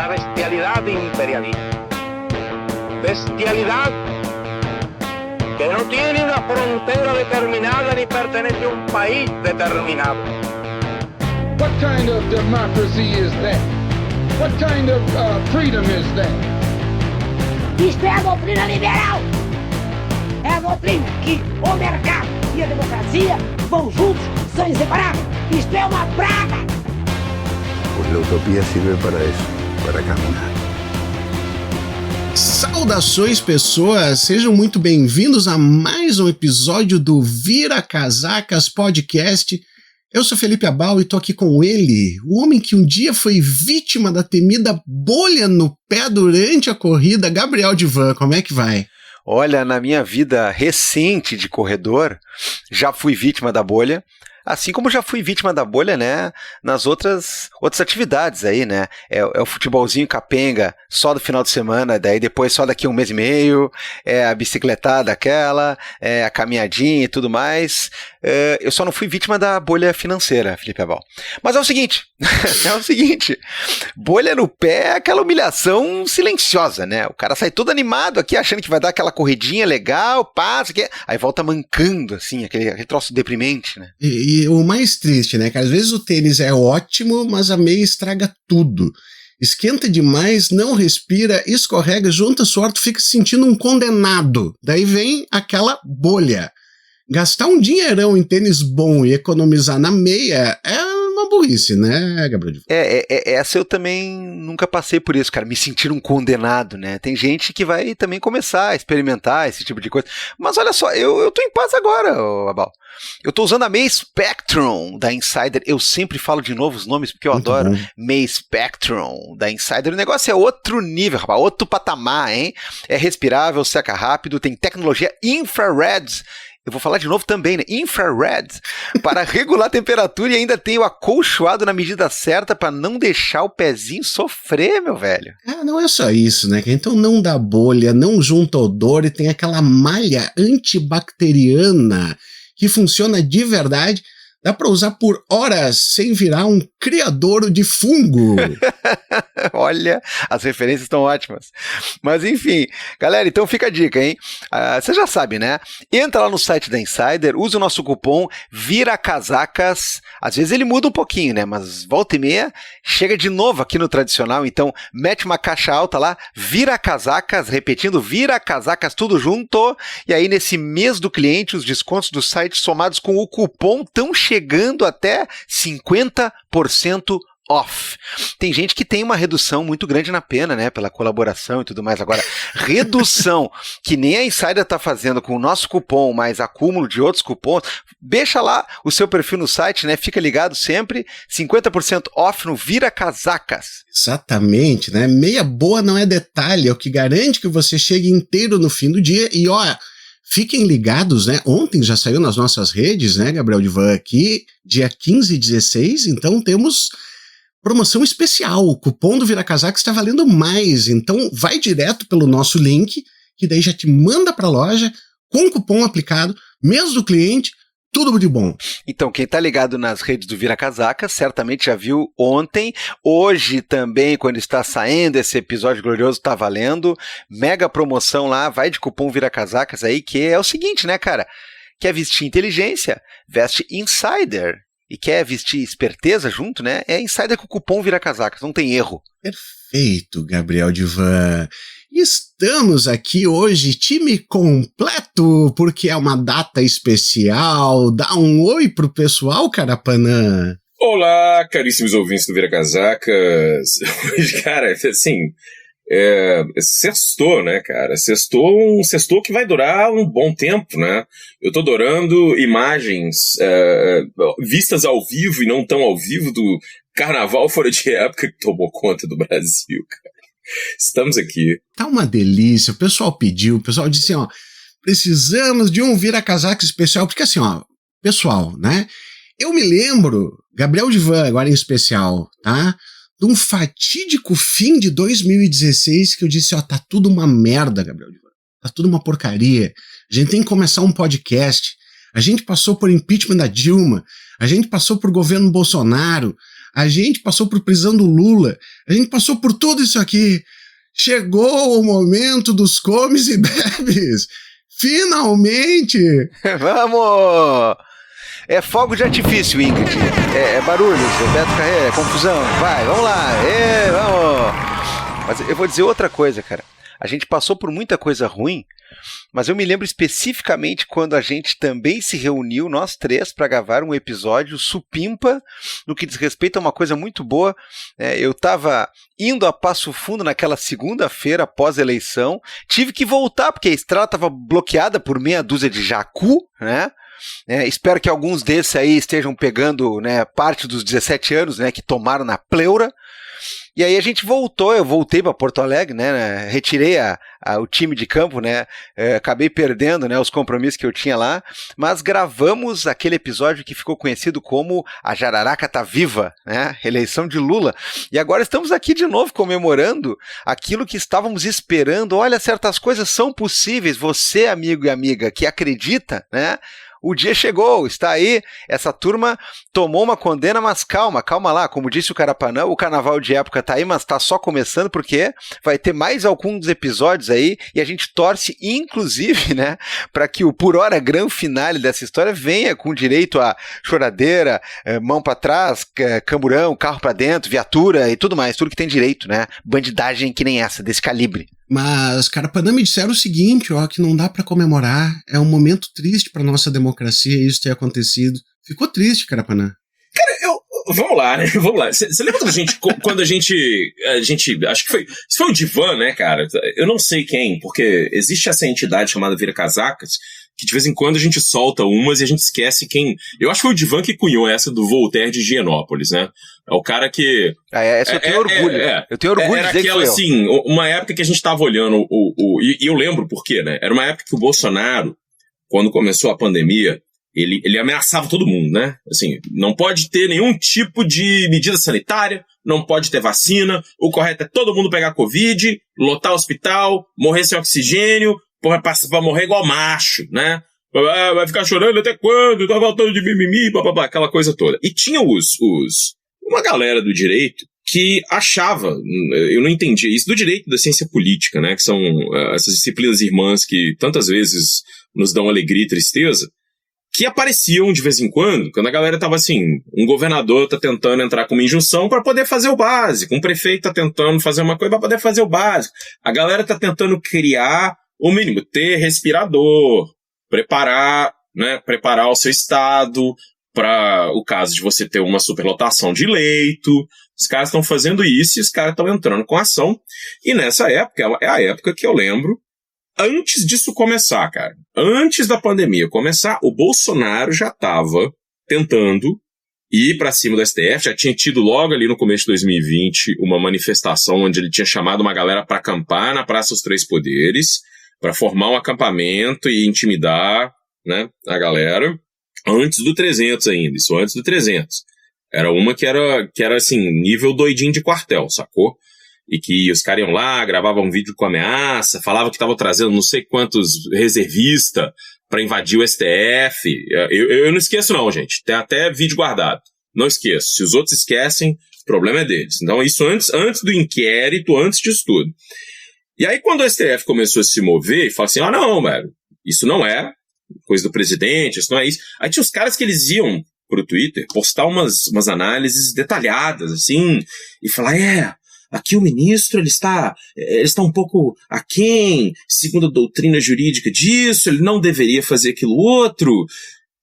la bestialidad imperialista. Bestialidad que no tiene una frontera determinada ni pertenece a un país determinado. What kind of democracy is that? What kind of freedom is that? Isto é a doutrina liberal. É a doutrina que o mercado e a democracia vão juntos, são inseparáveis. Isto é uma praga. Pues la utopía sirve para eso, para caminar. Saudações, pessoas! Sejam muito bem-vindos a mais um episódio do Vira Casacas Podcast. Eu sou Felipe Abal e tô aqui com ele, o homem que um dia foi vítima da temida bolha no pé durante a corrida, Gabriel Divan. Como é que vai? Olha, na minha vida recente de corredor, já fui vítima da bolha. Assim como já fui vítima da bolha, né, nas outras atividades aí, né, é o futebolzinho capenga só do final de semana, daí depois só daqui a um mês e meio, é a bicicletada aquela, é a caminhadinha e tudo mais. Eu só não fui vítima da bolha financeira, Felipe Abal. Mas é o seguinte, bolha no pé é aquela humilhação silenciosa, né, o cara sai todo animado aqui achando que vai dar aquela corridinha legal, passa, aí volta mancando, assim, aquele troço deprimente, né. E o mais triste, né, que às vezes o tênis é ótimo, mas a meia estraga tudo. Esquenta demais, não respira, escorrega, junta suor, tu fica se sentindo um condenado. Daí vem aquela bolha. Gastar um dinheirão em tênis bom e economizar na meia é uma burrice, né, Gabriel? Essa eu também nunca passei por isso, cara, me sentir um condenado, né? Tem gente que vai também começar a experimentar esse tipo de coisa. Mas olha só, eu tô em paz agora, Abal. Eu tô usando a meia Spectrum da Insider. Eu sempre falo de novo os nomes porque eu Muito adoro. bom. Meia Spectrum da Insider. O negócio é outro nível, rapaz, outro patamar, hein? É respirável, seca rápido, tem tecnologia infrared. Eu vou falar de novo também, né? Infrared, para regular a temperatura e ainda tem o acolchoado na medida certa para não deixar o pezinho sofrer, meu velho. Não é só isso, né? Então não dá bolha, não junta odor e tem aquela malha antibacteriana que funciona de verdade. Dá pra usar por horas sem virar um criadouro de fungo. Olha, as referências estão ótimas. Mas enfim, galera, então fica a dica, hein? Você já sabe, né? Entra lá no site da Insider, usa o nosso cupom VIRACASACAS. Às vezes ele muda um pouquinho, né? Mas volta e meia, chega de novo aqui no tradicional. Então mete uma caixa alta lá, VIRACASACAS, repetindo, VIRACASACAS, tudo junto. E aí nesse mês do cliente, os descontos do site somados com o cupom tão chegando até 50% off. Tem gente que tem uma redução muito grande na pena, né, pela colaboração e tudo mais. Agora, redução que nem a Insider tá fazendo com o nosso cupom, mais acúmulo de outros cupons, deixa lá o seu perfil no site, né, fica ligado sempre, 50% off no Vira Casacas. Exatamente, né? Meia boa não é detalhe, é o que garante que você chegue inteiro no fim do dia. E ó, fiquem ligados, né? Ontem já saiu nas nossas redes, né, Gabriel Divan, aqui, dia 15 e 16, então temos promoção especial. O cupom do Vira Casaca está valendo mais, então vai direto pelo nosso link, que daí já te manda para a loja, com o cupom aplicado, mês do cliente, tudo de bom. Então, quem tá ligado nas redes do Vira Casaca, certamente já viu ontem, hoje também, quando está saindo esse episódio glorioso, tá valendo, mega promoção lá, vai de cupom Vira Casacas aí, que é o seguinte, né, cara, quer vestir inteligência, veste Insider, e quer vestir esperteza junto, né, é Insider com o cupom Vira Casacas, não tem erro. Perfeito, Gabriel Divan. Estamos aqui hoje, time completo, porque é uma data especial. Dá um oi pro pessoal, Carapanã. Olá, caríssimos ouvintes do Vira Casacas. Cara, assim, sextou, né, cara? Sextou que vai durar um bom tempo, né? Eu tô adorando imagens vistas ao vivo e não tão ao vivo do carnaval fora de época que tomou conta do Brasil, cara. Estamos aqui. Tá uma delícia, o pessoal pediu, o pessoal disse, ó, precisamos de um Vira Casaca especial, porque assim, ó, pessoal, né, eu me lembro, Gabriel Divan agora em especial, tá, de um fatídico fim de 2016 que eu disse, ó, tá tudo uma merda, Gabriel Divan, tá tudo uma porcaria, a gente tem que começar um podcast, a gente passou por impeachment da Dilma, a gente passou por governo Bolsonaro, A gente passou por prisão do Lula. A gente passou por tudo isso aqui. Chegou o momento dos comes e bebes. Finalmente! Vamos! É fogo de artifício, Ingrid. É barulhos, é Beto Carreira, é confusão. Vai, vamos lá. Vamos! Mas eu vou dizer outra coisa, cara. A gente passou por muita coisa ruim, mas eu me lembro especificamente quando a gente também se reuniu, nós três, para gravar um episódio supimpa no que diz respeito a uma coisa muito boa. Eu estava indo a Passo Fundo naquela segunda-feira pós-eleição, tive que voltar porque a estrada estava bloqueada por meia dúzia de jacu, né? Espero que alguns desses aí estejam pegando, né, parte dos 17 anos, né, que tomaram na pleura. E aí a gente voltou, eu voltei para Porto Alegre, né, retirei o time de campo, né, acabei perdendo, né, os compromissos que eu tinha lá, mas gravamos aquele episódio que ficou conhecido como A Jararaca Tá Viva, né, eleição de Lula, e agora estamos aqui de novo comemorando aquilo que estávamos esperando. Olha, certas coisas são possíveis, você, amigo e amiga, que acredita, né, o dia chegou, está aí, essa turma tomou uma condena, mas calma lá, como disse o Carapanã, o carnaval de época tá aí, mas tá só começando, porque vai ter mais alguns episódios aí, e a gente torce, inclusive, né, para que o por hora grande finale dessa história venha com direito a choradeira, mão para trás, camburão, carro para dentro, viatura e tudo mais, tudo que tem direito, né, bandidagem que nem essa, desse calibre. Mas, Carapanã, me disseram o seguinte, ó, que não dá pra comemorar, é um momento triste pra nossa democracia isso ter acontecido. Ficou triste, Carapanã. Cara, vamos lá, né? Vamos lá. Você lembra da gente, quando a gente, acho que foi o Divan, né, cara? Eu não sei quem, porque existe essa entidade chamada Vira Casacas, que de vez em quando a gente solta umas e a gente esquece quem... Eu acho que foi o Divan que cunhou essa do Voltaire de Higienópolis, né? É o cara que... Essa eu tenho orgulho. Eu tenho orgulho de dizer que foi assim, uma época que a gente tava olhando e eu lembro por quê, né? Era uma época que o Bolsonaro, quando começou a pandemia, ele ameaçava todo mundo, né? Assim, não pode ter nenhum tipo de medida sanitária, não pode ter vacina, o correto é todo mundo pegar Covid, lotar o hospital, morrer sem oxigênio, pra morrer igual macho, né? Vai ficar chorando até quando? Tá voltando de mimimi, blá, aquela coisa toda. E tinha uma galera do direito que achava, eu não entendia isso, do direito da ciência política, né? Que são essas disciplinas irmãs que tantas vezes nos dão alegria e tristeza, que apareciam de vez em quando a galera tava assim, um governador tá tentando entrar com uma injunção para poder fazer o básico, um prefeito tá tentando fazer uma coisa para poder fazer o básico, a galera tá tentando criar o mínimo, ter respirador, preparar o seu estado para o caso de você ter uma superlotação de leito. Os caras estão fazendo isso e os caras estão entrando com ação. E nessa época, é a época que eu lembro, antes disso começar, cara, antes da pandemia começar, o Bolsonaro já estava tentando ir para cima do STF, já tinha tido logo ali no começo de 2020 uma manifestação onde ele tinha chamado uma galera para acampar na Praça dos Três Poderes, para formar um acampamento e intimidar, né, a galera, antes do 300 ainda, isso antes do 300. Era uma que era assim, nível doidinho de quartel, sacou? E que os caras iam lá, gravavam um vídeo com ameaça, falavam que estavam trazendo não sei quantos reservistas para invadir o STF. Eu não esqueço não, gente. Tem até vídeo guardado. Não esqueço. Se os outros esquecem, o problema é deles. Então isso antes do inquérito, antes disso tudo. E aí quando o STF começou a se mover, e falou assim, não, velho, isso não é coisa do presidente, isso não é isso. Aí tinha os caras que eles iam pro Twitter postar umas análises detalhadas, assim, e falar, aqui o ministro, ele está um pouco aquém, segundo a doutrina jurídica disso, ele não deveria fazer aquilo outro.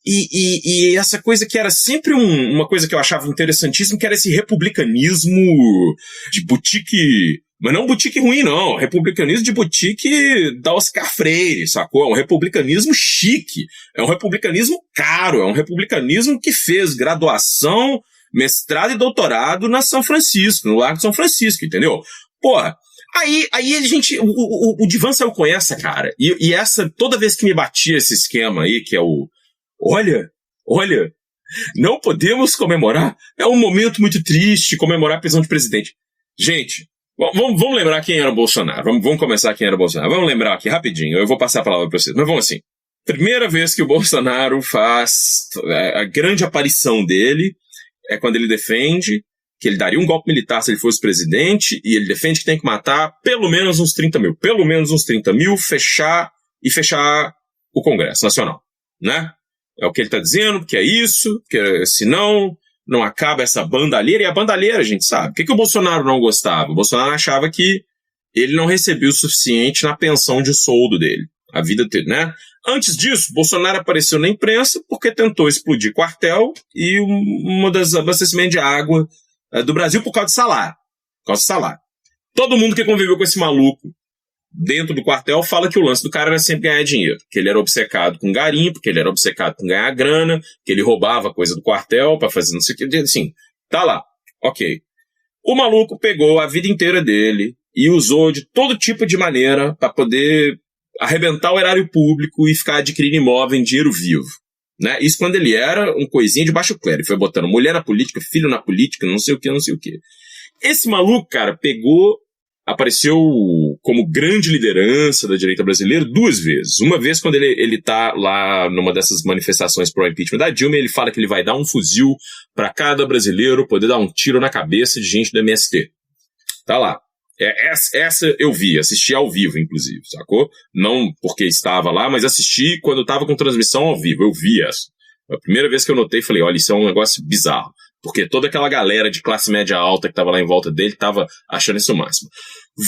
E essa coisa que era sempre uma coisa que eu achava interessantíssima, que era esse republicanismo de boutique, mas não boutique ruim, não. Republicanismo de boutique da Oscar Freire, sacou? É um republicanismo chique, é um republicanismo caro, é um republicanismo que fez graduação, mestrado e doutorado na São Francisco, no Largo de São Francisco, entendeu? Porra, aí a gente, o Divan saiu com essa, cara, e essa, toda vez que me batia esse esquema aí, que é olha, não podemos comemorar, é um momento muito triste comemorar a prisão de presidente. Gente, vamos lembrar quem era o Bolsonaro, vamos começar quem era o Bolsonaro, vamos lembrar aqui rapidinho, eu vou passar a palavra para vocês, mas vamos assim, primeira vez que o Bolsonaro faz a grande aparição dele, é quando ele defende que ele daria um golpe militar se ele fosse presidente, e ele defende que tem que matar pelo menos uns 30 mil. Pelo menos uns 30 mil, fechar o Congresso Nacional, né? É o que ele está dizendo, que é isso, que senão não acaba essa bandalheira. E a bandalheira, a gente sabe. O que o Bolsonaro não gostava? O Bolsonaro achava que ele não recebia o suficiente na pensão de soldo dele. A vida dele, né? Antes disso, Bolsonaro apareceu na imprensa porque tentou explodir quartel e uma das abastecimentos de água do Brasil por causa de salário. Por causa de salário. Todo mundo que conviveu com esse maluco dentro do quartel fala que o lance do cara era sempre ganhar dinheiro. Que ele era obcecado com garimpo, que ele era obcecado com ganhar grana, que ele roubava coisa do quartel pra fazer não sei o que. Assim, tá lá. Ok. O maluco pegou a vida inteira dele e usou de todo tipo de maneira pra poder arrebentar o erário público e ficar adquirindo imóvel em dinheiro vivo. Né? Isso quando ele era um coisinha de baixo clero. Ele foi botando mulher na política, filho na política, não sei o que, não sei o que. Esse maluco, cara, apareceu como grande liderança da direita brasileira 2 vezes. Uma vez quando ele tá lá numa dessas manifestações pro-impeachment da Dilma, ele fala que ele vai dar um fuzil para cada brasileiro poder dar um tiro na cabeça de gente do MST. Tá lá. Essa eu vi, assisti ao vivo, inclusive, sacou? Não porque estava lá, mas assisti quando estava com transmissão ao vivo. Eu vi essa. A primeira vez que eu notei, falei, olha, isso é um negócio bizarro. Porque toda aquela galera de classe média alta que estava lá em volta dele estava achando isso o máximo.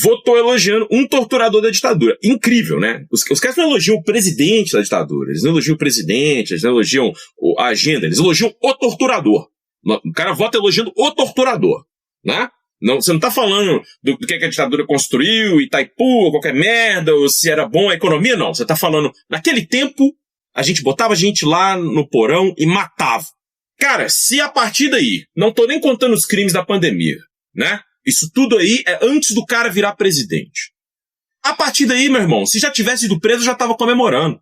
Votou elogiando um torturador da ditadura. Incrível, né? Os caras não elogiam o presidente da ditadura, eles não elogiam o presidente, eles não elogiam a agenda, eles elogiam o torturador. O cara vota elogiando o torturador, né? Não, você não tá falando do que a ditadura construiu, Itaipu, ou qualquer merda, ou se era bom a economia, não. Você tá falando, naquele tempo, a gente botava gente lá no porão e matava. Cara, se a partir daí, não tô nem contando os crimes da pandemia, né? Isso tudo aí é antes do cara virar presidente. A partir daí, meu irmão, se já tivesse ido preso, eu já tava comemorando.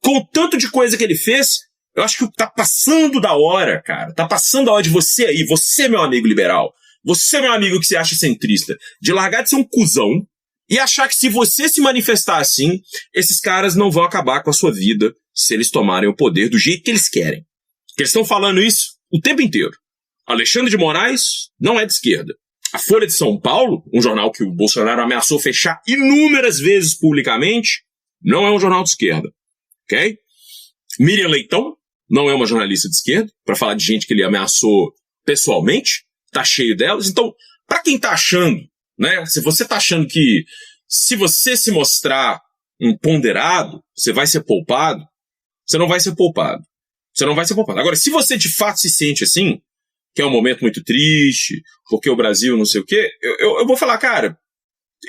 Com o tanto de coisa que ele fez, eu acho que tá passando da hora, cara. Tá passando a hora de você aí, você, meu amigo liberal, você, meu amigo que se acha centrista, de largar de ser um cuzão e achar que se você se manifestar assim, esses caras não vão acabar com a sua vida se eles tomarem o poder do jeito que eles querem. Que eles estão falando isso o tempo inteiro. Alexandre de Moraes não é de esquerda. A Folha de São Paulo, um jornal que o Bolsonaro ameaçou fechar inúmeras vezes publicamente, não é um jornal de esquerda. Ok? Miriam Leitão não é uma jornalista de esquerda, para falar de gente que ele ameaçou pessoalmente. Tá cheio delas. Então, para quem tá achando, né? Se você tá achando que se você se mostrar um ponderado, você vai ser poupado, você não vai ser poupado. Você não vai ser poupado. Agora, se você de fato se sente assim, que é um momento muito triste, porque o Brasil não sei o quê, eu vou falar, cara,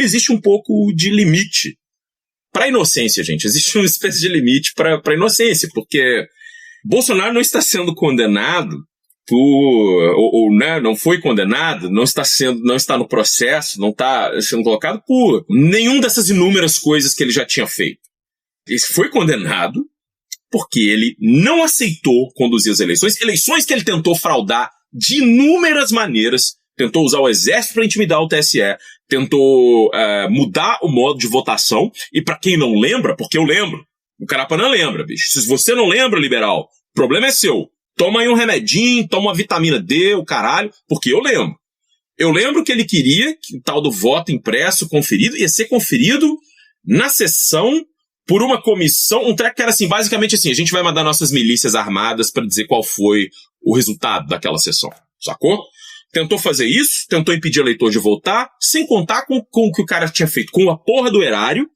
existe um pouco de limite pra inocência, gente. Existe uma espécie de limite pra inocência, porque Bolsonaro não está sendo condenado né, não foi condenado, não está no processo, não está sendo colocado por nenhuma dessas inúmeras coisas que ele já tinha feito. Ele foi condenado porque ele não aceitou conduzir as eleições que ele tentou fraudar de inúmeras maneiras, tentou usar o exército para intimidar o TSE, tentou mudar o modo de votação, e para quem não lembra, porque eu lembro, o Carapanã lembra, bicho, se você não lembra, liberal, o problema é seu. Toma aí um remedinho, toma uma vitamina D, o caralho, porque eu lembro. Eu lembro que ele queria que o tal do voto impresso conferido ia ser conferido na sessão por uma comissão, um treco que era assim, basicamente assim, a gente vai mandar nossas milícias armadas para dizer qual foi o resultado daquela sessão, sacou? Tentou fazer isso, tentou impedir o eleitor de votar, sem contar com o que o cara tinha feito com a porra do erário,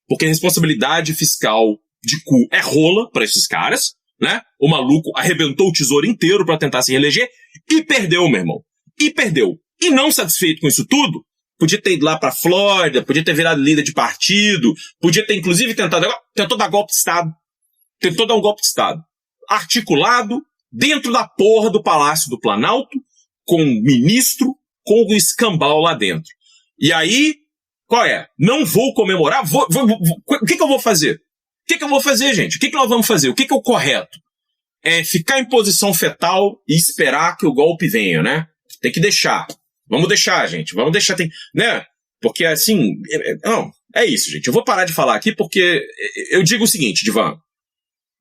porque a responsabilidade fiscal de cu é rola para esses caras, né? O maluco arrebentou o tesouro inteiro pra tentar se reeleger e perdeu, meu irmão. E perdeu. E não satisfeito com isso tudo, podia ter ido lá pra Flórida, podia ter virado líder de partido, podia ter inclusive tentou dar golpe de Estado. Tentou dar um golpe de Estado. Articulado dentro da porra do Palácio do Planalto, com o ministro, com o escambau lá dentro. E aí, qual é? Não vou comemorar? O que eu vou fazer? O que eu vou fazer, gente? O que nós vamos fazer? O que é o correto? É ficar em posição fetal e esperar que o golpe venha, né? Tem que deixar. Vamos deixar, gente. Vamos deixar, né? Porque, assim... Não, é isso, gente. Eu vou parar de falar aqui porque eu digo o seguinte, Divan.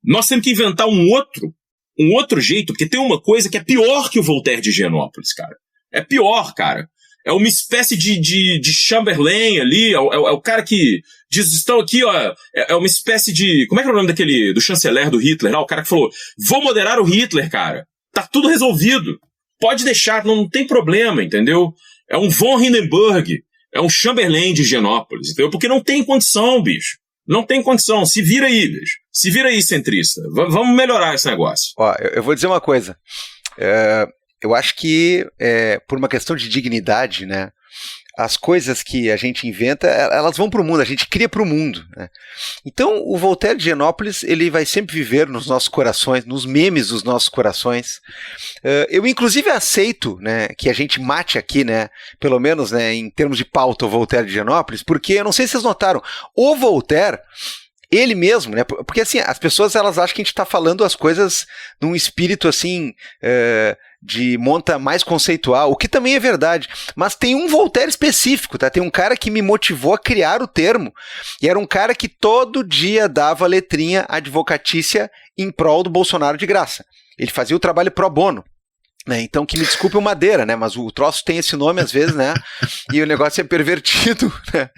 Nós temos que inventar um outro jeito, porque tem uma coisa que é pior que o Voltaire de Higienópolis, cara. É pior, cara. É uma espécie de Chamberlain ali, é o cara que diz, estão aqui, ó, é uma espécie de... Como é que é o nome do chanceler do Hitler? O cara que falou, vou moderar o Hitler, cara. Tá tudo resolvido. Pode deixar, não tem problema, entendeu? É um von Hindenburg, é um Chamberlain de Higienópolis, entendeu? Porque não tem condição, bicho. Não tem condição. Se vira aí, bicho. Se vira aí, centrista. Vamos melhorar esse negócio. Ó, eu vou dizer uma coisa. Eu acho que, por uma questão de dignidade, né, as coisas que a gente inventa, elas vão para o mundo, a gente cria para o mundo, né? Então, o Voltaire de Higienópolis, ele vai sempre viver nos nossos corações, nos memes dos nossos corações. Eu, inclusive, aceito, né, que a gente mate aqui, né, pelo menos, né, em termos de pauta, o Voltaire de Higienópolis, porque, eu não sei se vocês notaram, o Voltaire... Ele mesmo, né? Porque assim, as pessoas elas acham que a gente está falando as coisas num espírito assim de monta mais conceitual, o que também é verdade. Mas tem um Voltaire específico, tá? Tem um cara que me motivou a criar o termo. E era um cara que todo dia dava letrinha advocatícia em prol do Bolsonaro de graça. Ele fazia o trabalho pro bono. Né, então que me desculpe o Madeira, né, mas o troço tem esse nome às vezes, né, e o negócio é pervertido, né,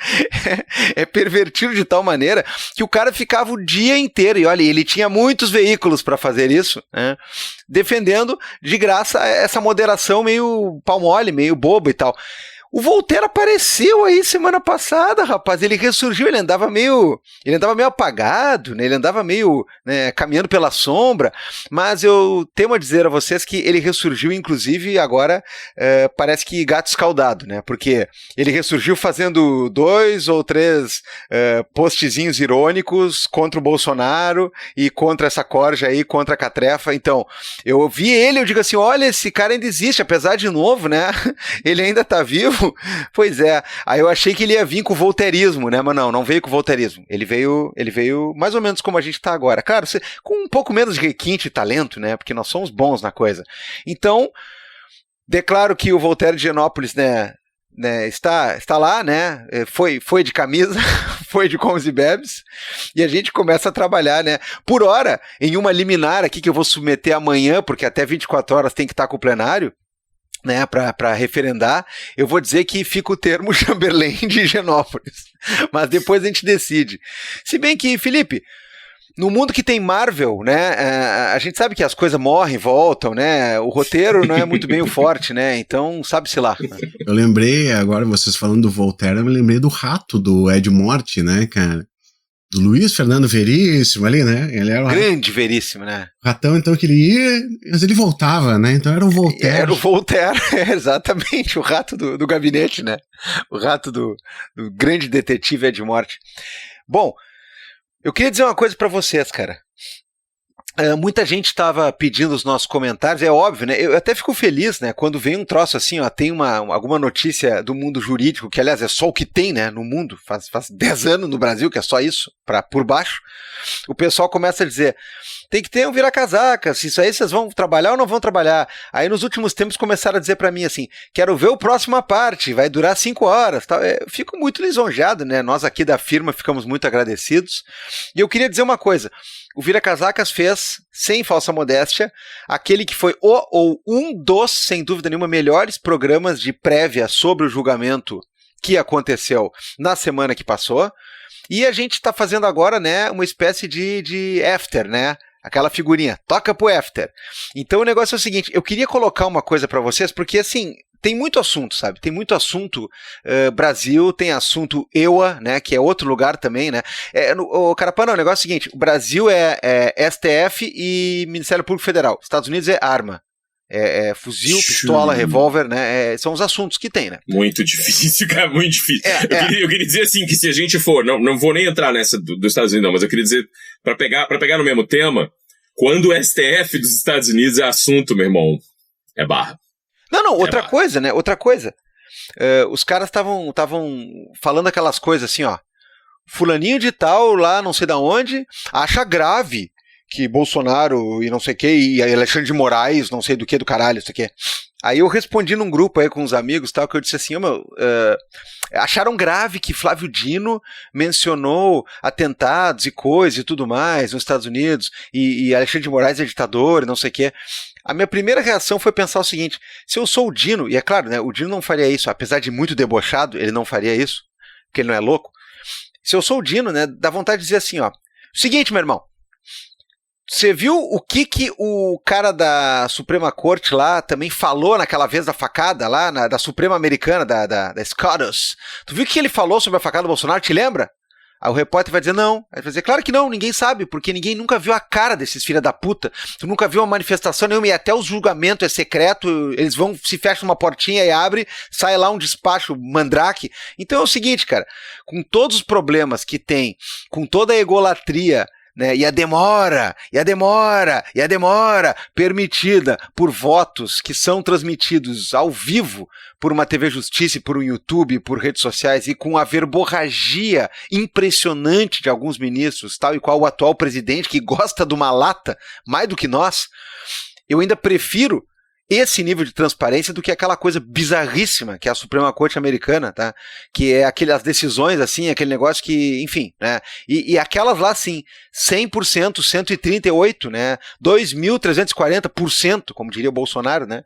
é pervertido de tal maneira que o cara ficava o dia inteiro, e olha, ele tinha muitos veículos para fazer isso, né, defendendo de graça essa moderação meio pau mole, meio bobo e tal. O Voltaire apareceu aí semana passada, rapaz, ele ressurgiu, ele andava meio apagado, né? Ele andava meio, né, caminhando pela sombra, mas eu temo a dizer a vocês que ele ressurgiu, inclusive, agora parece que gato escaldado, né? Porque ele ressurgiu fazendo 2 ou 3 postzinhos irônicos contra o Bolsonaro e contra essa corja aí, contra a Catrefa. Então, eu vi ele, eu digo assim, olha, esse cara ainda existe, apesar de novo, né? Ele ainda tá vivo. Pois é, aí eu achei que ele ia vir com o voltairismo, né? Mas não veio com o voltairismo. Ele veio mais ou menos como a gente está agora. Claro, com um pouco menos de requinte e talento, né? Porque nós somos bons na coisa. Então, declaro que o Voltaire de Higienópolis, né, está lá, né? Foi de camisa, foi de comes e bebes, e a gente começa a trabalhar, né? Por hora, em uma liminar aqui que eu vou submeter amanhã, porque até 24 horas tem que estar com o plenário, né, para referendar, eu vou dizer que fica o termo Chamberlain de Higienópolis, mas depois a gente decide. Se bem que, Felipe, no mundo que tem Marvel, né, a gente sabe que as coisas morrem, voltam, né, o roteiro não é muito bem o forte, né, então sabe-se lá. Eu lembrei, agora vocês falando do Voltaire, eu me lembrei do rato do Ed Morte, né, cara? Do Luiz Fernando Veríssimo ali, né? Ele era grande Veríssimo, né? Ratão, então, que ele ia, mas ele voltava, né? Então era o Voltaire. Era o Voltaire, exatamente, o rato do gabinete, né? O rato do grande detetive Ed Morte. Bom, eu queria dizer uma coisa pra vocês, cara. Muita gente estava pedindo os nossos comentários, é óbvio, né? Eu até fico feliz, né? Quando vem um troço assim, ó, tem alguma notícia do mundo jurídico, que aliás é só o que tem, né? No mundo, faz 10 anos no Brasil, que é só isso, por baixo. O pessoal começa a dizer, tem que ter um vira-casaca, se isso aí vocês vão trabalhar ou não vão trabalhar. Aí nos últimos tempos começaram a dizer para mim assim, quero ver o próxima parte, vai durar 5 horas. Tal. Eu fico muito lisonjeado, né? Nós aqui da firma ficamos muito agradecidos. E eu queria dizer uma coisa, o Vira-Casacas fez, sem falsa modéstia, aquele que foi um dos, sem dúvida nenhuma, melhores programas de prévia sobre o julgamento que aconteceu na semana que passou. E a gente está fazendo agora, né, uma espécie de after, né? Aquela figurinha, toca pro after. Então o negócio é o seguinte, eu queria colocar uma coisa para vocês, porque assim, tem muito assunto, sabe? Tem muito assunto Brasil, tem assunto EUA, né? Que é outro lugar também, né? Carapana, o negócio é o seguinte, o Brasil é STF e Ministério Público Federal. Estados Unidos é arma. Fuzil, pistola, revólver, né? São os assuntos que tem, né? Muito difícil, cara, muito difícil. Eu queria dizer assim, que se a gente for, não vou nem entrar nessa dos Estados Unidos não, mas eu queria dizer, pra pegar no mesmo tema, quando o STF dos Estados Unidos é assunto, meu irmão, é barra. Não, outra coisa, né? Outra coisa. Os caras estavam falando aquelas coisas assim, ó. Fulaninho de tal, lá não sei da onde, acha grave que Bolsonaro e não sei o que, e Alexandre de Moraes, não sei do que, do caralho, isso aqui. Aí eu respondi num grupo aí com uns amigos, tal, que eu disse assim, acharam grave que Flávio Dino mencionou atentados e coisas e tudo mais nos Estados Unidos, e Alexandre de Moraes é ditador e não sei o que. a minha primeira reação foi pensar o seguinte: se eu sou o Dino, e é claro, né, o Dino não faria isso, apesar de muito debochado, ele não faria isso, porque ele não é louco. Se eu sou o Dino, né, dá vontade de dizer assim, ó, seguinte, meu irmão, você viu o que o cara da Suprema Corte lá também falou naquela vez da facada lá, da Suprema Americana, da SCOTUS? Tu viu o que ele falou sobre a facada do Bolsonaro, te lembra? Aí o repórter vai dizer não. Aí vai dizer, claro que não, ninguém sabe, porque ninguém nunca viu a cara desses filha da puta. Tu nunca viu uma manifestação nenhuma, e até o julgamento é secreto, eles vão, se fecha uma portinha e abre, sai lá um despacho mandrake. Então é o seguinte, cara, com todos os problemas que tem, com toda a egolatria, né, e a demora permitida por votos que são transmitidos ao vivo por uma TV Justiça, por um YouTube, por redes sociais, e com a verborragia impressionante de alguns ministros, tal e qual o atual presidente, que gosta de uma lata mais do que nós, eu ainda prefiro esse nível de transparência do que aquela coisa bizarríssima que é a Suprema Corte Americana, tá? Que é as decisões, assim, aquele negócio que, enfim, né? E aquelas lá, assim, 100%, 138%, né? 2.340%, como diria o Bolsonaro, né?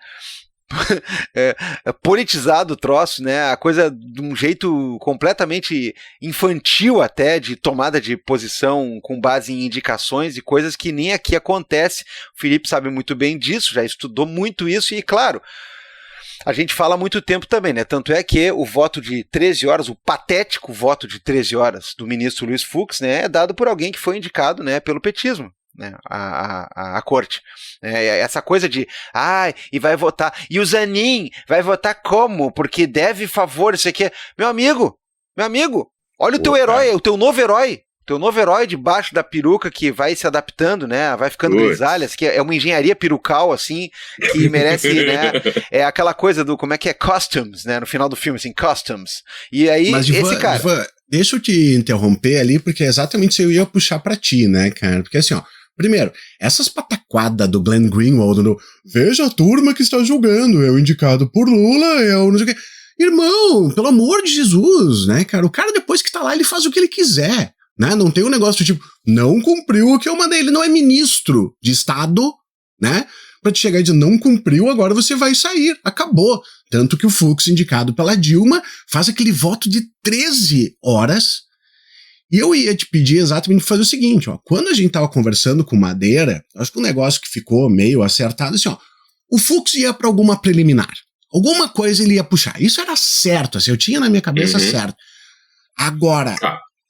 Politizado o troço, né? A coisa de um jeito completamente infantil até, de tomada de posição com base em indicações e coisas que nem aqui acontece. O Felipe sabe muito bem disso, já estudou muito isso e, claro, a gente fala há muito tempo também, né? Tanto é que o voto de 13 horas, o patético voto de 13 horas do ministro Luiz Fux, né, é dado por alguém que foi indicado, né, pelo petismo. Né, a corte. Essa coisa de e vai votar, e o Zanin vai votar como? Porque deve favor, isso aqui. Meu amigo, olha o teu herói, o teu novo herói debaixo da peruca que vai se adaptando, né? Vai ficando grisalhas, que é uma engenharia perucal, assim, que merece, né? É aquela coisa do, como é que é? Costumes, né? No final do filme, assim, costumes. E aí, mas, esse cara... Ivan, deixa eu te interromper ali, porque é exatamente isso que eu ia puxar pra ti, né, cara? Porque assim, ó, primeiro, essas pataquadas do Glenn Greenwald no veja a turma que está julgando, é o indicado por Lula, é o não sei o quê. Irmão, pelo amor de Jesus, né, cara? O cara, depois que tá lá, ele faz o que ele quiser, né? Não tem um negócio tipo, não cumpriu o que eu mandei. Ele não é ministro de Estado, né? Pra te chegar e dizer, não cumpriu, agora você vai sair. Acabou. Tanto que o Fux, indicado pela Dilma, faz aquele voto de 13 horas. E eu ia te pedir exatamente fazer o seguinte, ó. Quando a gente tava conversando com o Madeira, acho que um negócio que ficou meio acertado, assim, ó. O Fux ia pra alguma preliminar. Alguma coisa ele ia puxar. Isso era certo, assim, eu tinha na minha cabeça certo. Agora,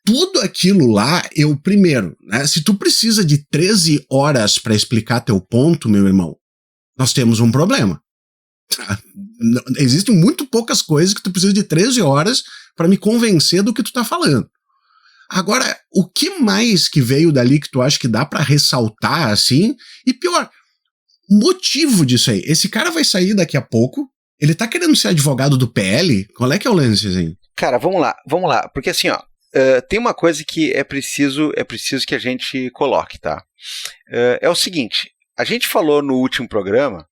tudo aquilo lá, primeiro, né? Se tu precisa de 13 horas pra explicar teu ponto, meu irmão, nós temos um problema. Existem muito poucas coisas que tu precisa de 13 horas pra me convencer do que tu tá falando. Agora, o que mais que veio dali que tu acha que dá pra ressaltar, assim? E pior, motivo disso aí. Esse cara vai sair daqui a pouco, ele tá querendo ser advogado do PL? Qual é que é o lance, assim? Cara, vamos lá. Porque assim, ó, tem uma coisa que é preciso que a gente coloque, tá? É o seguinte, a gente falou no último programa,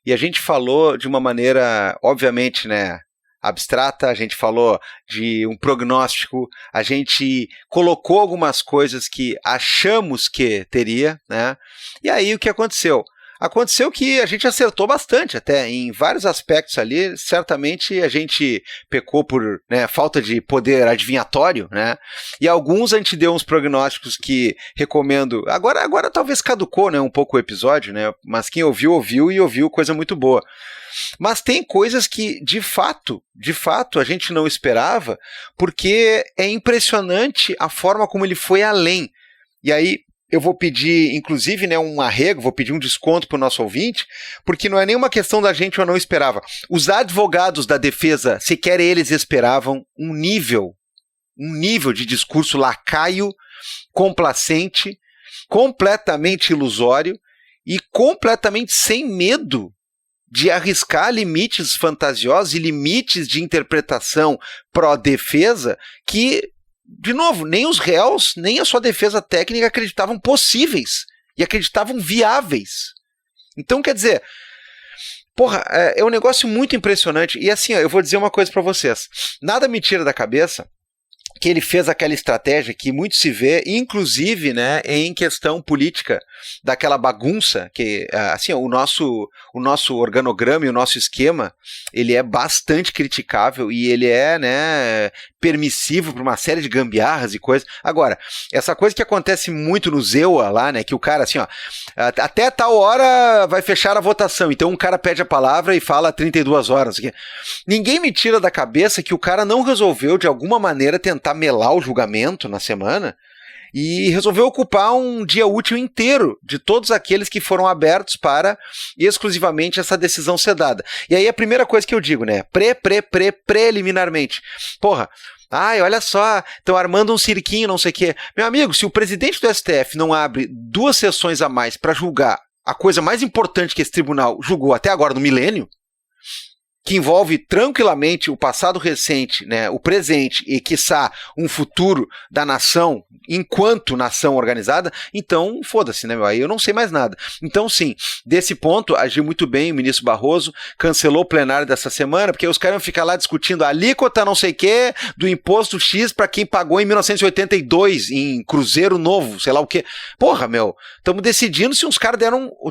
e a gente falou de uma maneira, obviamente, né, abstrata, a gente falou de um prognóstico, a gente colocou algumas coisas que achamos que teria, né? E aí o que aconteceu? Aconteceu que a gente acertou bastante até, em vários aspectos ali, certamente a gente pecou por, né, falta de poder adivinhatório, né, e alguns a gente deu uns prognósticos que recomendo, agora talvez caducou, né, um pouco o episódio, né, mas quem ouviu e ouviu coisa muito boa. Mas tem coisas que, de fato, a gente não esperava, porque é impressionante a forma como ele foi além. E aí, eu vou pedir, inclusive, né, um arrego, vou pedir um desconto para o nosso ouvinte, porque não é nenhuma questão da gente ou não esperava. Os advogados da defesa, sequer eles esperavam um nível de discurso lacaio, complacente, completamente ilusório e completamente sem medo de arriscar limites fantasiosos e limites de interpretação pró-defesa que, de novo, nem os réus, nem a sua defesa técnica acreditavam possíveis e acreditavam viáveis. Então, quer dizer, porra, é um negócio muito impressionante. E assim, ó, eu vou dizer uma coisa pra vocês. Nada me tira da cabeça que ele fez aquela estratégia que muito se vê, inclusive, né, em questão política, daquela bagunça, que assim, o nosso organograma e o nosso esquema, ele é bastante criticável e ele é, né, permissivo para uma série de gambiarras e coisas. Agora, essa coisa que acontece muito no Zewa lá, né, que o cara assim, ó, até tal hora vai fechar a votação, então um cara pede a palavra e fala 32 horas. Ninguém me tira da cabeça que o cara não resolveu de alguma maneira tentar melar o julgamento na semana e resolveu ocupar um dia útil inteiro de todos aqueles que foram abertos para exclusivamente essa decisão ser dada. E aí a primeira coisa que eu digo, né, preliminarmente, porra, ai, olha só, estão armando um cirquinho, não sei o quê. Meu amigo, se o presidente do STF não abre 2 sessões a mais para julgar a coisa mais importante que esse tribunal julgou até agora no milênio, que envolve tranquilamente o passado recente, né, o presente e, quiçá, um futuro da nação enquanto nação organizada, então foda-se, né, meu? Aí eu não sei mais nada. Então, sim, desse ponto, agiu muito bem o ministro Barroso, cancelou o plenário dessa semana, porque os caras iam ficar lá discutindo a alíquota não sei o quê do imposto X para quem pagou em 1982 em Cruzeiro Novo, sei lá o quê. Porra, meu, estamos decidindo se uns caras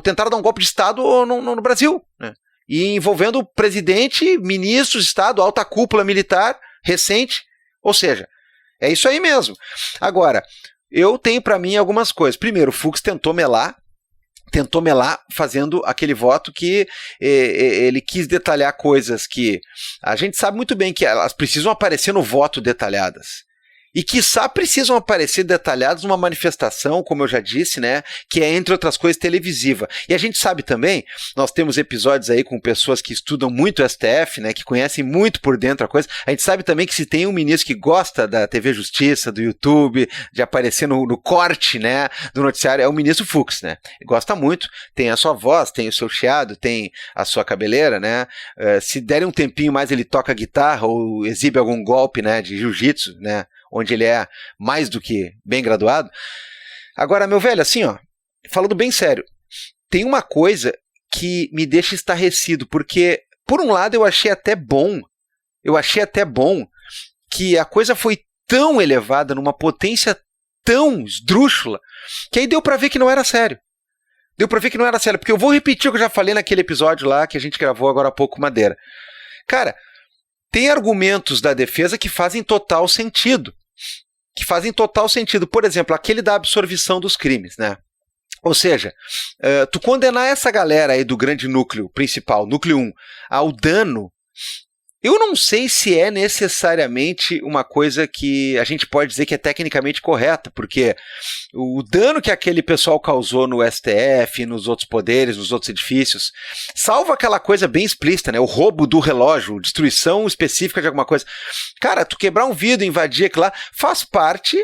tentaram dar um golpe de Estado no Brasil, né? E envolvendo o presidente, ministros, Estado, alta cúpula militar recente. Ou seja, é isso aí mesmo. Agora, eu tenho para mim algumas coisas. Primeiro, o Fux tentou melar fazendo aquele voto que ele quis detalhar coisas que a gente sabe muito bem que elas precisam aparecer no voto detalhadas. E quiçá precisam aparecer detalhados numa manifestação, como eu já disse, né, que é, entre outras coisas, televisiva. E a gente sabe também, nós temos episódios aí com pessoas que estudam muito o STF, né, que conhecem muito por dentro a coisa. A gente sabe também que se tem um ministro que gosta da TV Justiça, do YouTube, de aparecer no corte, né, do noticiário, é o ministro Fux, né. Ele gosta muito, tem a sua voz, tem o seu chiado, tem a sua cabeleira, né. Se derem um tempinho mais, ele toca guitarra ou exibe algum golpe, né, de jiu-jitsu, né, onde ele é mais do que bem graduado. Agora, meu velho, assim, ó, falando bem sério, tem uma coisa que me deixa estarrecido, porque, por um lado, eu achei até bom que a coisa foi tão elevada, numa potência tão esdrúxula, que aí deu pra ver que não era sério. Porque eu vou repetir o que eu já falei naquele episódio lá, que a gente gravou agora há pouco, Madeira. Cara, tem argumentos da defesa que fazem total sentido. Por exemplo, aquele da absorvição dos crimes, né? Ou seja, tu condenar essa galera aí do grande núcleo principal, núcleo 1, ao dano, eu não sei se é necessariamente uma coisa que a gente pode dizer que é tecnicamente correta, porque o dano que aquele pessoal causou no STF, nos outros poderes, nos outros edifícios, salvo aquela coisa bem explícita, né? O roubo do relógio, destruição específica de alguma coisa. Cara, tu quebrar um vidro, invadir aquilo lá, faz parte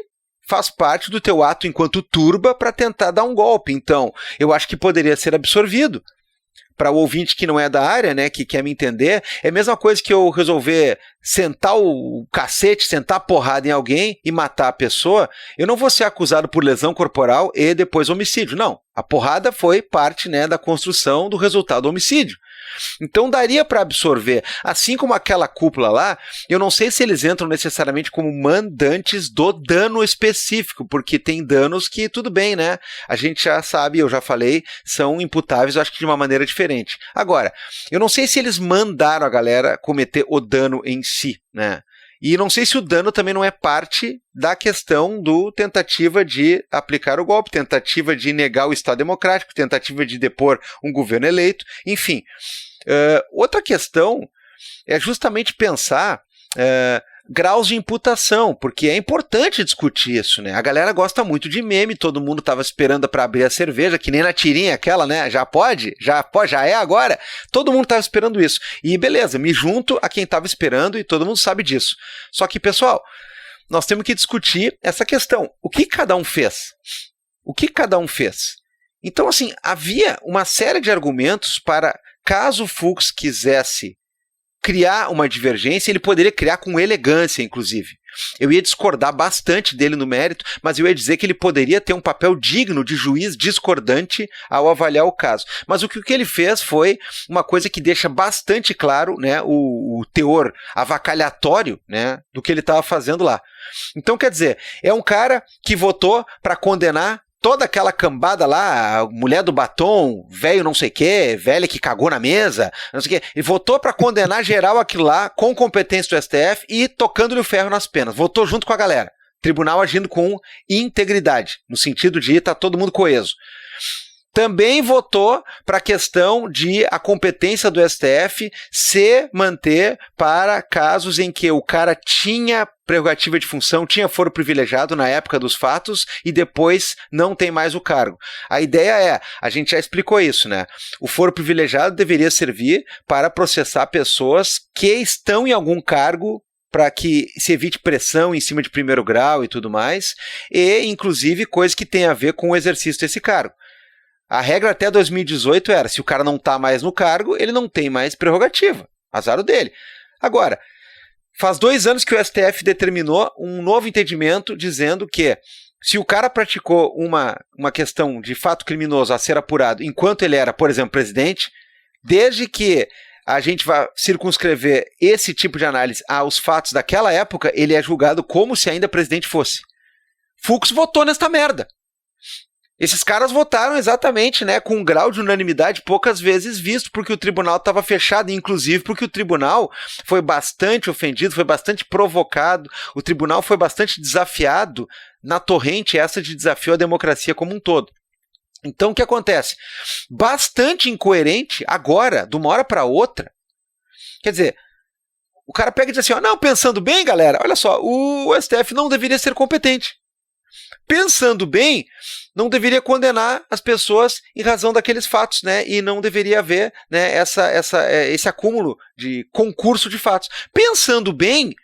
do teu ato enquanto turba para tentar dar um golpe. Então, eu acho que poderia ser absorvido. Para o ouvinte que não é da área, né, que quer me entender, é a mesma coisa que eu resolver sentar o cacete, sentar a porrada em alguém e matar a pessoa. Eu não vou ser acusado por lesão corporal e depois homicídio. Não, a porrada foi parte, né, da construção do resultado do homicídio. Então daria para absorver, assim como aquela cúpula lá, eu não sei se eles entram necessariamente como mandantes do dano específico, porque tem danos que tudo bem, né? A gente já sabe, eu já falei, são imputáveis, eu acho que de uma maneira diferente. Agora, eu não sei se eles mandaram a galera cometer o dano em si, né? E não sei se o dano também não é parte da questão do tentativa de aplicar o golpe, tentativa de negar o Estado democrático, tentativa de depor um governo eleito, enfim. Outra questão é justamente pensar graus de imputação, porque é importante discutir isso, né? A galera gosta muito de meme, todo mundo estava esperando para abrir a cerveja, que nem na tirinha aquela, né? Já é agora? Todo mundo estava esperando isso. E beleza, me junto a quem estava esperando e todo mundo sabe disso. Só que, pessoal, nós temos que discutir essa questão. O que cada um fez? Então, assim, havia uma série de argumentos para, caso o Fux quisesse criar uma divergência, ele poderia criar com elegância, inclusive. Eu ia discordar bastante dele no mérito, mas eu ia dizer que ele poderia ter um papel digno de juiz discordante ao avaliar o caso. Mas o que ele fez foi uma coisa que deixa bastante claro, né, o teor avacalhatório, né, do que ele estava fazendo lá. Então, quer dizer, é um cara que votou para condenar toda aquela cambada lá, a mulher do batom, velho não sei o quê, velha que cagou na mesa, não sei o quê, e votou pra condenar geral aquilo lá com competência do STF e tocando-lhe o ferro nas penas. Votou junto com a galera. Tribunal agindo com integridade, no sentido de estar todo mundo coeso. Também votou para a questão de a competência do STF se manter para casos em que o cara tinha prerrogativa de função, tinha foro privilegiado na época dos fatos e depois não tem mais o cargo. A ideia a gente já explicou isso, né? O foro privilegiado deveria servir para processar pessoas que estão em algum cargo para que se evite pressão em cima de primeiro grau e tudo mais, e inclusive coisas que têm a ver com o exercício desse cargo. A regra até 2018 era, se o cara não está mais no cargo, ele não tem mais prerrogativa. Azar o dele. Agora, faz 2 anos que o STF determinou um novo entendimento dizendo que se o cara praticou uma questão de fato criminoso a ser apurado enquanto ele era, por exemplo, presidente, desde que a gente vai circunscrever esse tipo de análise aos fatos daquela época, ele é julgado como se ainda presidente fosse. Fux votou nesta merda. Esses caras votaram exatamente, né, com um grau de unanimidade poucas vezes visto, porque o tribunal estava fechado, inclusive porque o tribunal foi bastante ofendido, foi bastante provocado, o tribunal foi bastante desafiado na torrente essa de desafio à democracia como um todo. Então o que acontece? Bastante incoerente agora, de uma hora para outra. Quer dizer, o cara pega e diz assim, ó, não, pensando bem, galera, olha só, o STF não deveria ser competente. Pensando bem, não deveria condenar as pessoas em razão daqueles fatos, né? E não deveria haver, né, esse acúmulo de concurso de fatos. Pensando bem,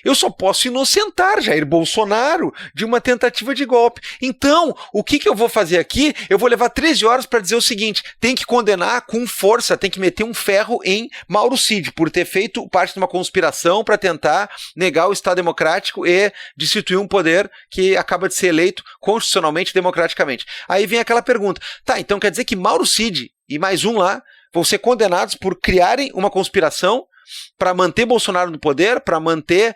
eu só posso inocentar Jair Bolsonaro de uma tentativa de golpe. Então, o que eu vou fazer aqui? Eu vou levar 13 horas para dizer o seguinte, tem que condenar com força, tem que meter um ferro em Mauro Cid, por ter feito parte de uma conspiração para tentar negar o Estado democrático e destituir um poder que acaba de ser eleito constitucionalmente e democraticamente. Aí vem aquela pergunta, tá, então quer dizer que Mauro Cid e mais um lá vão ser condenados por criarem uma conspiração para manter Bolsonaro no poder, para manter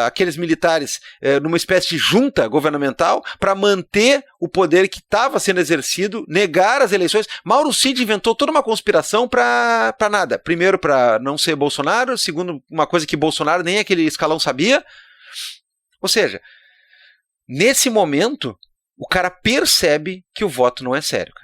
aqueles militares numa espécie de junta governamental, para manter o poder que estava sendo exercido, negar as eleições. Mauro Cid inventou toda uma conspiração para nada. Primeiro, para não ser Bolsonaro. Segundo, uma coisa que Bolsonaro nem aquele escalão sabia. Ou seja, nesse momento, o cara percebe que o voto não é sério, cara.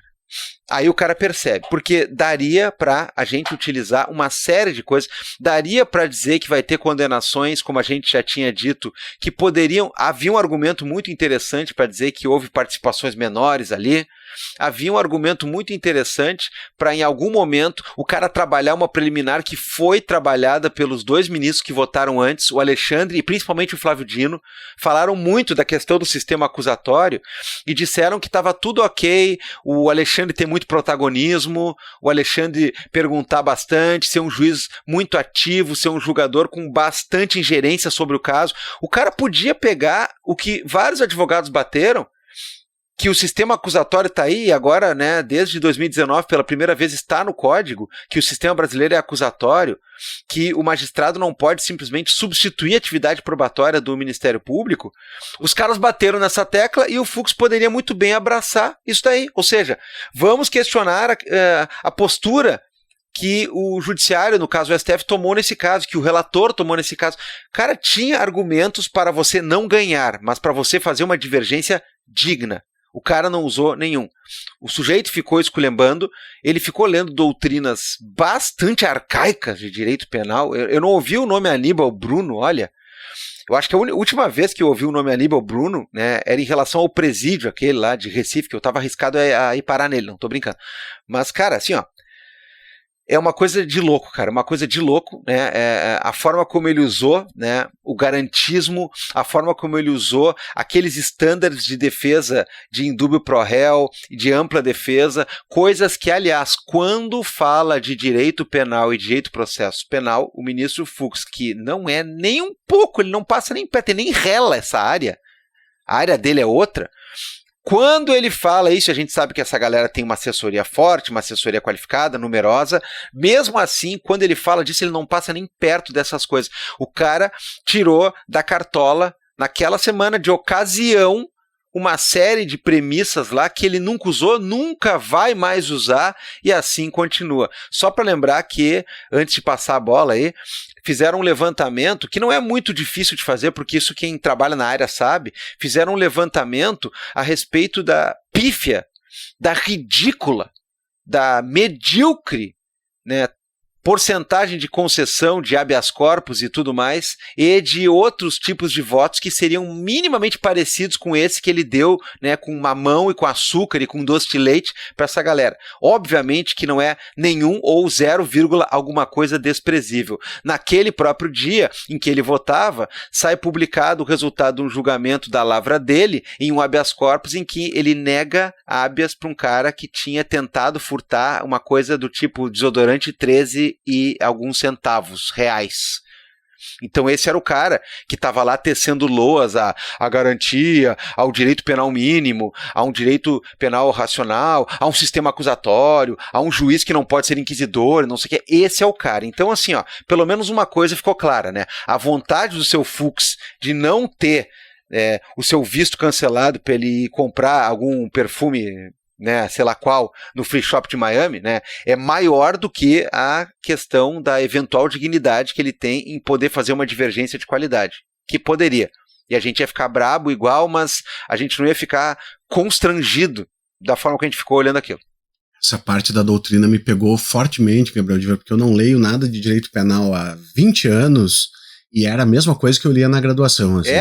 Aí o cara percebe, porque daria para a gente utilizar uma série de coisas, daria para dizer que vai ter condenações, como a gente já tinha dito, que poderiam, havia um argumento muito interessante para dizer que houve participações menores ali, havia um argumento muito interessante para em algum momento o cara trabalhar uma preliminar que foi trabalhada pelos 2 ministros que votaram antes, o Alexandre e principalmente o Flávio Dino, falaram muito da questão do sistema acusatório e disseram que estava tudo ok, o Alexandre tem muito protagonismo, o Alexandre perguntar bastante, ser um juiz muito ativo, ser um julgador com bastante ingerência sobre o caso. O cara podia pegar o que vários advogados bateram, que o sistema acusatório está aí agora, né, desde 2019, pela primeira vez está no código, que o sistema brasileiro é acusatório, que o magistrado não pode simplesmente substituir a atividade probatória do Ministério Público. Os caras bateram nessa tecla e o Fux poderia muito bem abraçar isso daí. Ou seja, vamos questionar a postura que o judiciário, no caso o STF, tomou nesse caso, que o relator tomou nesse caso. Cara, tinha argumentos para você não ganhar, mas para você fazer uma divergência digna. O cara não usou nenhum. O sujeito ficou esculhambando, ele ficou lendo doutrinas bastante arcaicas de direito penal. Eu não ouvi o nome Aníbal Bruno, olha. Eu acho que a última vez que eu ouvi o nome Aníbal Bruno, né, era em relação ao presídio, aquele lá de Recife, que eu estava arriscado a ir parar nele, não tô brincando. Mas, cara, assim, ó, é uma coisa de louco, cara, uma coisa de louco, né? A forma como ele usou, né, o garantismo, a forma como ele usou aqueles estándares de defesa de indúbio pro réu e de ampla defesa, coisas que, aliás, quando fala de direito penal e direito processo penal, o ministro Fux, que não é nem um pouco, ele não passa nem perto, ele nem rela essa área, a área dele é outra. Quando ele fala isso, a gente sabe que essa galera tem uma assessoria forte, uma assessoria qualificada, numerosa. Mesmo assim, quando ele fala disso, ele não passa nem perto dessas coisas. O cara tirou da cartola, naquela semana de ocasião, uma série de premissas lá que ele nunca usou, nunca vai mais usar, e assim continua. Só para lembrar que, antes de passar a bola aí, fizeram um levantamento, que não é muito difícil de fazer, porque isso quem trabalha na área sabe, fizeram um levantamento a respeito da pífia, da ridícula, da medíocre, né, porcentagem de concessão de habeas corpus e tudo mais, e de outros tipos de votos que seriam minimamente parecidos com esse que ele deu, né, com mamão e com açúcar e com doce de leite para essa galera. Obviamente que não é nenhum ou 0, alguma coisa desprezível. Naquele próprio dia em que ele votava, sai publicado o resultado de um julgamento da lavra dele em um habeas corpus em que ele nega habeas para um cara que tinha tentado furtar uma coisa do tipo desodorante 13 e alguns centavos reais. Então esse era o cara que estava lá tecendo loas à garantia, ao direito penal mínimo, a um direito penal racional, a um sistema acusatório, a um juiz que não pode ser inquisidor, não sei o que. Esse é o cara. Então assim, ó, pelo menos uma coisa ficou clara, né? A vontade do seu Fux de não ter o seu visto cancelado para ele comprar algum perfume, né, sei lá qual, no free shop de Miami, né, é maior do que a questão da eventual dignidade que ele tem em poder fazer uma divergência de qualidade, que poderia. E a gente ia ficar brabo igual, mas a gente não ia ficar constrangido da forma que a gente ficou olhando aquilo. Essa parte da doutrina me pegou fortemente, Gabriel, porque eu não leio nada de direito penal há 20 anos, e era a mesma coisa que eu lia na graduação. Assim.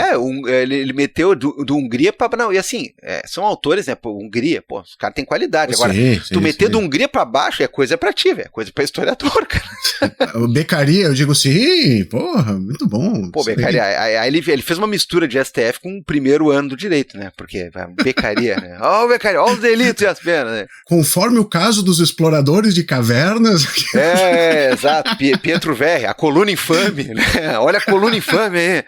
Ele meteu do Hungria pra... Não, e assim, são autores, né? Pô, Hungria, pô, os caras têm qualidade. Agora, tu meter do Hungria pra baixo é coisa pra ti, velho. É coisa pra historiador, cara. O Beccaria, eu digo sim, porra, muito bom. Pô, Beccaria, aí ele fez uma mistura de STF com o primeiro ano do direito, né? Porque Beccaria, né? Ó o Beccaria, ó os delitos e as penas, né? Conforme o caso dos exploradores de cavernas. Exato. Pietro Verri, a coluna infame, né? Olha a coluna infame aí.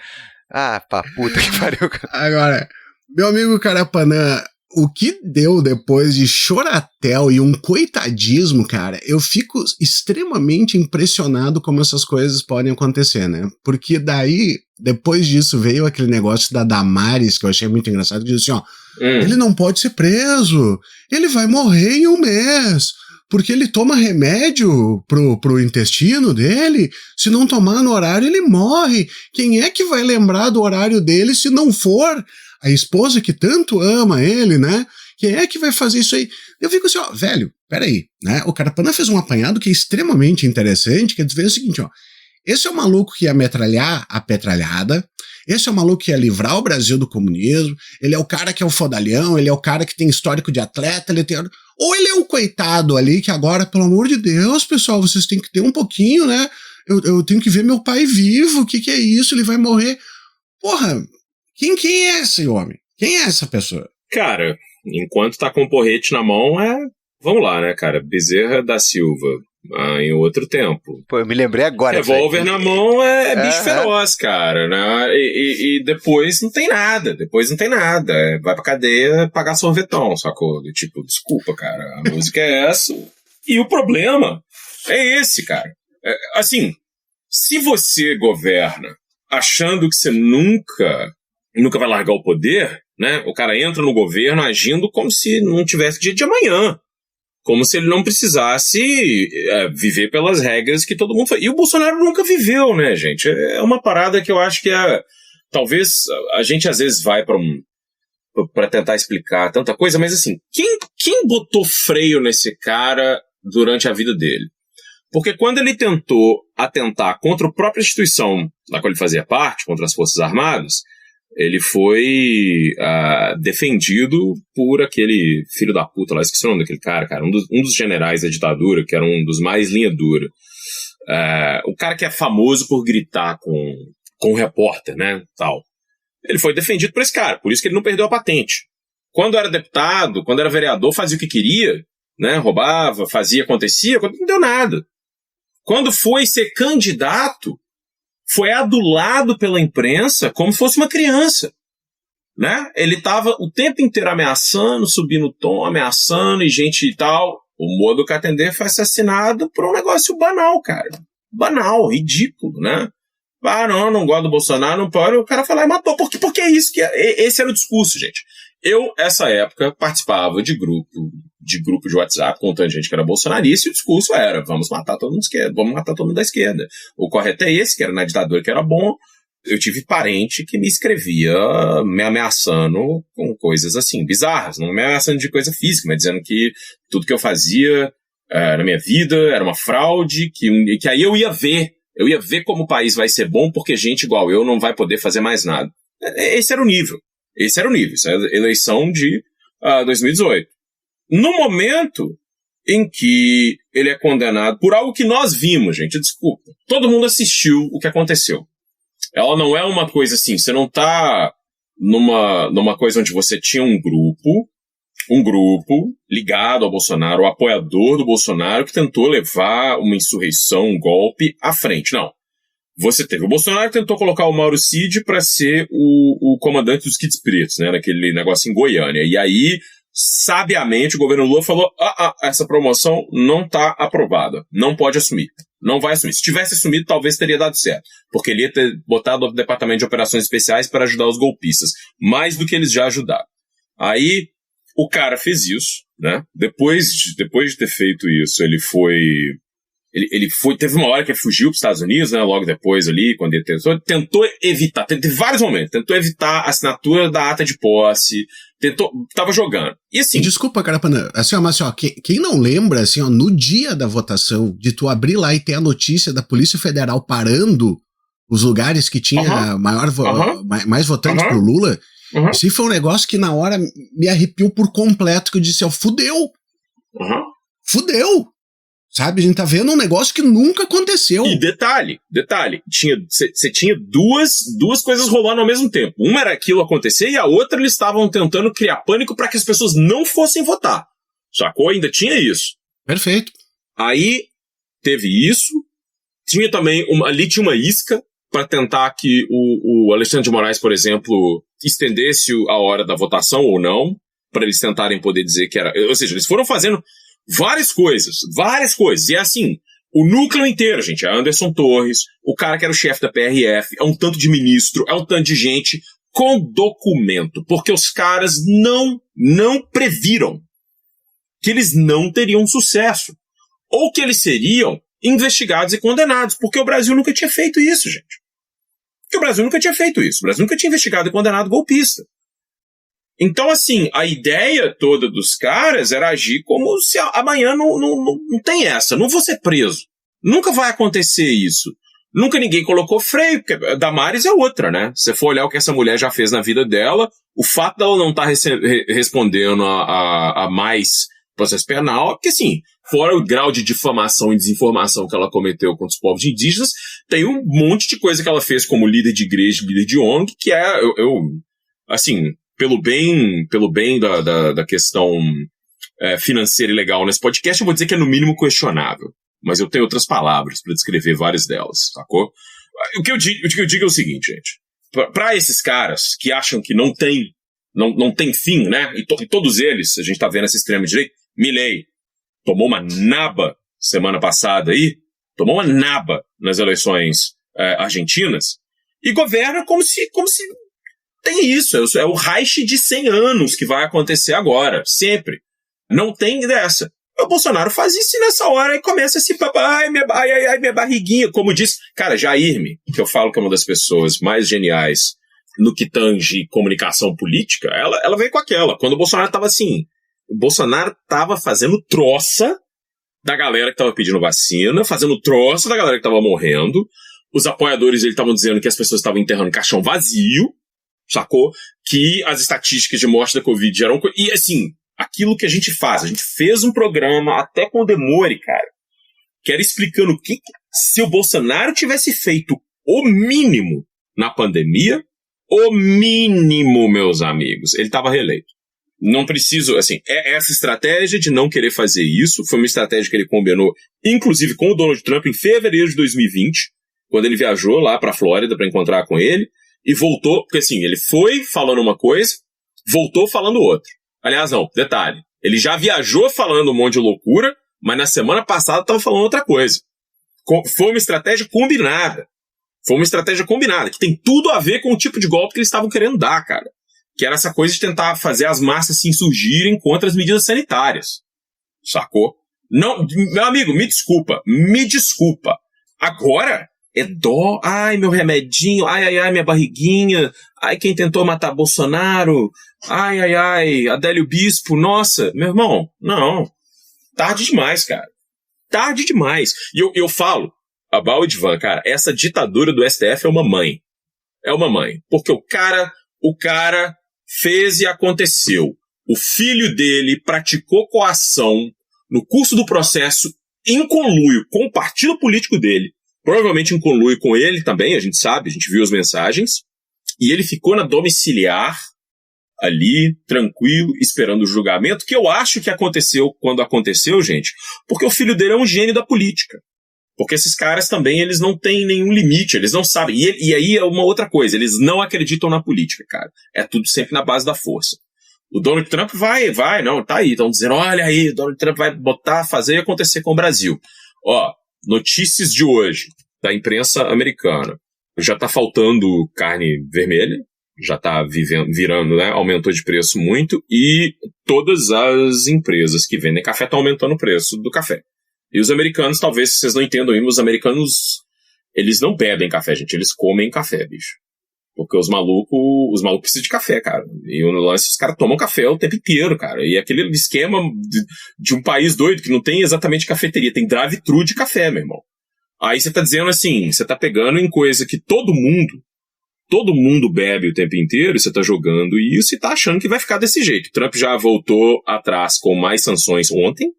Ah, pá, puta que pariu. Agora, meu amigo Carapanã, o que deu depois de choratel e um coitadismo, cara, eu fico extremamente impressionado como essas coisas podem acontecer, né? Porque daí, depois disso, veio aquele negócio da Damares, que eu achei muito engraçado, que disse assim, ó, ele não pode ser preso, ele vai morrer em 1 mês. Porque ele toma remédio pro intestino dele, se não tomar no horário ele morre. Quem é que vai lembrar do horário dele se não for a esposa que tanto ama ele, né? Quem é que vai fazer isso aí? Eu fico assim, ó, velho, peraí, né? O Carapanã fez um apanhado que é extremamente interessante, que é dizer o seguinte, ó, esse é o maluco que ia metralhar a petralhada, esse é o maluco que ia livrar o Brasil do comunismo, ele é o cara que é o fodalhão, ele é o cara que tem histórico de atleta, ele tem... Ou ele é o coitado ali que agora, pelo amor de Deus, pessoal, vocês têm que ter um pouquinho, né? Eu tenho que ver meu pai vivo, o que é isso? Ele vai morrer. Porra, quem é esse homem? Quem é essa pessoa? Cara, enquanto tá com o porrete na mão, vamos lá, né, cara? Bezerra da Silva. Em outro tempo. Pô, eu me lembrei agora. Revólver na mão é bicho feroz, cara, né? E depois não tem nada. Vai pra cadeia pagar sorvetão, sacou? Tipo, desculpa, cara, a música é essa. E o problema é esse, cara. Assim, se você governa achando que você nunca vai largar o poder, né? O cara entra no governo agindo como se não tivesse dia de amanhã. Como se ele não precisasse viver pelas regras que todo mundo faz. E o Bolsonaro nunca viveu, né, gente? É uma parada que eu acho que talvez a gente às vezes vai para tentar explicar tanta coisa, mas assim, quem botou freio nesse cara durante a vida dele? Porque quando ele tentou atentar contra a própria instituição da qual ele fazia parte, contra as Forças Armadas, ele foi defendido por aquele filho da puta lá, esqueci o nome daquele cara, um dos generais da ditadura, que era um dos mais linha dura. O cara que é famoso por gritar com o repórter, né, tal. Ele foi defendido por esse cara, por isso que ele não perdeu a patente. Quando era deputado, quando era vereador, fazia o que queria, né, roubava, fazia, acontecia, não deu nada. Quando foi ser candidato, foi adulado pela imprensa como se fosse uma criança, né? Ele estava o tempo inteiro ameaçando, subindo o tom, ameaçando e gente e tal. O Modo Katender foi assassinado por um negócio banal, cara. Banal, ridículo, né? Não gosto do Bolsonaro, não pode. O cara foi lá e matou. Porque é isso que esse era o discurso, gente. Eu, essa época, participava de grupo de WhatsApp com tanta gente que era bolsonarista, e o discurso era: vamos matar todo mundo da esquerda, vamos matar todo mundo da esquerda. O correto é esse, que era na ditadura que era bom. Eu tive parente que me escrevia me ameaçando com coisas assim, bizarras, não me ameaçando de coisa física, mas dizendo que tudo que eu fazia na minha vida era uma fraude, que aí eu ia ver como o país vai ser bom, porque gente igual eu não vai poder fazer mais nada. Esse era o nível. Essa era a eleição de 2018. No momento em que ele é condenado por algo que nós vimos, gente, desculpa, todo mundo assistiu o que aconteceu. Ela não é uma coisa assim, você não tá numa coisa onde você tinha um grupo ligado ao Bolsonaro, o apoiador do Bolsonaro, que tentou levar uma insurreição, um golpe à frente. Não. Você teve o Bolsonaro que tentou colocar o Mauro Cid para ser o comandante dos Kits Pretos, né, naquele negócio em Goiânia. E aí, sabiamente, o governo Lula falou: essa promoção não está aprovada, não pode assumir, não vai assumir. Se tivesse assumido, talvez teria dado certo, porque ele ia ter botado o Departamento de Operações Especiais para ajudar os golpistas, mais do que eles já ajudaram. Aí, o cara fez isso, né? Depois de ter feito isso, ele teve uma hora que ele fugiu para os Estados Unidos, né? Logo depois ali, quando ele tentou evitar, teve vários momentos, tentou evitar a assinatura da ata de posse, tava jogando. E assim... Desculpa, Carapana, assim, mas assim, ó, quem não lembra, assim, ó, no dia da votação, de tu abrir lá e ter a notícia da Polícia Federal parando os lugares que tinha mais votantes pro Lula, isso foi um negócio que na hora me arrepiou por completo, que eu disse: fudeu! Fudeu! Sabe, a gente tá vendo um negócio que nunca aconteceu. E detalhe, você tinha duas coisas rolando ao mesmo tempo. Uma era aquilo acontecer e a outra eles estavam tentando criar pânico para que as pessoas não fossem votar. Sacou? Ainda tinha isso. Perfeito. Aí teve isso. Tinha também, ali tinha uma isca para tentar que o Alexandre de Moraes, por exemplo, estendesse a hora da votação ou não, para eles tentarem poder dizer que era... Ou seja, eles foram fazendo várias coisas. E é assim, o núcleo inteiro, gente, é Anderson Torres, o cara que era o chefe da PRF, é um tanto de ministro, é um tanto de gente com documento, porque os caras não previram que eles não teriam sucesso, ou que eles seriam investigados e condenados, porque o Brasil nunca tinha feito isso, gente. O Brasil nunca tinha investigado e condenado golpista. Então, assim, a ideia toda dos caras era agir como se amanhã não tem essa, não vou ser preso. Nunca vai acontecer isso. Nunca ninguém colocou freio, porque a Damares é outra, né? Se você for olhar o que essa mulher já fez na vida dela, o fato dela não estar respondendo a mais processo penal, porque assim, fora o grau de difamação e desinformação que ela cometeu contra os povos indígenas, tem um monte de coisa que ela fez como líder de igreja, líder de ONG, que é, assim, pelo bem da questão financeira e legal nesse podcast, eu vou dizer que é no mínimo questionável. Mas eu tenho outras palavras para descrever várias delas, sacou? O que eu digo é o seguinte, gente. Para esses caras que acham que não tem fim, né? E todos eles, a gente tá vendo essa extrema-direita, Milei tomou uma naba semana passada aí, tomou uma naba nas eleições argentinas, e governa como se tem isso. É o Reich de 100 anos que vai acontecer agora, sempre. Não tem dessa. O Bolsonaro faz isso e nessa hora aí começa a se ai, minha barriguinha, como diz, cara, Jairme, que eu falo que é uma das pessoas mais geniais no que tange comunicação política, ela veio com aquela. Quando o Bolsonaro tava assim, o Bolsonaro tava fazendo troça da galera que tava pedindo vacina, fazendo troça da galera que tava morrendo, os apoiadores dele estavam dizendo que as pessoas estavam enterrando caixão vazio, sacou? Que as estatísticas de morte da Covid geram... E assim, aquilo que a gente fez um programa até com o Demore, cara, que era explicando se o Bolsonaro tivesse feito o mínimo na pandemia, o mínimo, meus amigos, ele estava reeleito. Não preciso, assim, essa estratégia de não querer fazer isso foi uma estratégia que ele combinou, inclusive com o Donald Trump, em fevereiro de 2020, quando ele viajou lá para a Flórida para encontrar com ele, e voltou, porque assim, ele foi falando uma coisa, voltou falando outra. Aliás, não, detalhe, ele já viajou falando um monte de loucura, mas na semana passada estava falando outra coisa. Foi uma estratégia combinada. Foi uma estratégia combinada, que tem tudo a ver com o tipo de golpe que eles estavam querendo dar, cara. Que era essa coisa de tentar fazer as massas se insurgirem contra as medidas sanitárias. Sacou? Não, meu amigo, me desculpa. Agora é dó. Ai, meu remedinho. Ai, minha barriguinha. Ai, quem tentou matar Bolsonaro. Ai, Adélio Bispo. Nossa, meu irmão, não. Tarde demais, cara. Tarde demais. E eu falo, a Baldvan, cara, essa ditadura do STF é uma mãe. É uma mãe. Porque o cara fez e aconteceu. O filho dele praticou coação no curso do processo em conluio com o partido político dele, provavelmente em conluio com ele também, a gente sabe, a gente viu as mensagens, e ele ficou na domiciliar, ali, tranquilo, esperando o julgamento, que eu acho que aconteceu quando aconteceu, gente, porque o filho dele é um gênio da política. Porque esses caras também, eles não têm nenhum limite, eles não sabem. E aí é uma outra coisa, eles não acreditam na política, cara. É tudo sempre na base da força. O Donald Trump vai, não, tá aí. Estão dizendo, olha aí, o Donald Trump vai fazer acontecer com o Brasil. Ó, notícias de hoje, da imprensa americana. Já tá faltando carne vermelha, já tá virando, né, aumentou de preço muito, e todas as empresas que vendem café estão aumentando o preço do café. E os americanos, talvez vocês não entendam ainda, os americanos, eles não bebem café, gente, eles comem café, bicho. Porque os malucos precisam de café, cara. E no lance, os caras tomam café o tempo inteiro, cara. E aquele esquema de um país doido que não tem exatamente cafeteria, tem drive-thru de café, meu irmão. Aí você tá dizendo assim, você tá pegando em coisa que todo mundo bebe o tempo inteiro, e você tá jogando isso e tá achando que vai ficar desse jeito. Trump já voltou atrás com mais sanções ontem,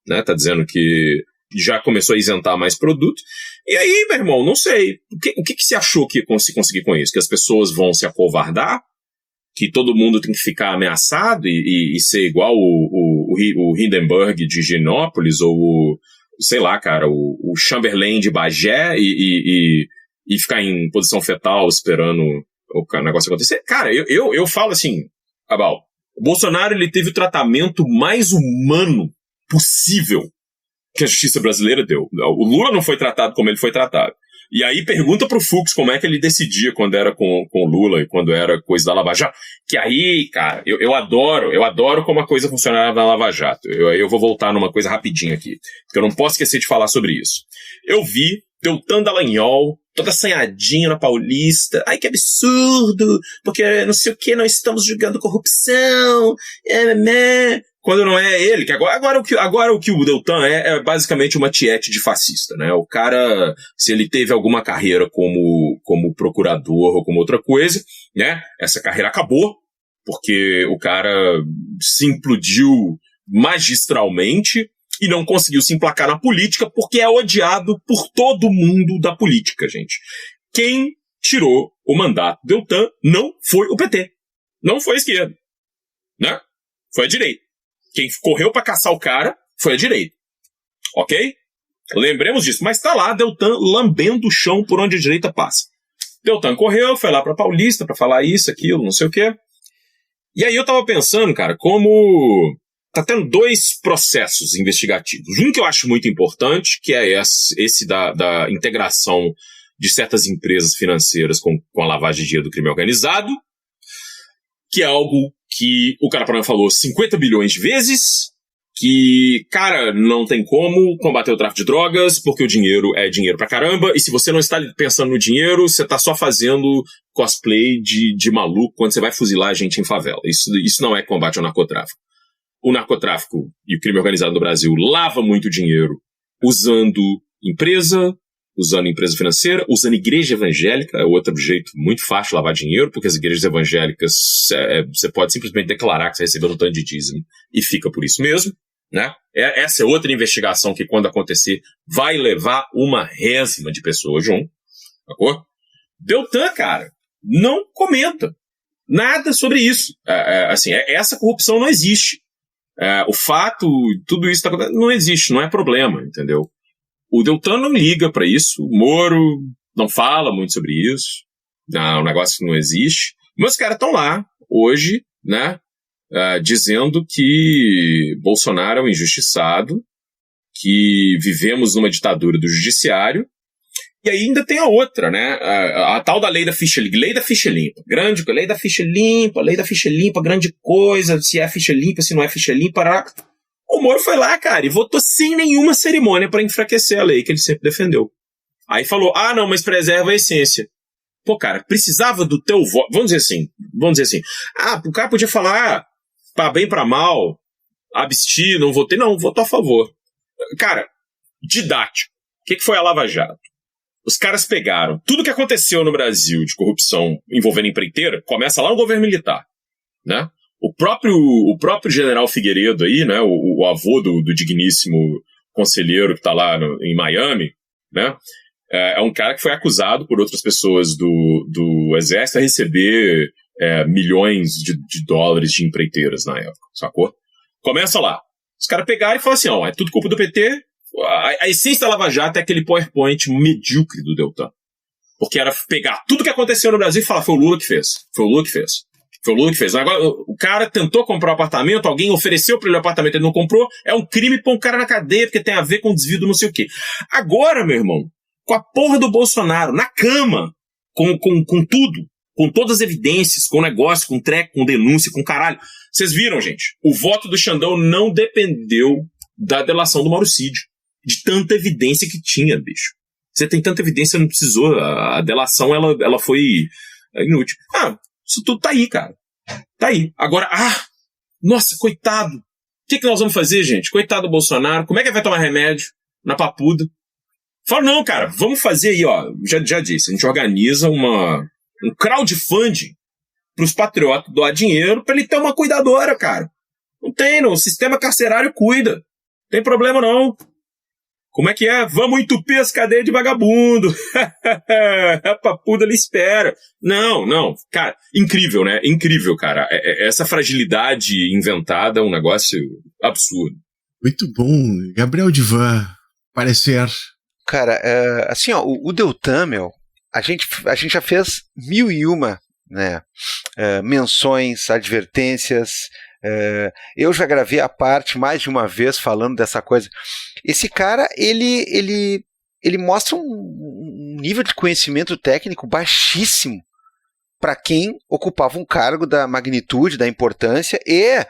né, tá dizendo que já começou a isentar mais produto. E aí, meu irmão, não sei. O que você achou que ia conseguir com isso? Que as pessoas vão se acovardar? Que todo mundo tem que ficar ameaçado e ser igual o Hindenburg de Higienópolis, ou o, sei lá, cara, o Chamberlain de Bagé e ficar em posição fetal esperando o negócio acontecer? Cara, eu falo assim, Abal, o Bolsonaro, ele teve o tratamento mais humano possível que a justiça brasileira deu. O Lula não foi tratado como ele foi tratado. E aí pergunta pro Fux como é que ele decidia quando era com o Lula e quando era coisa da Lava Jato. Que aí, cara, eu adoro como a coisa funcionava na Lava Jato. Eu vou voltar numa coisa rapidinho aqui, porque eu não posso esquecer de falar sobre isso. Eu vi Deltan Dallagnol toda assanhadinha na Paulista. Ai, que absurdo, porque não sei o que, nós estamos julgando corrupção, quando não é ele, que agora o que o Deltan é basicamente uma tiete de fascista, né? O cara, se ele teve alguma carreira como procurador ou como outra coisa, né? Essa carreira acabou, porque o cara se implodiu magistralmente e não conseguiu se emplacar na política porque é odiado por todo mundo da política, gente. Quem tirou o mandato do Deltan não foi o PT, não foi a esquerda, né? Foi a direita. Quem correu pra caçar o cara foi a direita. Ok? Lembremos disso. Mas tá lá Deltan lambendo o chão por onde a direita passa. Deltan correu, foi lá pra Paulista pra falar isso, aquilo, não sei o quê. E aí eu tava pensando, cara, como tá tendo dois processos investigativos. Um que eu acho muito importante, que é esse da integração de certas empresas financeiras com a lavagem de dinheiro do crime organizado, que é algo que o cara falou 50 bilhões de vezes, que, cara, não tem como combater o tráfico de drogas, porque o dinheiro é dinheiro pra caramba, e se você não está pensando no dinheiro, você tá só fazendo cosplay de maluco quando você vai fuzilar a gente em favela. Isso não é combate ao narcotráfico. O narcotráfico e o crime organizado no Brasil lava muito dinheiro usando empresa, usando empresa financeira, usando igreja evangélica, é outro jeito muito fácil de lavar dinheiro, porque as igrejas evangélicas, você pode simplesmente declarar que você recebeu um tanto de dízimo e fica por isso mesmo, né? Essa é outra investigação que, quando acontecer, vai levar uma résima de pessoas junto, sacou? Deltan, cara, não comenta nada sobre isso. Assim, essa corrupção não existe. O fato, tudo isso não existe, não é problema, entendeu? O Deltan não liga para isso, o Moro não fala muito sobre isso, um negócio que não existe, mas os caras estão lá, hoje, né, dizendo que Bolsonaro é um injustiçado, que vivemos numa ditadura do judiciário, e aí ainda tem a outra, né, a tal da lei da ficha limpa, lei da ficha limpa, lei da ficha limpa, grande coisa, se é ficha limpa, se não é ficha limpa, o Moro foi lá, cara, e votou sem nenhuma cerimônia para enfraquecer a lei que ele sempre defendeu. Aí falou, não, mas preserva a essência. Pô, cara, precisava do teu voto, vamos dizer assim, o cara podia falar, pra bem, pra mal, abstir, não votei, não, votou a favor. Cara, didático. O que foi a Lava Jato? Os caras pegaram tudo que aconteceu no Brasil de corrupção envolvendo empreiteira, começa lá no governo militar, né? O próprio general Figueiredo aí, né, o avô do digníssimo conselheiro que está lá em Miami, né, é um cara que foi acusado por outras pessoas do exército a receber milhões de dólares de empreiteiras na época, sacou? Começa lá. Os caras pegaram e falaram assim, é tudo culpa do PT, a essência da Lava Jato é aquele PowerPoint medíocre do Deltan. Porque era pegar tudo que aconteceu no Brasil e falar, foi o Lula que fez. Agora, o cara tentou comprar um apartamento, alguém ofereceu para ele o apartamento, ele não comprou, é um crime pôr um cara na cadeia, porque tem a ver com desvio do não sei o quê. Agora, meu irmão, com a porra do Bolsonaro na cama, com tudo, com todas as evidências, com negócio, com treco, com denúncia, com caralho. Vocês viram, gente? O voto do Xandão não dependeu da delação do Mauricídio, de tanta evidência que tinha, bicho. Você tem tanta evidência, não precisou. A delação, ela foi inútil. Isso tudo tá aí, cara. Tá aí. Agora, nossa, coitado. O que nós vamos fazer, gente? Coitado do Bolsonaro. Como é que vai tomar remédio? Na papuda. Fala, não, cara, vamos fazer aí, ó. Já disse, a gente organiza um crowdfunding pros patriotas doar dinheiro pra ele ter uma cuidadora, cara. Não tem, não. O sistema carcerário cuida. Não tem problema, não. Como é que é? Vamos entupir as cadeias de vagabundo. A papuda ali espera. Não. Cara, incrível, né? Incrível, cara. Essa fragilidade inventada é um negócio absurdo. Muito bom. Gabriel Divan, parecer. Cara, assim, ó, o Deltan, meu, a gente já fez 1001, né, menções, advertências. Eu já gravei a parte mais de uma vez falando dessa coisa. Esse cara, ele mostra um nível de conhecimento técnico baixíssimo para quem ocupava um cargo da magnitude, da importância e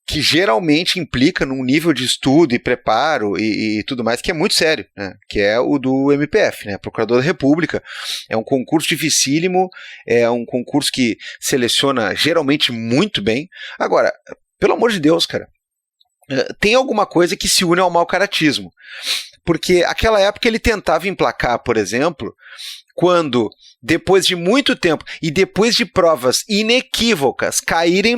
que geralmente implica num nível de estudo e preparo e tudo mais, que é muito sério, né? Que é o do MPF, né? Procurador da República. É um concurso dificílimo, é um concurso que seleciona geralmente muito bem. Agora, pelo amor de Deus, cara, tem alguma coisa que se une ao mau caratismo. Porque aquela época ele tentava emplacar, por exemplo, quando, depois de muito tempo e depois de provas inequívocas caírem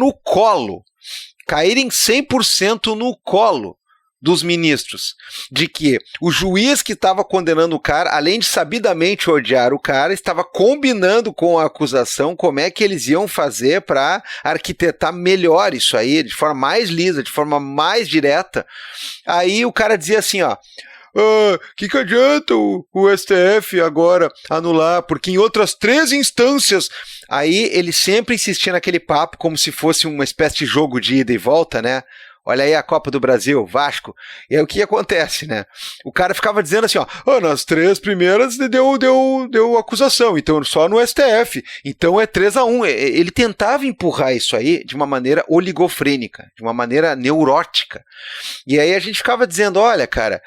100% no colo dos ministros, de que o juiz que estava condenando o cara, além de sabidamente odiar o cara, estava combinando com a acusação como é que eles iam fazer para arquitetar melhor isso aí, de forma mais lisa, de forma mais direta. Aí o cara dizia assim, ó, que adianta o STF agora anular, porque em outras 3 instâncias... Aí ele sempre insistia naquele papo como se fosse uma espécie de jogo de ida e volta, né? Olha aí a Copa do Brasil, Vasco. E aí o que acontece, né? O cara ficava dizendo assim, nas 3 primeiras deu acusação, então só no STF. Então é 3-1. Ele tentava empurrar isso aí de uma maneira oligofrênica, de uma maneira neurótica. E aí a gente ficava dizendo, olha, cara,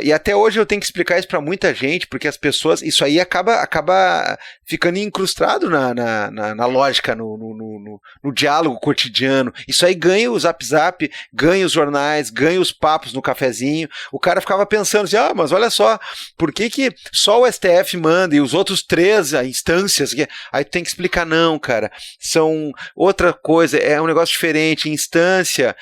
E até hoje eu tenho que explicar isso para muita gente, porque as pessoas, isso aí acaba ficando incrustado na lógica, no diálogo cotidiano. Isso aí ganha o Zap Zap, ganha os jornais, ganha os papos no cafezinho. O cara ficava pensando assim, mas olha só, por que só o STF manda e os outros 3 instâncias? Aí tu tem que explicar, não, cara, são outra coisa, é um negócio diferente, instância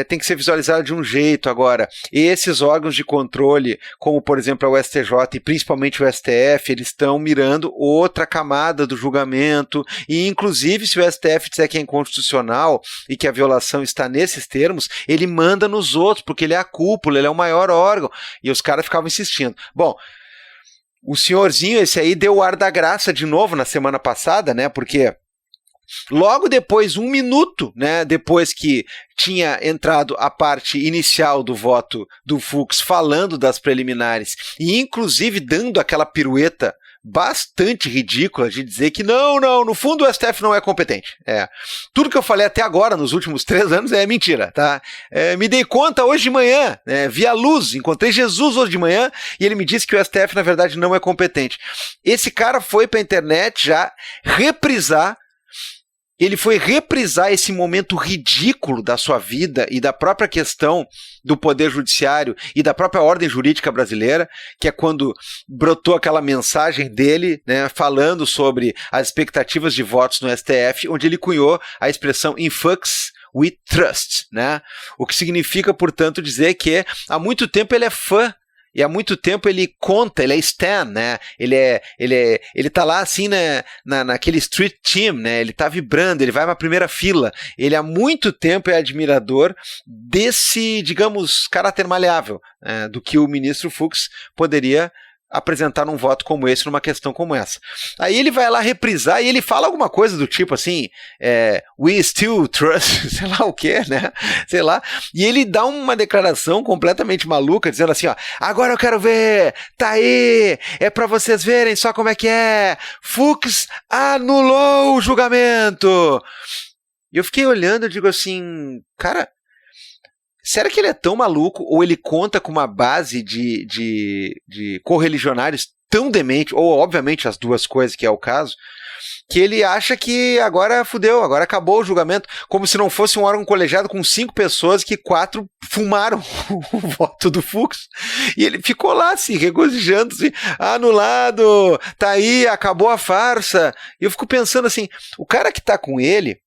tem que ser visualizado de um jeito. Agora, esses órgãos de controle, como por exemplo o STJ e principalmente o STF, eles estão mirando outra camada do julgamento, e inclusive se o STF disser que é inconstitucional e que a violação está nesses termos, ele manda nos outros, porque ele é a cúpula, ele é o maior órgão, e os caras ficavam insistindo. Bom, o senhorzinho esse aí deu o ar da graça de novo na semana passada, né, porque logo depois, 1 minuto, né, depois que tinha entrado a parte inicial do voto do Fux falando das preliminares e inclusive dando aquela pirueta bastante ridícula de dizer que não, no fundo o STF não é competente. Tudo que eu falei até agora, nos últimos 3 anos, é mentira, tá? Me dei conta hoje de manhã, vi a luz, encontrei Jesus hoje de manhã e ele me disse que o STF, na verdade, não é competente. Esse cara foi pra internet já reprisar esse momento ridículo da sua vida e da própria questão do Poder Judiciário e da própria ordem jurídica brasileira, que é quando brotou aquela mensagem dele, né, falando sobre as expectativas de votos no STF, onde ele cunhou a expressão "in Fux we trust", né? O que significa, portanto, dizer que há muito tempo ele é fã. E há muito tempo ele conta, ele é stan, né? Ele tá lá assim, né, naquele street team, né? Ele tá vibrando, ele vai pra primeira fila. Ele há muito tempo é admirador desse, digamos, caráter maleável, do que o ministro Fux poderia apresentar num voto como esse, numa questão como essa. Aí ele vai lá reprisar e ele fala alguma coisa do tipo assim, we still trust, sei lá o que, né? Sei lá. E ele dá uma declaração completamente maluca, dizendo assim, agora eu quero ver, tá aí, é pra vocês verem só como é que é, Fux anulou o julgamento. E eu fiquei olhando e digo assim, cara, será que ele é tão maluco ou ele conta com uma base de correligionários tão demente, ou obviamente as duas coisas, que é o caso, que ele acha que agora fudeu, agora acabou o julgamento, como se não fosse um órgão colegiado com 5 pessoas que 4 fumaram o voto do Fux. E ele ficou lá assim, regozijando, assim, anulado, tá aí, acabou a farsa. E eu fico pensando assim, o cara que tá com ele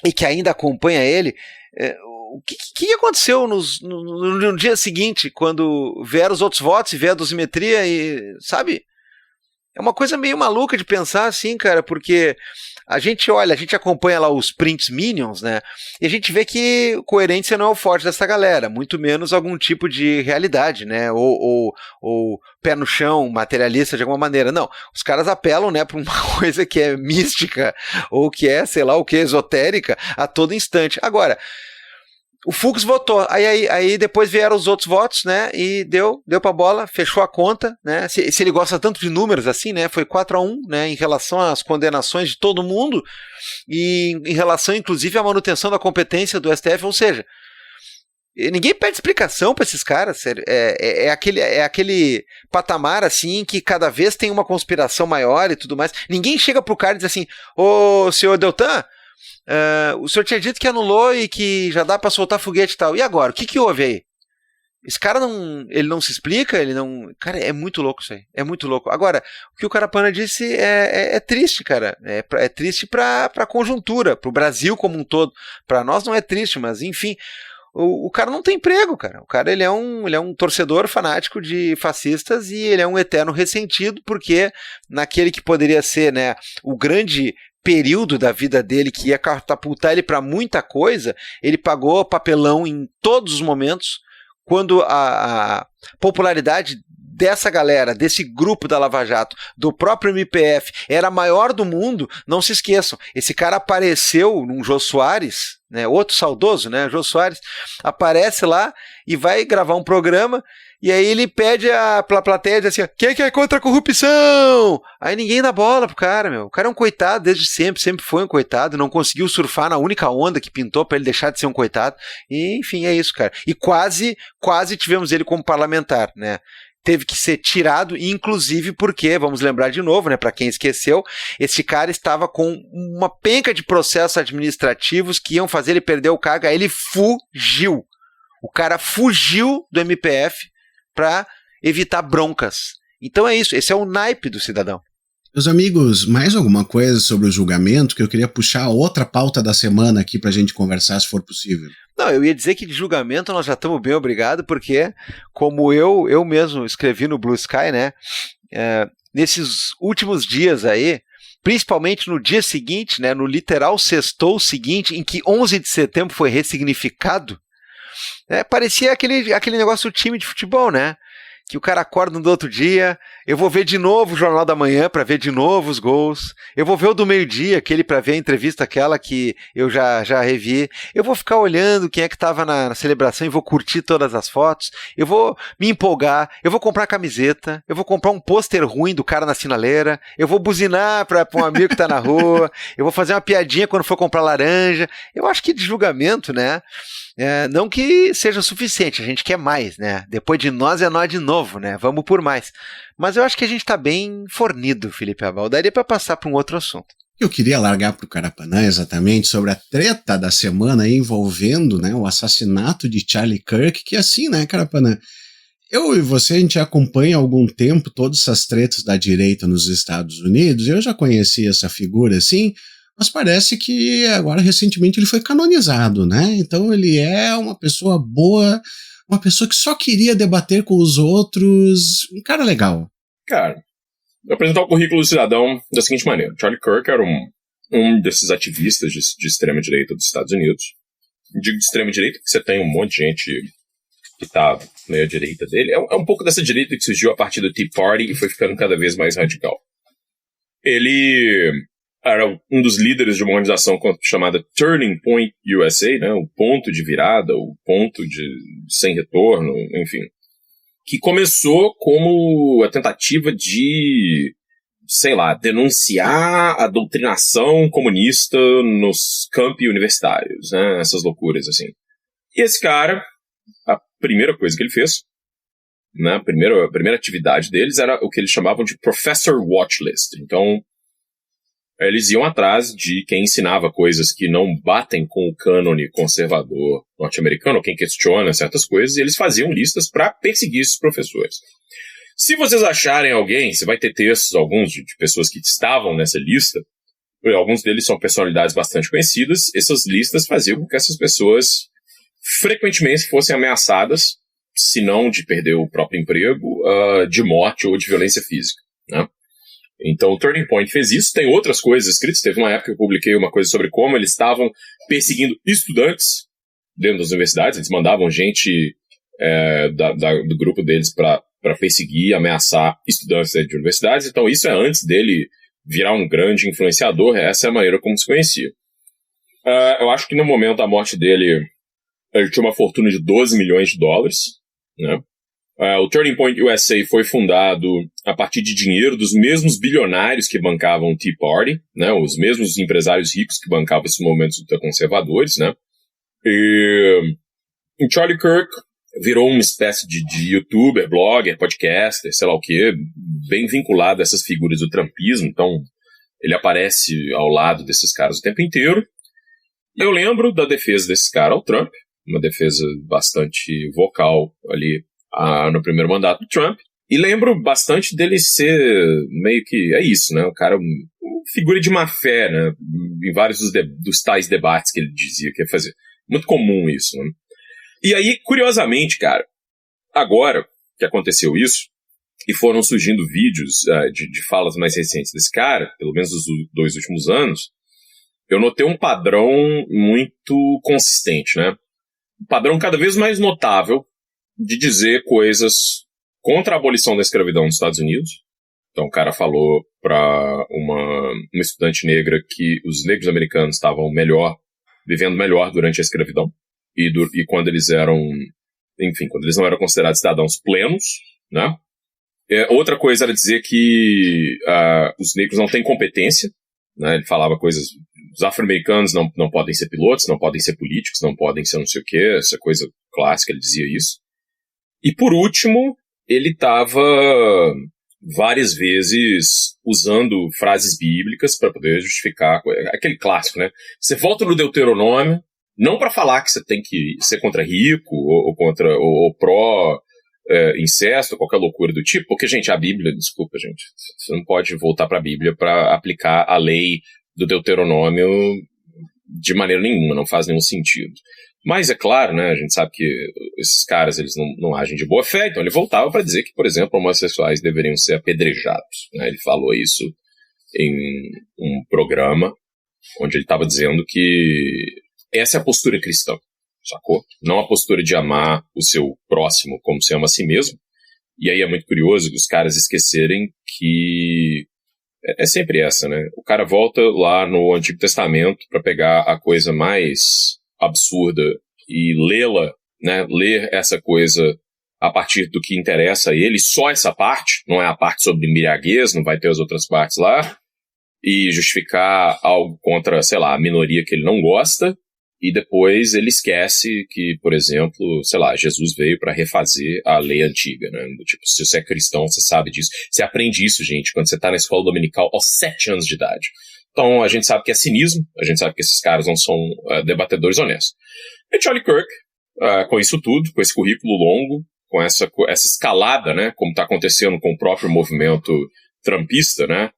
e que ainda acompanha ele, o que aconteceu no dia seguinte, quando vieram os outros votos e veio a dosimetria e, sabe? É uma coisa meio maluca de pensar assim, cara, porque a gente acompanha lá os prints Minions, né? E a gente vê que coerência não é o forte dessa galera, muito menos algum tipo de realidade, né? Ou pé no chão, materialista de alguma maneira. Não, os caras apelam, né, para uma coisa que é mística ou que é, sei lá o que, esotérica a todo instante. Agora, o Fux votou, aí depois vieram os outros votos, né, e deu pra bola, fechou a conta, né, se ele gosta tanto de números assim, né, foi 4-1, né, em relação às condenações de todo mundo, e em relação, inclusive, à manutenção da competência do STF, ou seja, ninguém pede explicação pra esses caras, sério, é aquele patamar, assim, que cada vez tem uma conspiração maior e tudo mais, ninguém chega pro cara e diz assim, ô, senhor Deltan, o senhor tinha dito que anulou e que já dá pra soltar foguete e tal. E agora? O que houve aí? Esse cara ele não se explica, ele não... Cara, é muito louco isso aí. É muito louco. Agora, o que o Carapana disse é triste, cara. É triste pra conjuntura, pro Brasil como um todo. Pra nós não é triste, mas enfim... O cara não tem emprego, cara. O cara ele é um torcedor fanático de fascistas e ele é um eterno ressentido porque naquele que poderia ser, né, o grande período da vida dele que ia catapultar ele para muita coisa, ele pagou papelão em todos os momentos. Quando a popularidade dessa galera, desse grupo da Lava Jato, do próprio MPF, era a maior do mundo, não se esqueçam, esse cara apareceu num Jô Soares, né, outro saudoso, né, Jô Soares, aparece lá e vai gravar um programa E aí ele pede pra plateia, diz assim, quem é que é contra a corrupção? Aí ninguém dá bola pro cara, meu. O cara é um coitado desde sempre foi um coitado, não conseguiu surfar na única onda que pintou pra ele deixar de ser um coitado. E, enfim, é isso, cara. E quase tivemos ele como parlamentar, né? Teve que ser tirado, inclusive porque, vamos lembrar de novo, né, para quem esqueceu, esse cara estava com uma penca de processos administrativos que iam fazer ele perder o cargo, aí ele fugiu. O cara fugiu do MPF para evitar broncas. Então é isso, esse é o naipe do cidadão. Meus amigos, mais alguma coisa sobre o julgamento que eu queria puxar outra pauta da semana aqui pra gente conversar, se for possível? Não, eu ia dizer que de julgamento nós já estamos bem obrigados, porque como eu mesmo escrevi no Blue Sky, né, nesses últimos dias aí, principalmente no dia seguinte, né, no literal sextou seguinte, em que 11 de setembro foi ressignificado, parecia aquele negócio do time de futebol, né? Que o cara acorda no outro dia, eu vou ver de novo o Jornal da Manhã para ver de novo os gols, eu vou ver o do meio-dia, aquele para ver a entrevista aquela que eu já revi, eu vou ficar olhando quem é que estava na celebração e vou curtir todas as fotos, eu vou me empolgar, eu vou comprar camiseta, eu vou comprar um pôster ruim do cara na sinaleira, eu vou buzinar para um amigo que tá na rua, eu vou fazer uma piadinha quando for comprar laranja. Eu acho que de julgamento, né? Não que seja suficiente, a gente quer mais, né? Depois de nós é nós de novo, né? Vamos por mais. Mas eu acho que a gente tá bem fornido, Felipe Abal. Daria para passar para um outro assunto. Eu queria largar para o Carapanã exatamente sobre a treta da semana aí envolvendo, né, o assassinato de Charlie Kirk, que assim, né, Carapanã? Eu e você, a gente acompanha há algum tempo todas essas tretas da direita nos Estados Unidos. Eu já conheci essa figura assim, mas parece que agora recentemente ele foi canonizado, né? Então ele é uma pessoa boa, uma pessoa que só queria debater com os outros, um cara legal. Cara, vou apresentar o currículo do cidadão da seguinte maneira. Charlie Kirk era um desses ativistas de extrema-direita dos Estados Unidos. Digo de extrema-direita porque você tem um monte de gente que tá meio à direita dele. É um pouco dessa direita que surgiu a partir do Tea Party e foi ficando cada vez mais radical. Ele era um dos líderes de uma organização chamada Turning Point USA, né, o ponto de virada, o ponto de sem retorno, enfim, que começou como a tentativa de, sei lá, denunciar a doutrinação comunista nos campi universitários, né, essas loucuras assim. E esse cara, a primeira coisa que ele fez, né, a primeira atividade deles era o que eles chamavam de Professor Watchlist. Então, eles iam atrás de quem ensinava coisas que não batem com o cânone conservador norte-americano, ou quem questiona certas coisas, e eles faziam listas para perseguir esses professores. Se vocês acharem alguém, você vai ter textos, alguns de pessoas que estavam nessa lista, alguns deles são personalidades bastante conhecidas, essas listas faziam com que essas pessoas frequentemente fossem ameaçadas, se não de perder o próprio emprego, de morte ou de violência física, né? Então o Turning Point fez isso, tem outras coisas escritas, teve uma época que eu publiquei uma coisa sobre como eles estavam perseguindo estudantes dentro das universidades, eles mandavam gente do grupo deles para perseguir, ameaçar estudantes dentro de universidades, então isso é antes dele virar um grande influenciador, essa é a maneira como se conhecia. Eu acho que no momento da morte dele, ele tinha uma fortuna de $12 milhões, né? O Turning Point USA foi fundado a partir de dinheiro dos mesmos bilionários que bancavam o Tea Party, né, os mesmos empresários ricos que bancavam esses movimentos ultraconservadores, né, e Charlie Kirk virou uma espécie de youtuber, blogger, podcaster, sei lá o que, bem vinculado a essas figuras do trumpismo, então ele aparece ao lado desses caras o tempo inteiro. Eu lembro da defesa desse cara ao Trump, uma defesa bastante vocal ali no primeiro mandato do Trump, e lembro bastante dele ser meio que, é isso, né, o cara, figura de má fé, né, em vários dos tais debates que ele dizia que ia fazer. Muito comum isso, né. E aí, curiosamente, cara, agora que aconteceu isso, e foram surgindo vídeos de falas mais recentes desse cara, pelo menos dos 2 últimos anos, eu notei um padrão muito consistente, né, um padrão cada vez mais notável de dizer coisas contra a abolição da escravidão nos Estados Unidos. Então o cara falou para uma estudante negra que os negros americanos estavam vivendo melhor durante a escravidão. E quando eles eram enfim, quando eles não eram considerados cidadãos plenos, né? Outra coisa era dizer que os negros não têm competência, né? Ele falava coisas, os afro-americanos não podem ser pilotos, não podem ser políticos, não podem ser não sei o quê, essa coisa clássica, ele dizia isso. E por último, ele estava várias vezes usando frases bíblicas para poder justificar aquele clássico, né? Você volta no Deuteronômio, não para falar que você tem que ser contra rico ou contra ou pró incesto, qualquer loucura do tipo, porque, gente, a Bíblia, desculpa, gente, você não pode voltar para a Bíblia para aplicar a lei do Deuteronômio de maneira nenhuma, não faz nenhum sentido. Mas é claro, né, a gente sabe que esses caras eles não agem de boa fé, então ele voltava para dizer que, por exemplo, homossexuais deveriam ser apedrejados, né? Ele falou isso em um programa onde ele estava dizendo que essa é a postura cristã, sacou? Não a postura de amar o seu próximo como se ama a si mesmo. E aí é muito curioso os caras esquecerem que é sempre essa, né? O cara volta lá no Antigo Testamento para pegar a coisa mais absurda e lê-la, né? Ler essa coisa a partir do que interessa a ele, só essa parte, não é a parte sobre embriaguez, não vai ter as outras partes lá, e justificar algo contra, sei lá, a minoria que ele não gosta, e depois ele esquece que, por exemplo, sei lá, Jesus veio para refazer a lei antiga, né? Tipo, se você é cristão, você sabe disso. Você aprende isso, gente, quando você tá na escola dominical aos 7 anos de idade. Então, a gente sabe que é cinismo, a gente sabe que esses caras não são debatedores honestos. E Charlie Kirk, com isso tudo, com esse currículo longo, com essa escalada, né, como está acontecendo com o próprio movimento trumpista, né,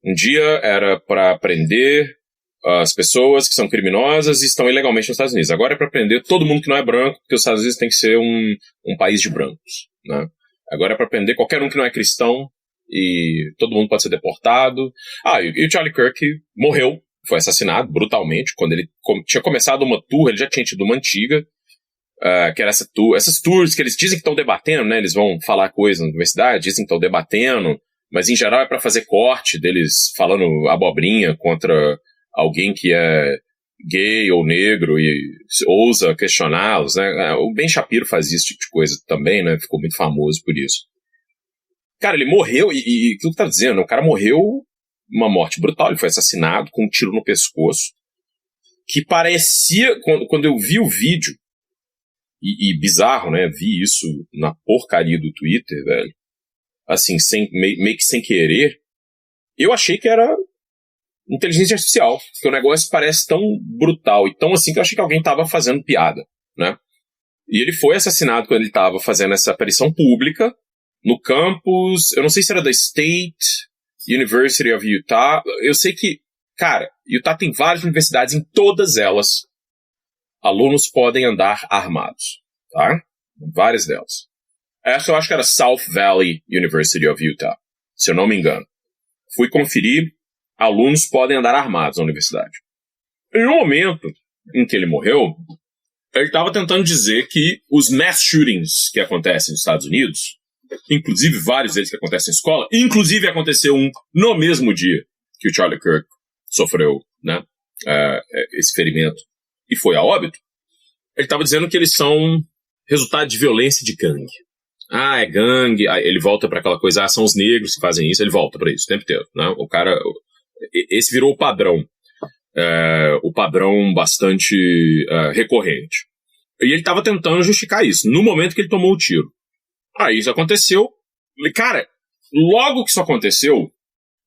um dia era para prender as pessoas que são criminosas e estão ilegalmente nos Estados Unidos. Agora é para prender todo mundo que não é branco, porque os Estados Unidos tem que ser um país de brancos, né. Agora é para prender qualquer um que não é cristão, e todo mundo pode ser deportado. E o Charlie Kirk morreu, foi assassinado brutalmente, quando ele tinha começado uma tour, ele já tinha tido uma antiga, que era essas tours que eles dizem que estão debatendo, né, eles vão falar coisas na universidade, dizem que estão debatendo, mas em geral é para fazer corte deles falando abobrinha contra alguém que é gay ou negro e ousa questioná-los, né. O Ben Shapiro faz esse tipo de coisa também, né, ficou muito famoso por isso. Cara, ele morreu, e aquilo que tá dizendo, o cara morreu uma morte brutal, ele foi assassinado com um tiro no pescoço, que parecia, quando eu vi o vídeo, e bizarro, né, vi isso na porcaria do Twitter, velho, assim, meio que sem querer, eu achei que era inteligência artificial, porque o negócio parece tão brutal, e tão assim que eu achei que alguém tava fazendo piada, né, e ele foi assassinado quando ele tava fazendo essa aparição pública, no campus, eu não sei se era da State University of Utah, eu sei que, cara, Utah tem várias universidades, em todas elas, alunos podem andar armados, tá? Várias delas. Essa eu acho que era South Valley University of Utah, se eu não me engano. Fui conferir, alunos podem andar armados na universidade. Em um momento em que ele morreu, ele estava tentando dizer que os mass shootings que acontecem nos Estados Unidos, inclusive vários deles que acontecem em escola, inclusive aconteceu um no mesmo dia que o Charlie Kirk sofreu, né, esse ferimento e foi a óbito, ele estava dizendo que eles são resultado de violência de gangue. É gangue, aí ele volta para aquela coisa, são os negros que fazem isso, ele volta para isso o tempo inteiro, né? O cara, esse virou o padrão bastante recorrente. E ele estava tentando justificar isso, no momento que ele tomou o tiro. Aí isso aconteceu. Cara, logo que isso aconteceu,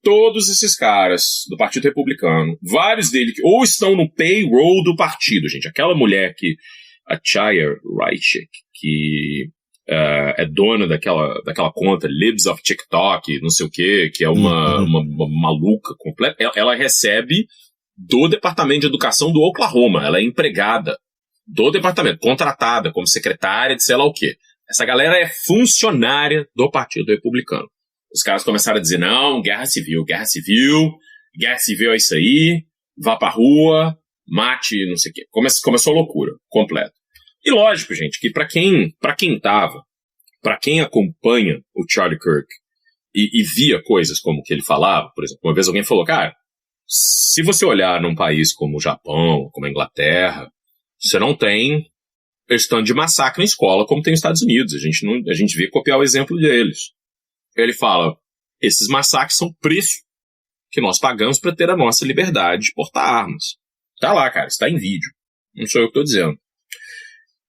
todos esses caras do Partido Republicano, vários deles ou estão no payroll do partido, gente. Aquela mulher a Chaya Raichik, que é dona daquela conta Libs of TikTok, não sei o quê, que é uma maluca completa, ela recebe do Departamento de Educação do Oklahoma. Ela é empregada do departamento, contratada como secretária de sei lá o quê. Essa galera é funcionária do Partido Republicano. Os caras começaram a dizer, não, guerra civil é isso aí, vá pra rua, mate, não sei o quê. Começou a loucura completa. E lógico, gente, que pra quem acompanha o Charlie Kirk e via coisas como que ele falava, por exemplo, uma vez alguém falou, cara, se você olhar num país como o Japão, como a Inglaterra, você não tem estando de massacre em escola, como tem nos Estados Unidos. A gente vê copiar o exemplo deles. Ele fala, esses massacres são preço que nós pagamos para ter a nossa liberdade de portar armas. Tá lá, cara, está em vídeo. Não sou eu que estou dizendo.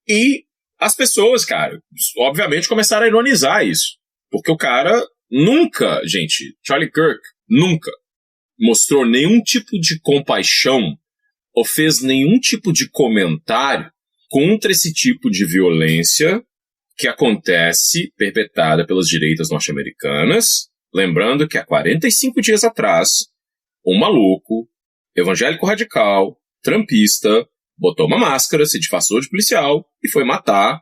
E as pessoas, cara, obviamente começaram a ironizar isso. Porque o cara nunca, gente, Charlie Kirk nunca mostrou nenhum tipo de compaixão ou fez nenhum tipo de comentário contra esse tipo de violência que acontece, perpetrada pelas direitas norte-americanas. Lembrando que há 45 dias atrás, um maluco, evangélico radical, trumpista, botou uma máscara, se disfarçou de policial e foi matar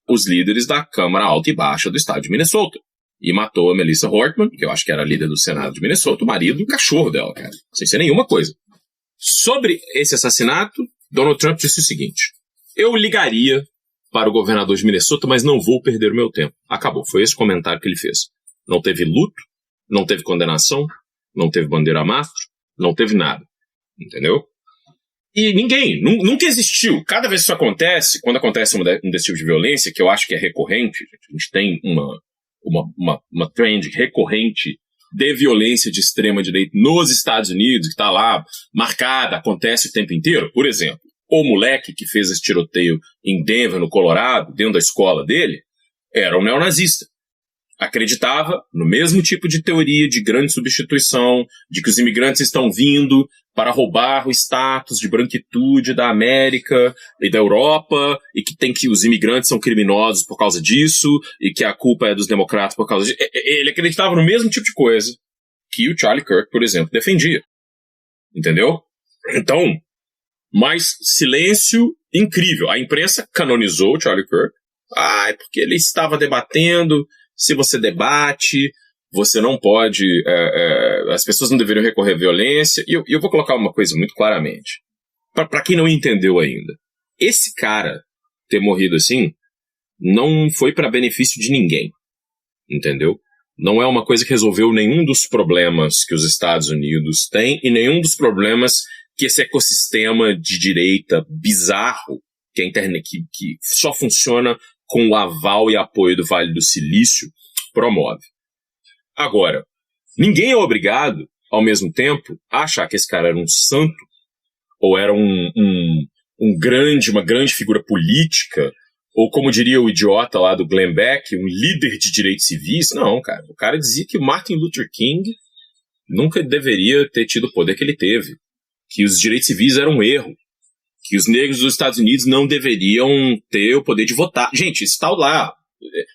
os líderes da Câmara Alta e Baixa do estado de Minnesota. E matou a Melissa Hortman, que eu acho que era líder do Senado de Minnesota, o marido e o cachorro dela, cara. Sem ser nenhuma coisa. Sobre esse assassinato, Donald Trump disse o seguinte: eu ligaria para o governador de Minnesota, mas não vou perder o meu tempo. Acabou. Foi esse o comentário que ele fez. Não teve luto, não teve condenação, não teve bandeira a mastro, não teve nada. Entendeu? E ninguém, nunca existiu. Cada vez que isso acontece, quando acontece um desse tipo de violência, que eu acho que é recorrente, a gente tem uma trend recorrente de violência de extrema-direita nos Estados Unidos, que está lá marcada, acontece o tempo inteiro. Por exemplo, o moleque que fez esse tiroteio em Denver, no Colorado, dentro da escola dele, era um neonazista. Acreditava no mesmo tipo de teoria de grande substituição, de que os imigrantes estão vindo para roubar o status de branquitude da América e da Europa, e que os imigrantes são criminosos por causa disso, e que a culpa é dos democratas por causa disso. Ele acreditava no mesmo tipo de coisa que o Charlie Kirk, por exemplo, defendia. Entendeu? Então, mas silêncio incrível. A imprensa canonizou o Charlie Kirk. É porque ele estava debatendo. Se você debate, você não pode... as pessoas não deveriam recorrer à violência. E eu vou colocar uma coisa muito claramente. Para quem não entendeu ainda. Esse cara ter morrido assim não foi para benefício de ninguém. Entendeu? Não é uma coisa que resolveu nenhum dos problemas que os Estados Unidos têm e nenhum dos problemas que esse ecossistema de direita bizarro, que a internet que só funciona com o aval e apoio do Vale do Silício, promove. Agora, ninguém é obrigado, ao mesmo tempo, a achar que esse cara era um santo, ou era uma grande figura política, ou como diria o idiota lá do Glenn Beck, um líder de direitos civis. Não, cara. O cara dizia que o Martin Luther King nunca deveria ter tido o poder que ele teve, que os direitos civis eram um erro, que os negros dos Estados Unidos não deveriam ter o poder de votar. Gente, isso está lá.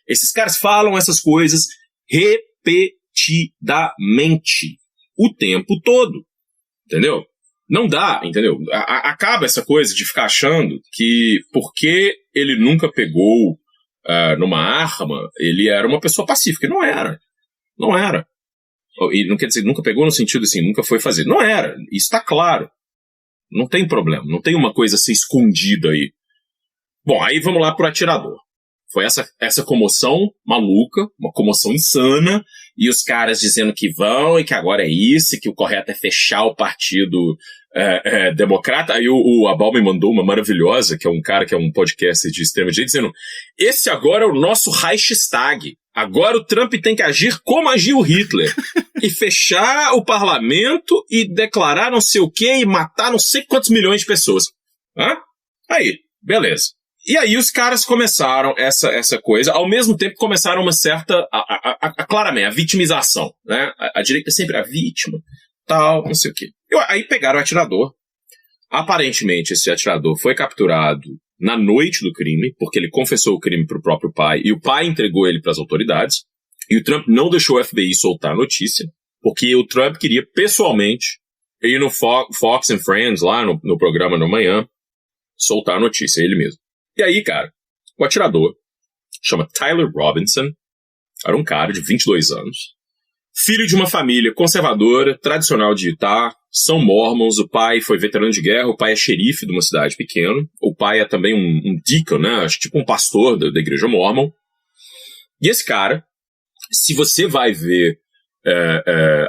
Esses caras falam essas coisas repetidamente o tempo todo. Entendeu? Não dá, entendeu? Acaba essa coisa de ficar achando que porque ele nunca pegou numa arma, ele era uma pessoa pacífica. Não era. Não era. E não quer dizer nunca pegou no sentido assim, nunca foi fazer. Não era. Isso está claro. Não tem problema, não tem uma coisa a ser escondida aí. Bom, aí vamos lá pro atirador. Foi essa comoção maluca, uma comoção insana, e os caras dizendo que vão, e que agora é isso, e que o correto é fechar o partido democrata. Aí o Abal me mandou uma maravilhosa, que é um cara que é um podcaster de extrema-direita, dizendo, esse agora é o nosso Reichstag. Agora o Trump tem que agir como agiu o Hitler. E fechar o parlamento e declarar não sei o quê e matar não sei quantos milhões de pessoas. Aí, beleza. E aí os caras começaram essa coisa, ao mesmo tempo começaram uma certa, claramente, a vitimização, né? A direita é sempre a vítima, tal, não sei o quê. Aí pegaram o atirador. Aparentemente esse atirador foi capturado na noite do crime, porque ele confessou o crime para o próprio pai, e o pai entregou ele para as autoridades, e o Trump não deixou o FBI soltar a notícia, porque o Trump queria pessoalmente ir no Fox and Friends, lá no programa no manhã, soltar a notícia, ele mesmo. E aí, cara, o atirador, chama Tyler Robinson, era um cara de 22 anos, filho de uma família conservadora, tradicional de Utah, são mormons, o pai foi veterano de guerra, o pai é xerife de uma cidade pequena, o pai é também um deacon, né, acho tipo um pastor da igreja mormon. E esse cara, se você vai ver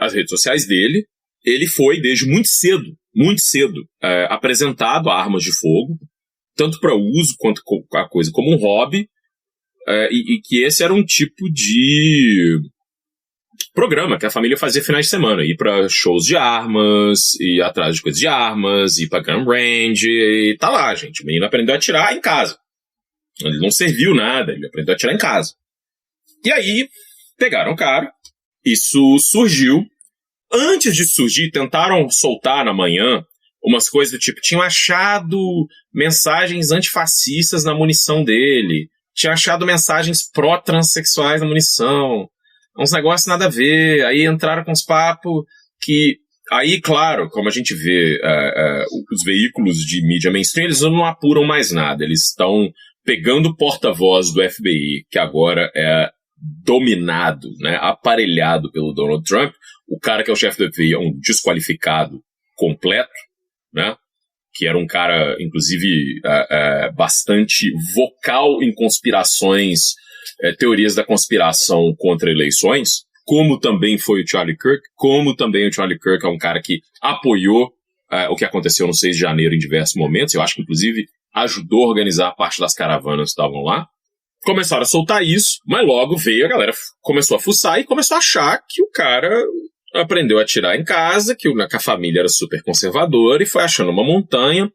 as redes sociais dele, ele foi desde muito cedo, apresentado a armas de fogo, tanto para uso quanto a coisa como um hobby, e que esse era um tipo de programa que a família fazia finais de semana, ir pra shows de armas, ir atrás de coisas de armas, ir pra gun range, e tá lá, gente. O menino aprendeu a atirar em casa. Ele não serviu nada, ele aprendeu a atirar em casa. E aí, pegaram o cara, isso surgiu. Antes de surgir, tentaram soltar na manhã umas coisas do tipo, tinham achado mensagens antifascistas na munição dele, tinham achado mensagens pró-transexuais na munição, uns negócios nada a ver, aí entraram com uns papos que... Aí, claro, como a gente vê os veículos de mídia mainstream, eles não apuram mais nada, eles estão pegando o porta-voz do FBI, que agora é dominado, né, aparelhado pelo Donald Trump, o cara que é o chefe do FBI é um desqualificado completo, né, que era um cara, inclusive, bastante vocal em conspirações, teorias da conspiração contra eleições, como também foi o Charlie Kirk, como também o Charlie Kirk é um cara que apoiou o que aconteceu no 6 de janeiro em diversos momentos, eu acho que, inclusive, ajudou a organizar parte das caravanas que estavam lá. Começaram a soltar isso, mas logo veio a galera, começou a fuçar e começou a achar que o cara aprendeu a atirar em casa, que a família era super conservadora e foi achando uma montanha.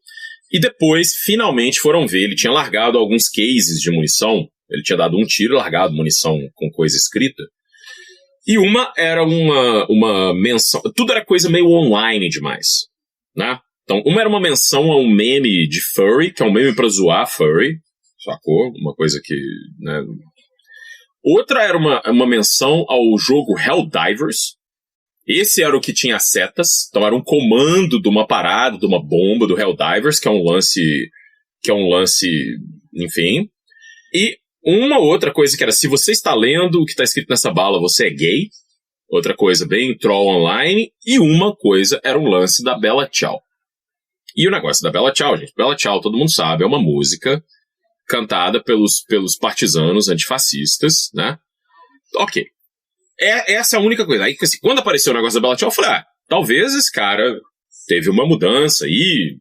E depois, finalmente, foram ver, ele tinha largado alguns cases de munição, ele tinha dado um tiro e largado munição com coisa escrita. E uma era uma menção, tudo era coisa meio online demais, né? Então, uma era uma menção a um meme de furry, que é um meme pra zoar furry, sacou? Uma coisa que, né? Outra era uma menção ao jogo Helldivers. Esse era o que tinha setas, então era um comando de uma parada, de uma bomba do Helldivers, que é um lance, enfim. E uma outra coisa que era, se você está lendo o que está escrito nessa bala, você é gay. Outra coisa bem troll online. E uma coisa era um lance da Bella Ciao. E o negócio da Bella Ciao, gente, Bella Ciao, todo mundo sabe, é uma música cantada pelos partisanos antifascistas, né? Ok. Essa é a única coisa. Aí, assim, quando apareceu o negócio da Bella Ciao, eu falei, talvez esse cara teve uma mudança e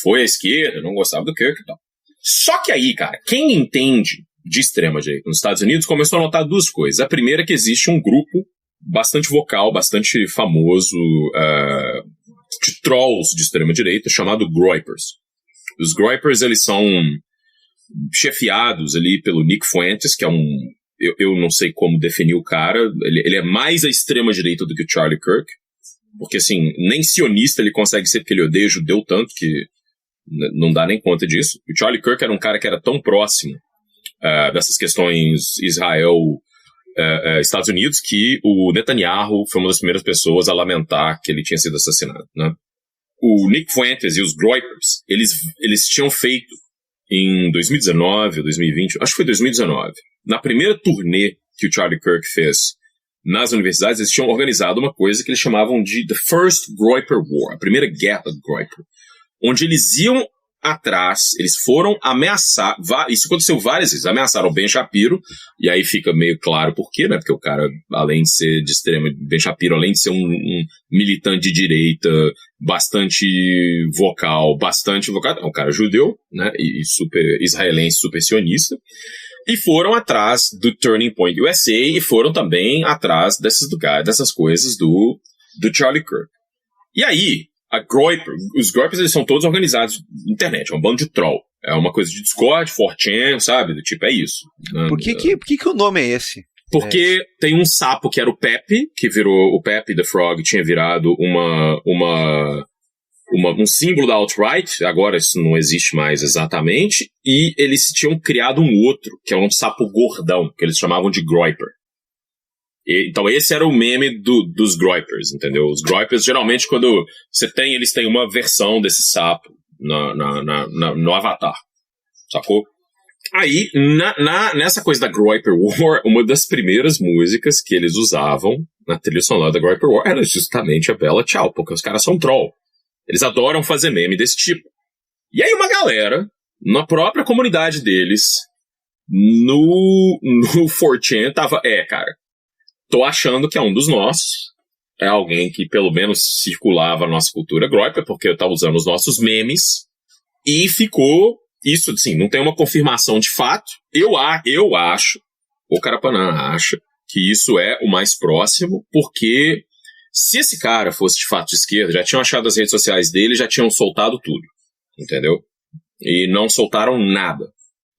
foi à esquerda, não gostava do Kirk e tal. Só que aí, cara, quem entende de extrema-direita nos Estados Unidos começou a notar duas coisas. A primeira é que existe um grupo bastante vocal, bastante famoso, de trolls de extrema-direita, chamado Groypers. Os Groypers, eles são chefiados ali pelo Nick Fuentes, que é eu não sei como definir o cara, ele é mais à extrema-direita do que o Charlie Kirk, porque assim, nem sionista ele consegue ser, porque ele odeia judeu tanto que não dá nem conta disso. O Charlie Kirk era um cara que era tão próximo dessas questões Israel, Estados Unidos, que o Netanyahu foi uma das primeiras pessoas a lamentar que ele tinha sido assassinado, né? O Nick Fuentes e os Groypers, eles tinham feito em 2019 ou 2020, acho que foi 2019, na primeira turnê que o Charlie Kirk fez nas universidades, eles tinham organizado uma coisa que eles chamavam de The First Groyper War, a primeira guerra do Groyper, onde eles iam atrás, eles foram ameaçar, isso aconteceu várias vezes, ameaçaram o Ben Shapiro, e aí fica meio claro por quê, né, porque o cara, além de ser de extrema, Ben Shapiro, além de ser um militante de direita, bastante vocal, é um cara judeu, né, e super israelense, super sionista, e foram atrás do Turning Point USA, e foram também atrás dessas coisas do Charlie Kirk. E aí, os Groypers, eles são todos organizados na internet, é um bando de troll. É uma coisa de Discord, 4chan, sabe? Do tipo, é isso. Por que o nome é esse? Porque tem um sapo que era o Pepe, que virou o Pepe the Frog, tinha virado um símbolo da alt-right, agora isso não existe mais exatamente, e eles tinham criado um outro, que é um sapo gordão, que eles chamavam de Groyper. Então esse era o meme dos Groypers, entendeu? Os Groypers, geralmente, quando eles têm uma versão desse sapo no Avatar, sacou? Aí, nessa coisa da Groyper War, uma das primeiras músicas que eles usavam na trilha sonora da Groyper War era justamente a Bella Ciao, porque os caras são troll. Eles adoram fazer meme desse tipo. E aí uma galera, na própria comunidade deles, no 4chan, tava, cara, tô achando que é um dos nossos, é alguém que pelo menos circulava a nossa cultura Groyper, porque tá usando os nossos memes, e ficou Isso, assim, não tem uma confirmação de fato. Eu acho, o Carapanã acha, que isso é o mais próximo, porque se esse cara fosse de fato de esquerda, já tinham achado as redes sociais dele, já tinham soltado tudo, entendeu? E não soltaram nada.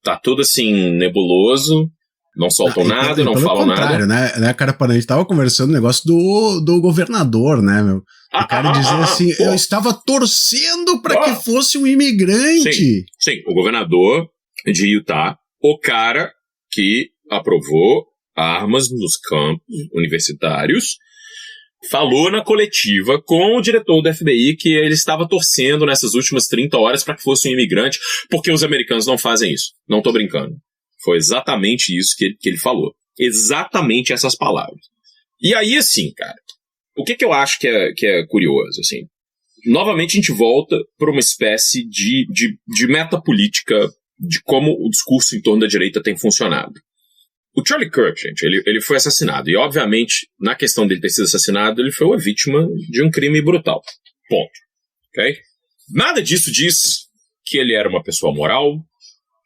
Tá tudo assim, nebuloso, não soltam nada, não falam nada. Né, Carapanã, a gente tava conversando o negócio do governador, né, meu? O cara dizia assim, eu estava torcendo para que fosse um imigrante. Sim, o governador de Utah, o cara que aprovou armas nos campos universitários, falou na coletiva com o diretor do FBI que ele estava torcendo nessas últimas 30 horas para que fosse um imigrante, porque os americanos não fazem isso. Não tô brincando. Foi exatamente isso que ele falou. Exatamente essas palavras. E aí, assim, cara, o que eu acho que é curioso, assim? Novamente a gente volta para uma espécie de metapolítica de como o discurso em torno da direita tem funcionado. O Charlie Kirk, gente, ele foi assassinado. E, obviamente, na questão dele ter sido assassinado, ele foi uma vítima de um crime brutal. Ponto. Ok? Nada disso diz que ele era uma pessoa moral,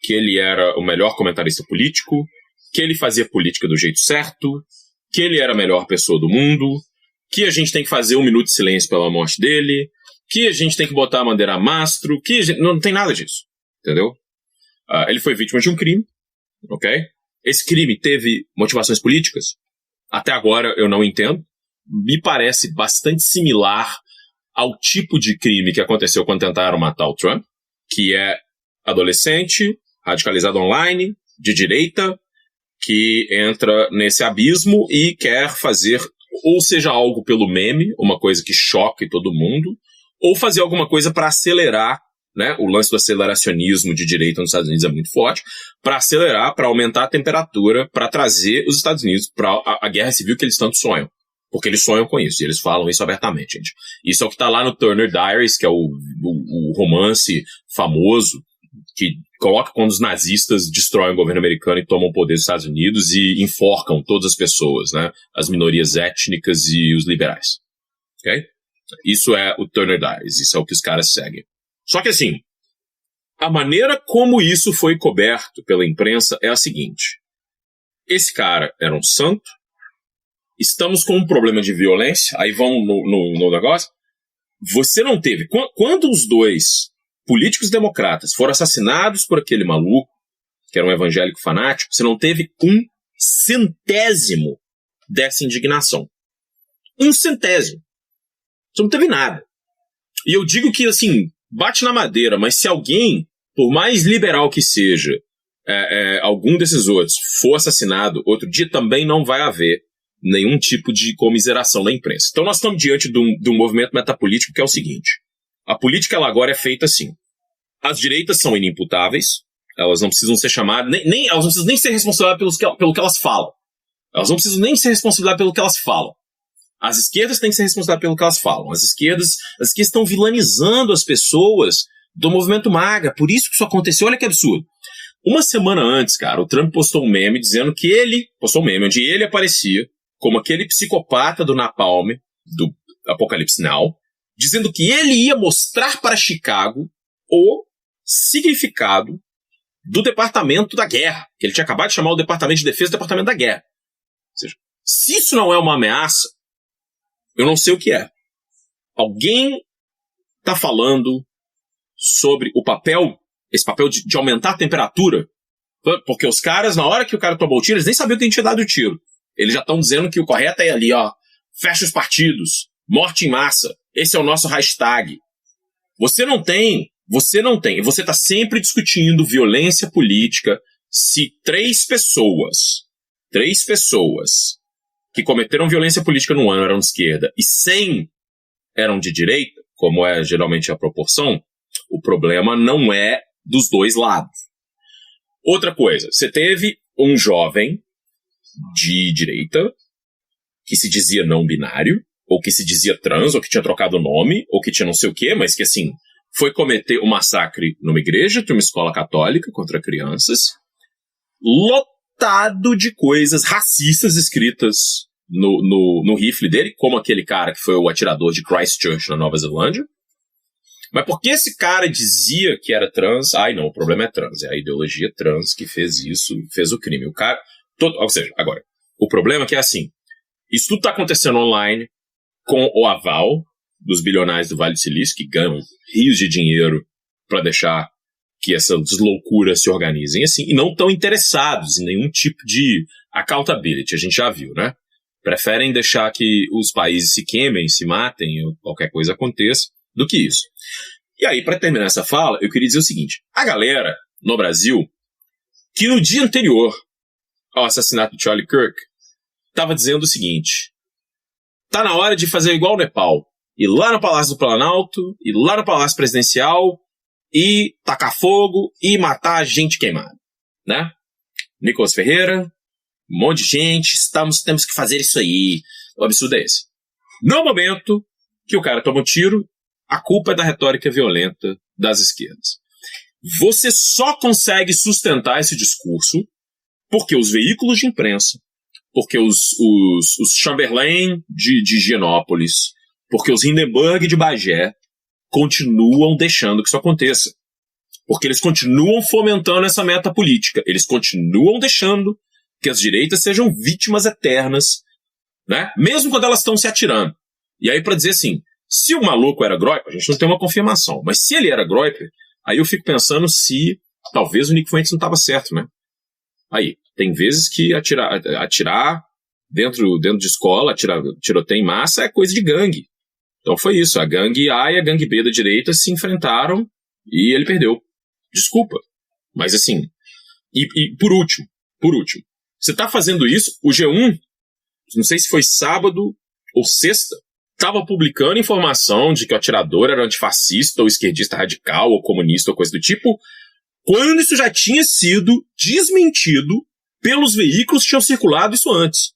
que ele era o melhor comentarista político, que ele fazia política do jeito certo, que ele era a melhor pessoa do mundo, que a gente tem que fazer 1 minuto de silêncio pela morte dele, que a gente tem que botar a bandeira a mastro, não tem nada disso. Entendeu? Ele foi vítima de um crime, ok? Esse crime teve motivações políticas? Até agora eu não entendo. Me parece bastante similar ao tipo de crime que aconteceu quando tentaram matar o Trump, que é adolescente, radicalizado online, de direita, que entra nesse abismo e quer fazer, ou seja, algo pelo meme, uma coisa que choque todo mundo, ou fazer alguma coisa para acelerar, né? O lance do aceleracionismo de direita nos Estados Unidos é muito forte, para acelerar, para aumentar a temperatura, para trazer os Estados Unidos para a guerra civil que eles tanto sonham. Porque eles sonham com isso, e eles falam isso abertamente, gente. Isso é o que está lá no Turner Diaries, que é o romance famoso, que coloca quando os nazistas destroem o governo americano e tomam o poder dos Estados Unidos e enforcam todas as pessoas, né? As minorias étnicas e os liberais. Ok? Isso é o Turner Diaries, isso é o que os caras seguem. Só que assim, a maneira como isso foi coberto pela imprensa é a seguinte. Esse cara era um santo, estamos com um problema de violência, aí vão no negócio. Você não teve... Quando os dois políticos democratas foram assassinados por aquele maluco, que era um evangélico fanático, você não teve 1/100º dessa indignação. 1/100º. Você não teve nada. E eu digo que, assim, bate na madeira, mas se alguém, por mais liberal que seja, algum desses outros for assassinado, outro dia também não vai haver nenhum tipo de comiseração da imprensa. Então nós estamos diante de um movimento metapolítico que é o seguinte. A política ela agora é feita assim. As direitas são inimputáveis, elas não precisam ser chamadas, elas não precisam nem ser responsáveis pelo que elas falam. Elas não precisam nem ser responsáveis pelo que elas falam. As esquerdas têm que ser responsáveis pelo que elas falam. As esquerdas estão vilanizando as pessoas do movimento MAGA. Por isso que isso aconteceu. Olha que absurdo. Uma semana antes, cara, o Trump postou um meme dizendo que onde ele aparecia como aquele psicopata do Napalm, do Apocalipse Now, dizendo que ele ia mostrar para Chicago o significado do Departamento da Guerra, que ele tinha acabado de chamar o Departamento de Defesa do Departamento da Guerra. Ou seja, se isso não é uma ameaça, eu não sei o que é. Alguém está falando sobre esse papel de aumentar a temperatura, porque os caras, na hora que o cara tomou o tiro, eles nem sabiam quem tinha dado o tiro. Eles já estão dizendo que o correto é ali, ó, fecha os partidos, morte em massa, esse é o nosso hashtag. Você não tem, e você está sempre discutindo violência política se três pessoas que cometeram violência política no ano eram de esquerda e 100 eram de direita, como é geralmente a proporção, o problema não é dos dois lados. Outra coisa, você teve um jovem de direita que se dizia não binário, ou que se dizia trans, ou que tinha trocado o nome, ou que tinha não sei o quê, mas que, assim, foi cometer um massacre numa igreja, de uma escola católica, contra crianças, lotado de coisas racistas escritas no rifle dele, como aquele cara que foi o atirador de Christchurch, na Nova Zelândia. Mas porque esse cara dizia que era trans, não, o problema é trans, é a ideologia trans que fez isso, fez o crime. O cara, ou seja, agora, o problema é que é assim, isso tudo está acontecendo online com o aval dos bilionários do Vale do Silício, que ganham rios de dinheiro para deixar que essas loucuras se organizem assim, e não estão interessados em nenhum tipo de accountability, a gente já viu, né? Preferem deixar que os países se queimem, se matem, ou qualquer coisa aconteça, do que isso. E aí, para terminar essa fala, eu queria dizer o seguinte, a galera no Brasil, que no dia anterior ao assassinato de Charlie Kirk, estava dizendo o seguinte, tá na hora de fazer igual o Nepal, ir lá no Palácio do Planalto, ir lá no Palácio Presidencial, e tacar fogo e matar a gente queimada, né? Nicolas Ferreira, um monte de gente, temos que fazer isso aí. O absurdo é esse. No momento que o cara toma um tiro, a culpa é da retórica violenta das esquerdas. Você só consegue sustentar esse discurso porque os veículos de imprensa, porque os Chamberlain de Higienópolis, porque os Hindenburg de Bagé continuam deixando que isso aconteça. Porque eles continuam fomentando essa meta política. Eles continuam deixando que as direitas sejam vítimas eternas, né? Mesmo quando elas estão se atirando. E aí, para dizer assim, se o maluco era Groyper, a gente não tem uma confirmação, mas se ele era Groyper, aí eu fico pensando se talvez o Nick Fuentes não estava certo, né? Aí, tem vezes que atirar dentro de escola, tiroteio em massa é coisa de gangue. Então foi isso, a gangue A e a gangue B da direita se enfrentaram e ele perdeu. Desculpa. Mas assim, e por último, você está fazendo isso, o G1, não sei se foi sábado ou sexta, estava publicando informação de que o atirador era antifascista ou esquerdista radical ou comunista ou coisa do tipo, quando isso já tinha sido desmentido pelos veículos que tinham circulado isso antes.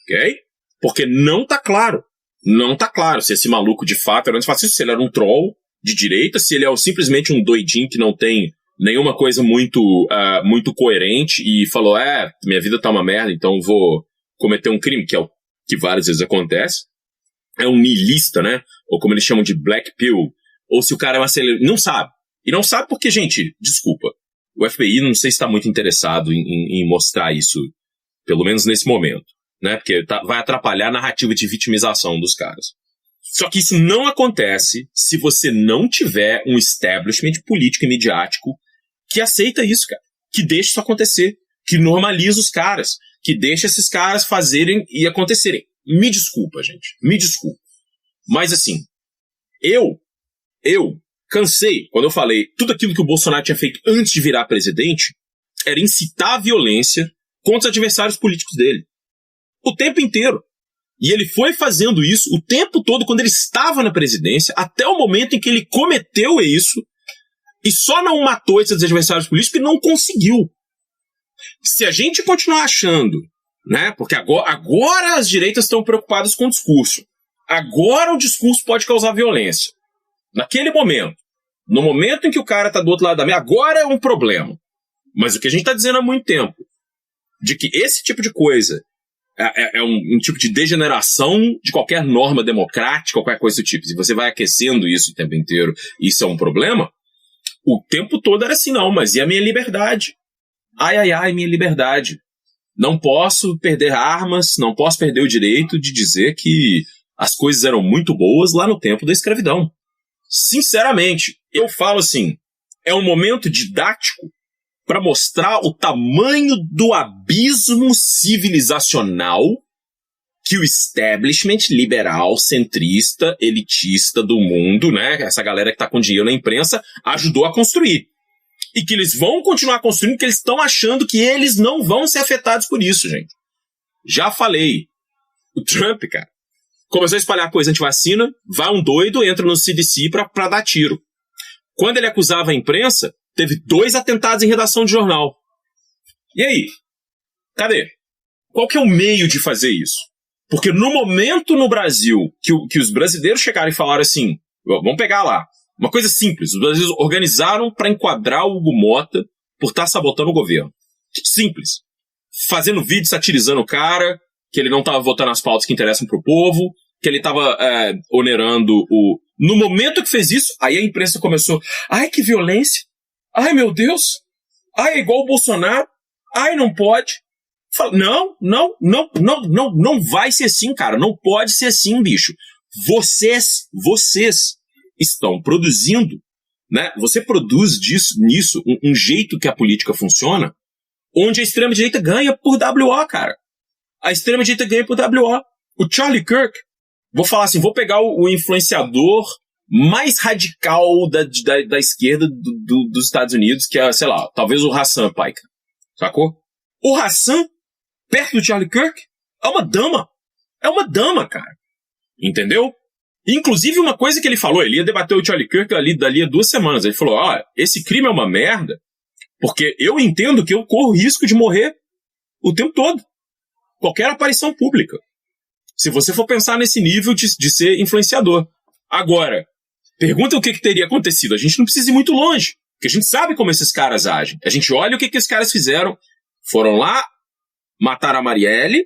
Ok? Porque não está claro. Não tá claro se esse maluco de fato era antifascista, se ele era um troll de direita, se ele é simplesmente um doidinho que não tem nenhuma coisa muito coerente e falou, minha vida tá uma merda, então vou cometer um crime, que é o que várias vezes acontece. É um niilista, né? Ou como eles chamam de black pill. Ou se o cara é uma celebridade. Não sabe. E não sabe porque, gente, desculpa, o FBI não sei se está muito interessado em mostrar isso, pelo menos nesse momento. Né? Porque vai atrapalhar a narrativa de vitimização dos caras. Só que isso não acontece se você não tiver um establishment político e midiático que aceita isso, cara. Que deixa isso acontecer. Que normaliza os caras. Que deixa esses caras fazerem e acontecerem. Me desculpa, gente. Me desculpa. Mas assim, eu cansei, quando eu falei tudo aquilo que o Bolsonaro tinha feito antes de virar presidente, era incitar a violência contra os adversários políticos dele. O tempo inteiro. E ele foi fazendo isso o tempo todo quando ele estava na presidência, até o momento em que ele cometeu isso e só não matou esses adversários políticos e não conseguiu. Se a gente continuar achando, né, porque agora as direitas estão preocupadas com o discurso. Agora o discurso pode causar violência. Naquele momento, no momento em que o cara está do outro lado da mesa, agora é um problema. Mas o que a gente está dizendo há muito tempo, de que esse tipo de coisa é um tipo de degeneração de qualquer norma democrática, qualquer coisa do tipo. Se você vai aquecendo isso o tempo inteiro, isso é um problema, o tempo todo era assim, não, mas e a minha liberdade? Ai, minha liberdade. Não posso perder armas, não posso perder o direito de dizer que as coisas eram muito boas lá no tempo da escravidão. Sinceramente, eu falo assim, é um momento didático para mostrar o tamanho do abismo civilizacional que o establishment liberal, centrista, elitista do mundo, né, essa galera que está com dinheiro na imprensa, ajudou a construir. E que eles vão continuar construindo porque eles estão achando que eles não vão ser afetados por isso, gente. Já falei. O Trump, cara, começou a espalhar coisa anti-vacina, vai um doido, entra no CDC pra dar tiro. Quando ele acusava a imprensa, teve 2 atentados em redação de jornal. E aí? Cadê? Qual que é o meio de fazer isso? Porque no momento no Brasil que os brasileiros chegaram e falaram assim, vamos pegar lá, uma coisa simples, os brasileiros organizaram para enquadrar o Hugo Mota por estar sabotando o governo. Simples. Fazendo vídeo satirizando o cara, que ele não estava votando as pautas que interessam para o povo, que ele estava onerando No momento que fez isso, aí a imprensa começou, ai, que violência, ai, meu Deus, ai, é igual o Bolsonaro, ai, não pode. Fala, não vai ser assim, cara, não pode ser assim, bicho. Vocês estão produzindo, né? Você produz nisso um jeito que a política funciona, onde a extrema-direita ganha por WO, cara. A extrema-direita ganha por WO. O Charlie Kirk, vou falar assim, vou pegar o influenciador mais radical da esquerda dos Estados Unidos, que é, sei lá, talvez o Hassan Paica, sacou? O Hassan, perto do Charlie Kirk, é uma dama, cara. Entendeu? Inclusive, uma coisa que ele falou, ele ia debater o Charlie Kirk dali a 2 semanas. Ele falou, esse crime é uma merda, porque eu entendo que eu corro risco de morrer o tempo todo. Qualquer aparição pública. Se você for pensar nesse nível de ser influenciador. Agora, pergunta o que teria acontecido. A gente não precisa ir muito longe, porque a gente sabe como esses caras agem. A gente olha o que esses caras fizeram. Foram lá, mataram a Marielle,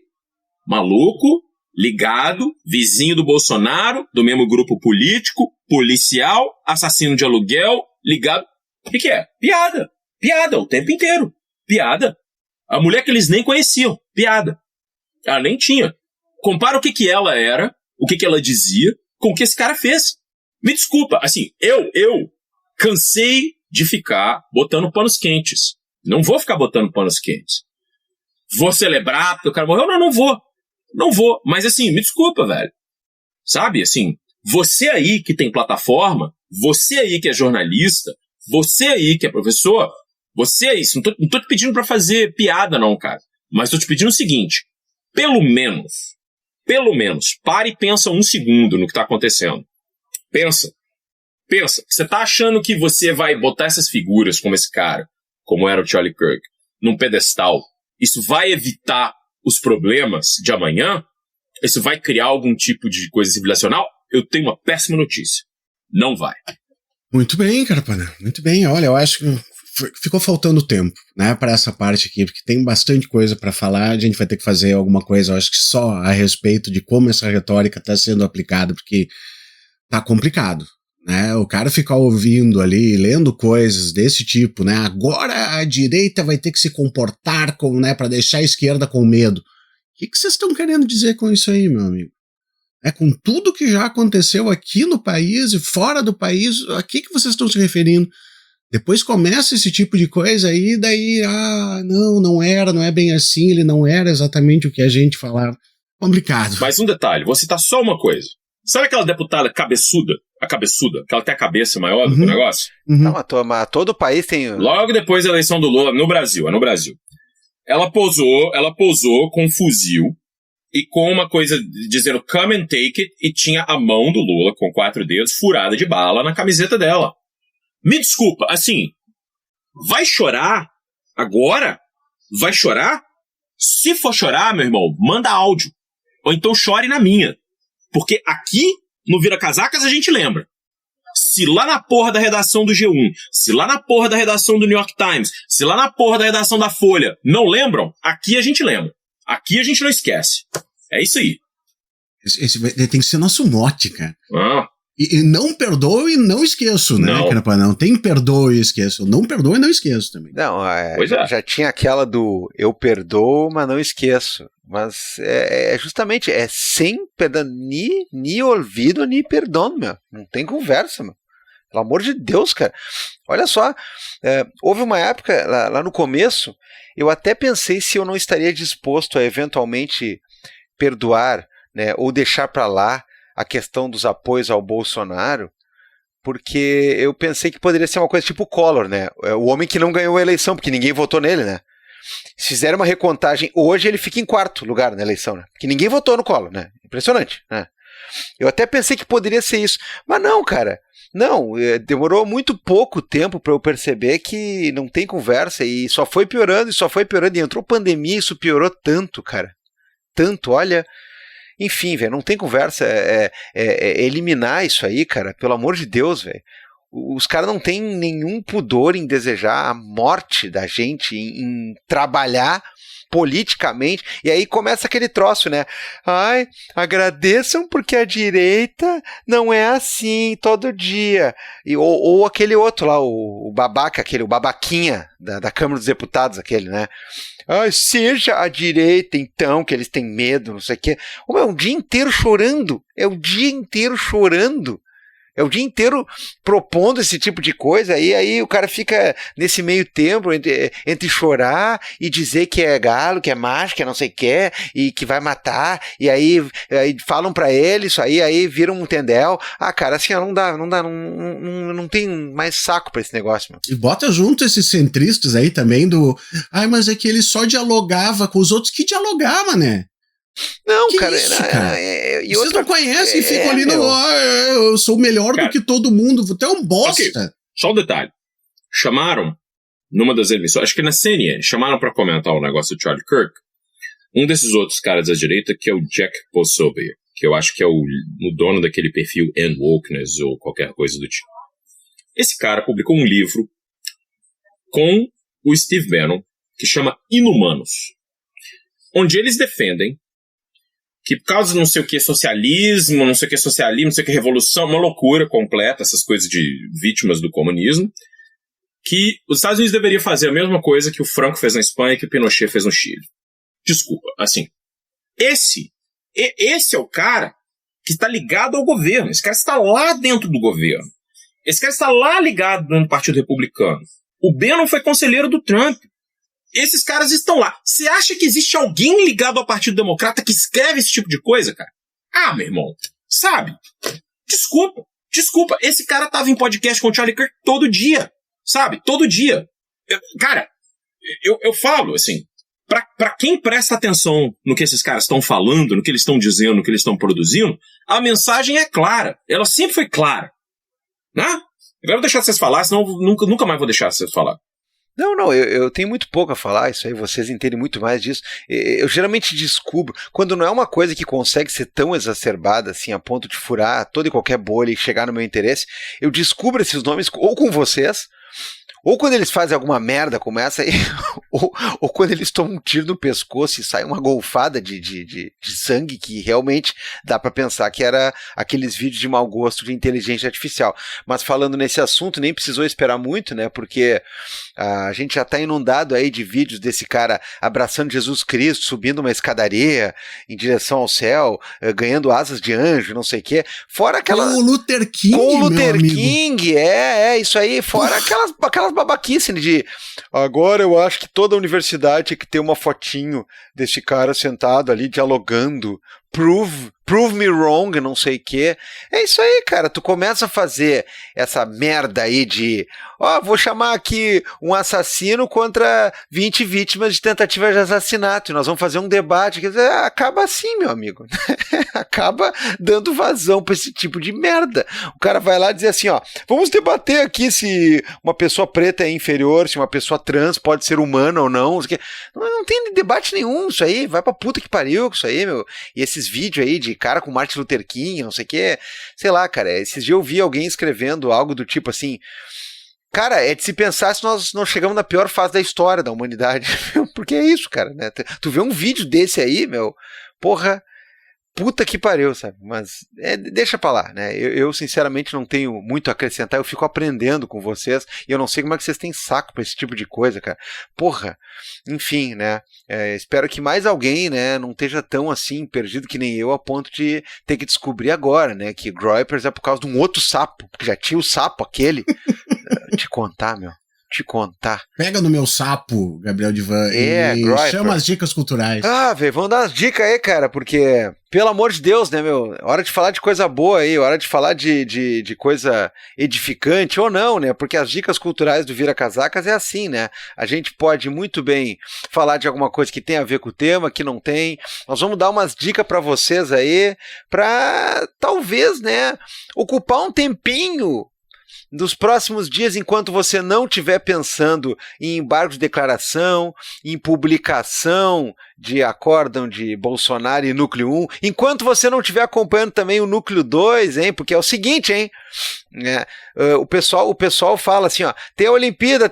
maluco, ligado, vizinho do Bolsonaro, do mesmo grupo político, policial, assassino de aluguel, ligado. O que é? Piada. Piada o tempo inteiro. Piada. A mulher que eles nem conheciam. Piada. Ela nem tinha. Compara o que ela era, o que ela dizia, com o que esse cara fez. Me desculpa, assim, eu cansei de ficar botando panos quentes. Não vou ficar botando panos quentes. Vou celebrar porque o cara morreu? Não vou. Não vou. Mas assim, me desculpa, velho. Sabe, assim, você aí que tem plataforma, você aí que é jornalista, você aí que é professor, você aí, não tô te pedindo pra fazer piada não, cara. Mas tô te pedindo o seguinte, pelo menos, pare e pensa 1 segundo no que tá acontecendo. Pensa. Você tá achando que você vai botar essas figuras como esse cara, como era o Charlie Kirk, num pedestal, isso vai evitar os problemas de amanhã? Isso vai criar algum tipo de coisa civilizacional? Eu tenho uma péssima notícia. Não vai. Muito bem, Carapana. Muito bem. Olha, eu acho que ficou faltando tempo, né, para essa parte aqui, porque tem bastante coisa para falar. A gente vai ter que fazer alguma coisa, eu acho que só a respeito de como essa retórica está sendo aplicada, porque tá complicado, né? O cara ficar ouvindo ali, lendo coisas desse tipo, né? Agora a direita vai ter que se comportar como, né, para deixar a esquerda com medo. O que vocês estão querendo dizer com isso aí, meu amigo? Com tudo que já aconteceu aqui no país e fora do país, a que vocês estão se referindo? Depois começa esse tipo de coisa aí, daí, não é bem assim, ele não era exatamente o que a gente falava. Complicado. Mais um detalhe, vou citar só uma coisa. Sabe aquela deputada cabeçuda? A cabeçuda, que ela tem a cabeça maior do que o negócio? Não, mas todo o país tem... Logo depois da eleição do Lula, no Brasil. Ela posou com um fuzil e com uma coisa dizendo come and take it, e tinha a mão do Lula com 4 dedos furada de bala na camiseta dela. Me desculpa, assim, vai chorar agora? Vai chorar? Se for chorar, meu irmão, manda áudio. Ou então chore na minha. Porque aqui, no Vira Casacas, a gente lembra. Se lá na porra da redação do G1, se lá na porra da redação do New York Times, se lá na porra da redação da Folha não lembram, aqui a gente lembra. Aqui a gente não esquece. É isso aí. Esse tem que ser nosso mote, cara. E não perdoe e não esqueço, né, Carapana? Não tem perdoe e esqueço. Não perdoe e não esqueço também. Não, já tinha aquela do eu perdoo, mas não esqueço. Mas justamente, sem perdão, ni olvido, ni perdão, meu. Não tem conversa, meu. Pelo amor de Deus, cara. Olha só, houve uma época, lá no começo, eu até pensei se eu não estaria disposto a eventualmente perdoar, né, ou deixar pra lá a questão dos apoios ao Bolsonaro, porque eu pensei que poderia ser uma coisa tipo o Collor, né? O homem que não ganhou a eleição, porque ninguém votou nele, né? Se fizeram uma recontagem hoje, ele fica em 4º lugar na eleição, né? Porque ninguém votou no Collor, né? Impressionante, né? Eu até pensei que poderia ser isso, mas não, cara. Não, demorou muito pouco tempo para eu perceber que não tem conversa e só foi piorando, e entrou pandemia, isso piorou tanto, cara. Tanto, olha... Enfim, velho, não tem conversa, eliminar isso aí, cara, pelo amor de Deus, velho. Os caras não têm nenhum pudor em desejar a morte da gente, em trabalhar politicamente, e aí começa aquele troço, né? Ai, agradeçam porque a direita não é assim todo dia. Ou aquele outro lá, o babaca, o babaquinha da Câmara dos Deputados, aquele, né? Ai, seja a direita, então, que eles têm medo, não sei o quê. É um dia inteiro chorando. É o dia inteiro chorando. É o dia inteiro propondo esse tipo de coisa, e aí o cara fica nesse meio tempo entre chorar e dizer que é galo, que é macho, que é não sei o que, e que vai matar, e aí falam pra ele isso aí viram um tendel. Ah, cara, assim, não tem mais saco pra esse negócio, meu. E bota junto esses centristas aí também mas é que ele só dialogava com os outros. Que dialogava, né? Não, que cara, isso, cara? E vocês não conhecem e ficam ali eu sou melhor do que todo mundo. Tu é um bosta. Okay. Só um detalhe. Chamaram, numa das eleições, acho que na CNN, chamaram pra comentar o negócio do Charlie Kirk, um desses outros caras da direita, que é o Jack Posobiec, que eu acho que é o dono daquele perfil N-Wokeness ou qualquer coisa do tipo. Esse cara publicou um livro com o Steve Bannon, que chama Inumanos, onde eles defendem que por causa de não sei o que socialismo, não sei o que revolução, uma loucura completa, essas coisas de vítimas do comunismo, que os Estados Unidos deveriam fazer a mesma coisa que o Franco fez na Espanha e que o Pinochet fez no Chile. Desculpa, assim, esse é o cara que está ligado ao governo, esse cara está lá dentro do governo, esse cara está lá ligado no Partido Republicano. O Bannon foi conselheiro do Trump. Esses caras estão lá. Você acha que existe alguém ligado ao Partido Democrata que escreve esse tipo de coisa, cara? Ah, meu irmão, sabe? Desculpa. Esse cara tava em podcast com o Charlie Kirk todo dia, sabe? Todo dia. Eu falo, assim, pra quem presta atenção no que esses caras estão falando, no que eles estão dizendo, no que eles estão produzindo, a mensagem é clara. Ela sempre foi clara. Né? Agora eu vou deixar vocês falar, senão eu nunca mais vou deixar vocês falar. Não, eu tenho muito pouco a falar, isso aí, vocês entendem muito mais disso. Eu geralmente descubro, quando não é uma coisa que consegue ser tão exacerbada assim, a ponto de furar toda e qualquer bolha e chegar no meu interesse, eu descubro esses nomes ou com vocês, ou quando eles fazem alguma merda como essa aí, ou quando eles tomam um tiro no pescoço e sai uma golfada de sangue que realmente dá pra pensar que era aqueles vídeos de mau gosto de inteligência artificial. Mas falando nesse assunto, nem precisou esperar muito, né? Porque a gente já tá inundado aí de vídeos desse cara abraçando Jesus Cristo, subindo uma escadaria em direção ao céu, ganhando asas de anjo, não sei o quê. Fora aquela... Com o Luther King, com o Luther meu King, isso aí. Fora aquelas babaquices de agora eu acho que toda universidade tinha que ter uma fotinho desse cara sentado ali dialogando, prove me wrong, não sei o que. É isso aí, cara, tu começa a fazer essa merda aí de vou chamar aqui um assassino contra 20 vítimas de tentativa de assassinato e nós vamos fazer um debate, quer dizer, acaba assim, meu amigo. Acaba dando vazão pra esse tipo de merda. O cara vai lá dizer assim, vamos debater aqui se uma pessoa preta é inferior, se uma pessoa trans pode ser humana ou não. Não tem debate nenhum isso aí, vai pra puta que pariu com isso aí, meu. E esses vídeos aí de cara com Martin Luther King, não sei o que, sei lá, cara, esses dias eu vi alguém escrevendo algo do tipo assim, cara, é de se pensar se nós não chegamos na pior fase da história da humanidade, porque é isso, cara, né, tu vê um vídeo desse aí, meu, porra, puta que pariu, sabe, mas deixa pra lá, né, eu sinceramente não tenho muito a acrescentar, eu fico aprendendo com vocês, e eu não sei como é que vocês têm saco pra esse tipo de coisa, cara, porra, enfim, né, espero que mais alguém, né, não esteja tão assim, perdido que nem eu, a ponto de ter que descobrir agora, né, que Groypers é por causa de um outro sapo, porque já tinha o sapo aquele, te contar. Pega no meu sapo, Gabriel Divan, e Groyper. Chama as dicas culturais. Velho, vamos dar umas dicas aí, cara, porque, pelo amor de Deus, né, meu, hora de falar de coisa boa aí, hora de falar de coisa edificante ou não, né, porque as dicas culturais do Vira Casacas é assim, né, a gente pode muito bem falar de alguma coisa que tem a ver com o tema, que não tem, nós vamos dar umas dicas pra vocês aí, pra, talvez, né, ocupar um tempinho dos próximos dias, enquanto você não estiver pensando em embargo de declaração, em publicação de acórdão de Bolsonaro e Núcleo 1, enquanto você não estiver acompanhando também o Núcleo 2, hein? Porque é o seguinte, hein? O pessoal fala assim, ó, tem a Olimpíada,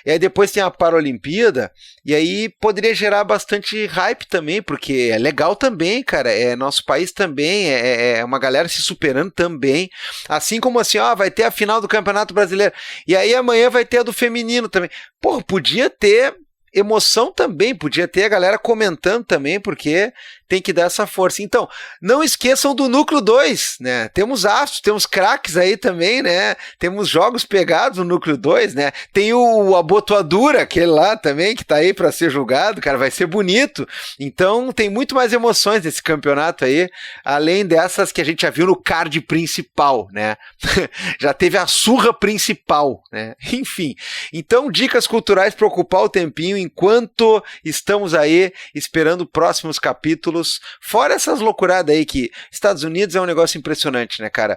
e aí depois tem a Paralimpíada, e aí poderia gerar bastante hype também, porque é legal também, cara, nosso país também, é uma galera se superando também, assim como assim, ó, vai ter a final do Campeonato Brasileiro, e aí amanhã vai ter a do feminino também. Pô, podia ter emoção também, podia ter a galera comentando também, porque tem que dar essa força. Então, não esqueçam do Núcleo 2, né? Temos astros, temos craques aí também, né? Temos jogos pegados no Núcleo 2, né? Tem o Abotoadura, aquele lá também, que tá aí para ser julgado, cara, vai ser bonito. Então, tem muito mais emoções desse campeonato aí, além dessas que a gente já viu no card principal, né? Já teve a surra principal, né? Enfim. Então, dicas culturais para ocupar o tempinho enquanto estamos aí esperando próximos capítulos. Fora essas loucuradas aí que Estados Unidos é um negócio impressionante, né, cara?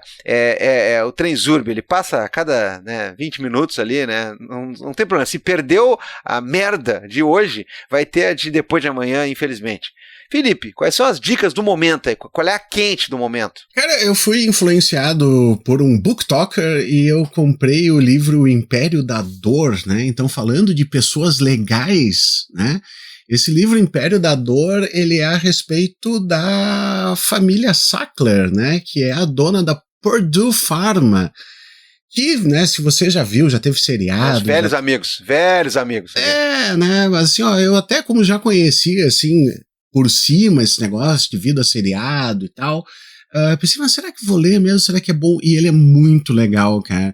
O Transurb, ele passa a cada 20 minutos ali, né? Não tem problema. Se perdeu a merda de hoje, vai ter a de depois de amanhã, infelizmente. Felipe, quais são as dicas do momento aí? Qual é a quente do momento? Cara, eu fui influenciado por um booktalker e eu comprei o livro Império da Dor, né? Então, falando de pessoas legais, né? Esse livro Império da Dor, ele é a respeito da família Sackler, né? Que é a dona da Purdue Pharma. Que, né, se você já viu, já teve seriado. Os velhos amigos. Né? Mas assim, ó, eu até como já conhecia, assim, por cima esse negócio de vida seriado e tal, pensei, mas será que vou ler mesmo? Será que é bom? E ele é muito legal, cara.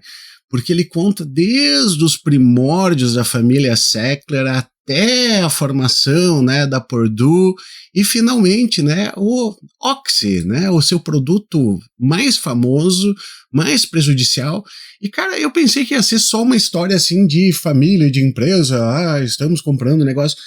Porque ele conta desde os primórdios da família Sackler até a formação, né, da Purdue e finalmente, né, o Oxy, né, o seu produto mais famoso, mais prejudicial. E cara, eu pensei que ia ser só uma história assim de família, de empresa, estamos comprando negócio.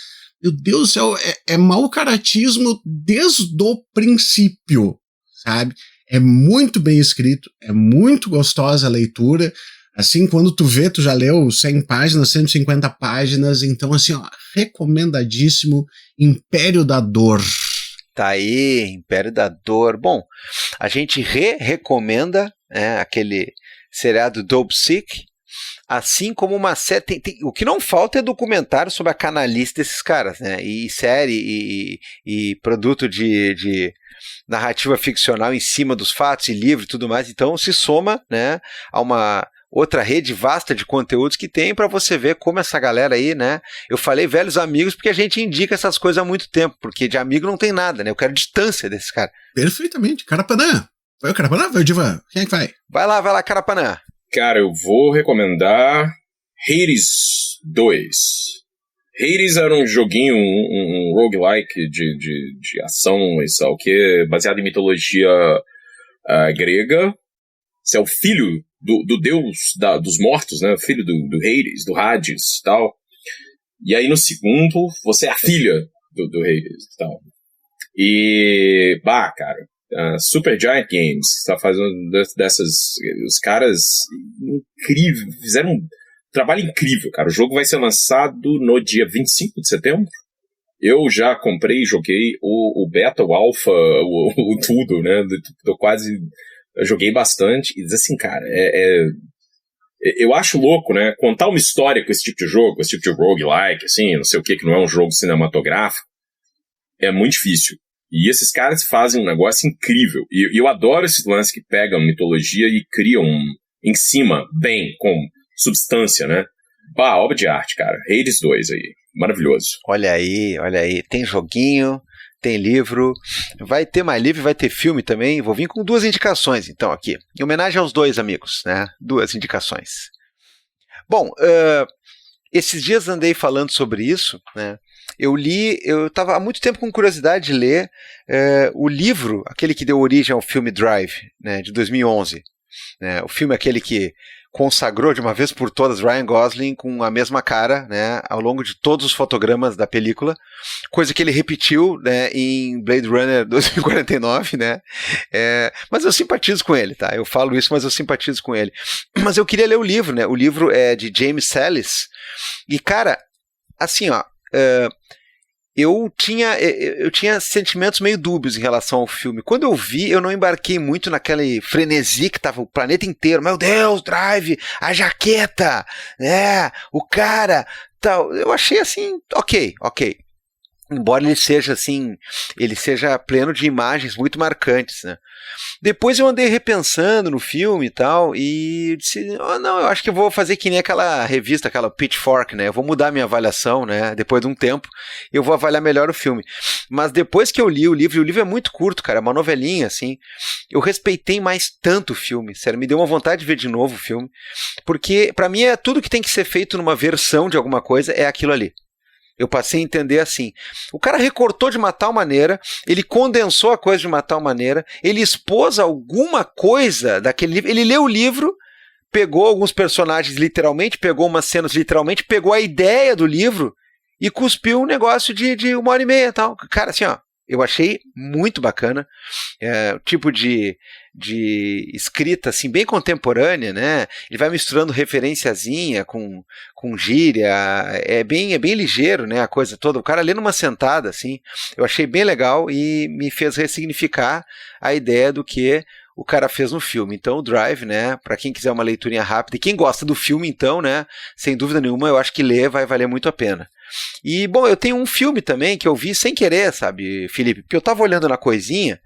Meu Deus do céu, é mau caratismo desde o princípio, sabe? É muito bem escrito, é muito gostosa a leitura. Assim, quando tu vê, tu já leu 100 páginas, 150 páginas, então assim, ó, recomendadíssimo, Império da Dor. Tá aí, Império da Dor. Bom, a gente recomenda aquele seriado Dope Sick, assim como uma série. O que não falta é documentário sobre a canalice desses caras, né? E série e produto de narrativa ficcional em cima dos fatos e livro e tudo mais. Então se soma, né, a uma outra rede vasta de conteúdos que tem para você ver como essa galera aí, né? Eu falei velhos amigos porque a gente indica essas coisas há muito tempo, porque de amigo não tem nada, né? Eu quero distância desses caras. Perfeitamente. Carapanã. Vai o Carapanã? Vai o Divan? Quem é que vai? Vai lá, Carapanã. Cara, eu vou recomendar Hades 2. Hades era um joguinho, um roguelike de ação e tal, que é baseado em mitologia grega. Você é o filho do deus dos mortos, né? O filho do Hades, do Hades e tal. E aí no segundo, você é a filha do Hades e tal. E, cara, Super Giant Games está fazendo dessas. Os caras incríveis, fizeram um trabalho incrível, cara. O jogo vai ser lançado no dia 25 de setembro. Eu já comprei e joguei o beta, o alpha, o tudo, né? Tô quase. Eu joguei bastante. E diz assim, cara, eu acho louco, né? Contar uma história com esse tipo de jogo, com esse tipo de roguelike, assim, não sei o que não é um jogo cinematográfico, é muito difícil. E esses caras fazem um negócio incrível. E eu adoro esse lance que pegam mitologia e criam em cima, bem, com substância, né? Obra de arte, cara. Hades 2 aí. Maravilhoso. Olha aí. Tem joguinho, tem livro. Vai ter mais livro, vai ter filme também. Vou vir com 2 indicações, então, aqui. Em homenagem aos 2 amigos, né? 2 indicações. Bom, esses dias andei falando sobre isso, né? Eu estava há muito tempo com curiosidade de ler o livro, aquele que deu origem ao filme Drive, né, de 2011. Né, o filme aquele que consagrou de uma vez por todas Ryan Gosling com a mesma cara, né, ao longo de todos os fotogramas da película, coisa que ele repetiu, né, em Blade Runner 2049, né, mas eu simpatizo com ele, tá? Eu falo isso, mas eu simpatizo com ele. Mas eu queria ler o livro, né? O livro é de James Sallis, e cara, assim, ó, eu tinha sentimentos meio dúbios em relação ao filme. Quando eu vi, eu não embarquei muito naquele frenesi que tava o planeta inteiro. Meu Deus, Drive, a jaqueta, né, o cara, tal. Eu achei assim, ok. Embora ele seja pleno de imagens muito marcantes, né? Depois eu andei repensando no filme e tal, e disse, não, eu acho que eu vou fazer que nem aquela revista, aquela Pitchfork, né? Eu vou mudar minha avaliação, né? Depois de um tempo, eu vou avaliar melhor o filme. Mas depois que eu li o livro é muito curto, cara, é uma novelinha, assim, eu respeitei mais tanto o filme, sério, me deu uma vontade de ver de novo o filme, porque pra mim tudo que tem que ser feito numa versão de alguma coisa é aquilo ali. Eu passei a entender assim. O cara recortou de uma tal maneira, ele condensou a coisa de uma tal maneira, ele expôs alguma coisa daquele livro, ele leu o livro, pegou alguns personagens literalmente, pegou umas cenas literalmente, pegou a ideia do livro e cuspiu um negócio de 1h30 e tal. Cara, assim, ó, eu achei muito bacana, tipo de escrita assim bem contemporânea, né? Ele vai misturando referenciazinha com gíria, é bem ligeiro, né? A coisa toda, o cara lê numa sentada assim, eu achei bem legal e me fez ressignificar a ideia do que o cara fez no filme. Então o Drive, né, para quem quiser uma leiturinha rápida e quem gosta do filme então, né, sem dúvida nenhuma, eu acho que ler vai valer muito a pena. E bom, eu tenho um filme também que eu vi sem querer, sabe, Felipe, porque eu tava olhando na coisinha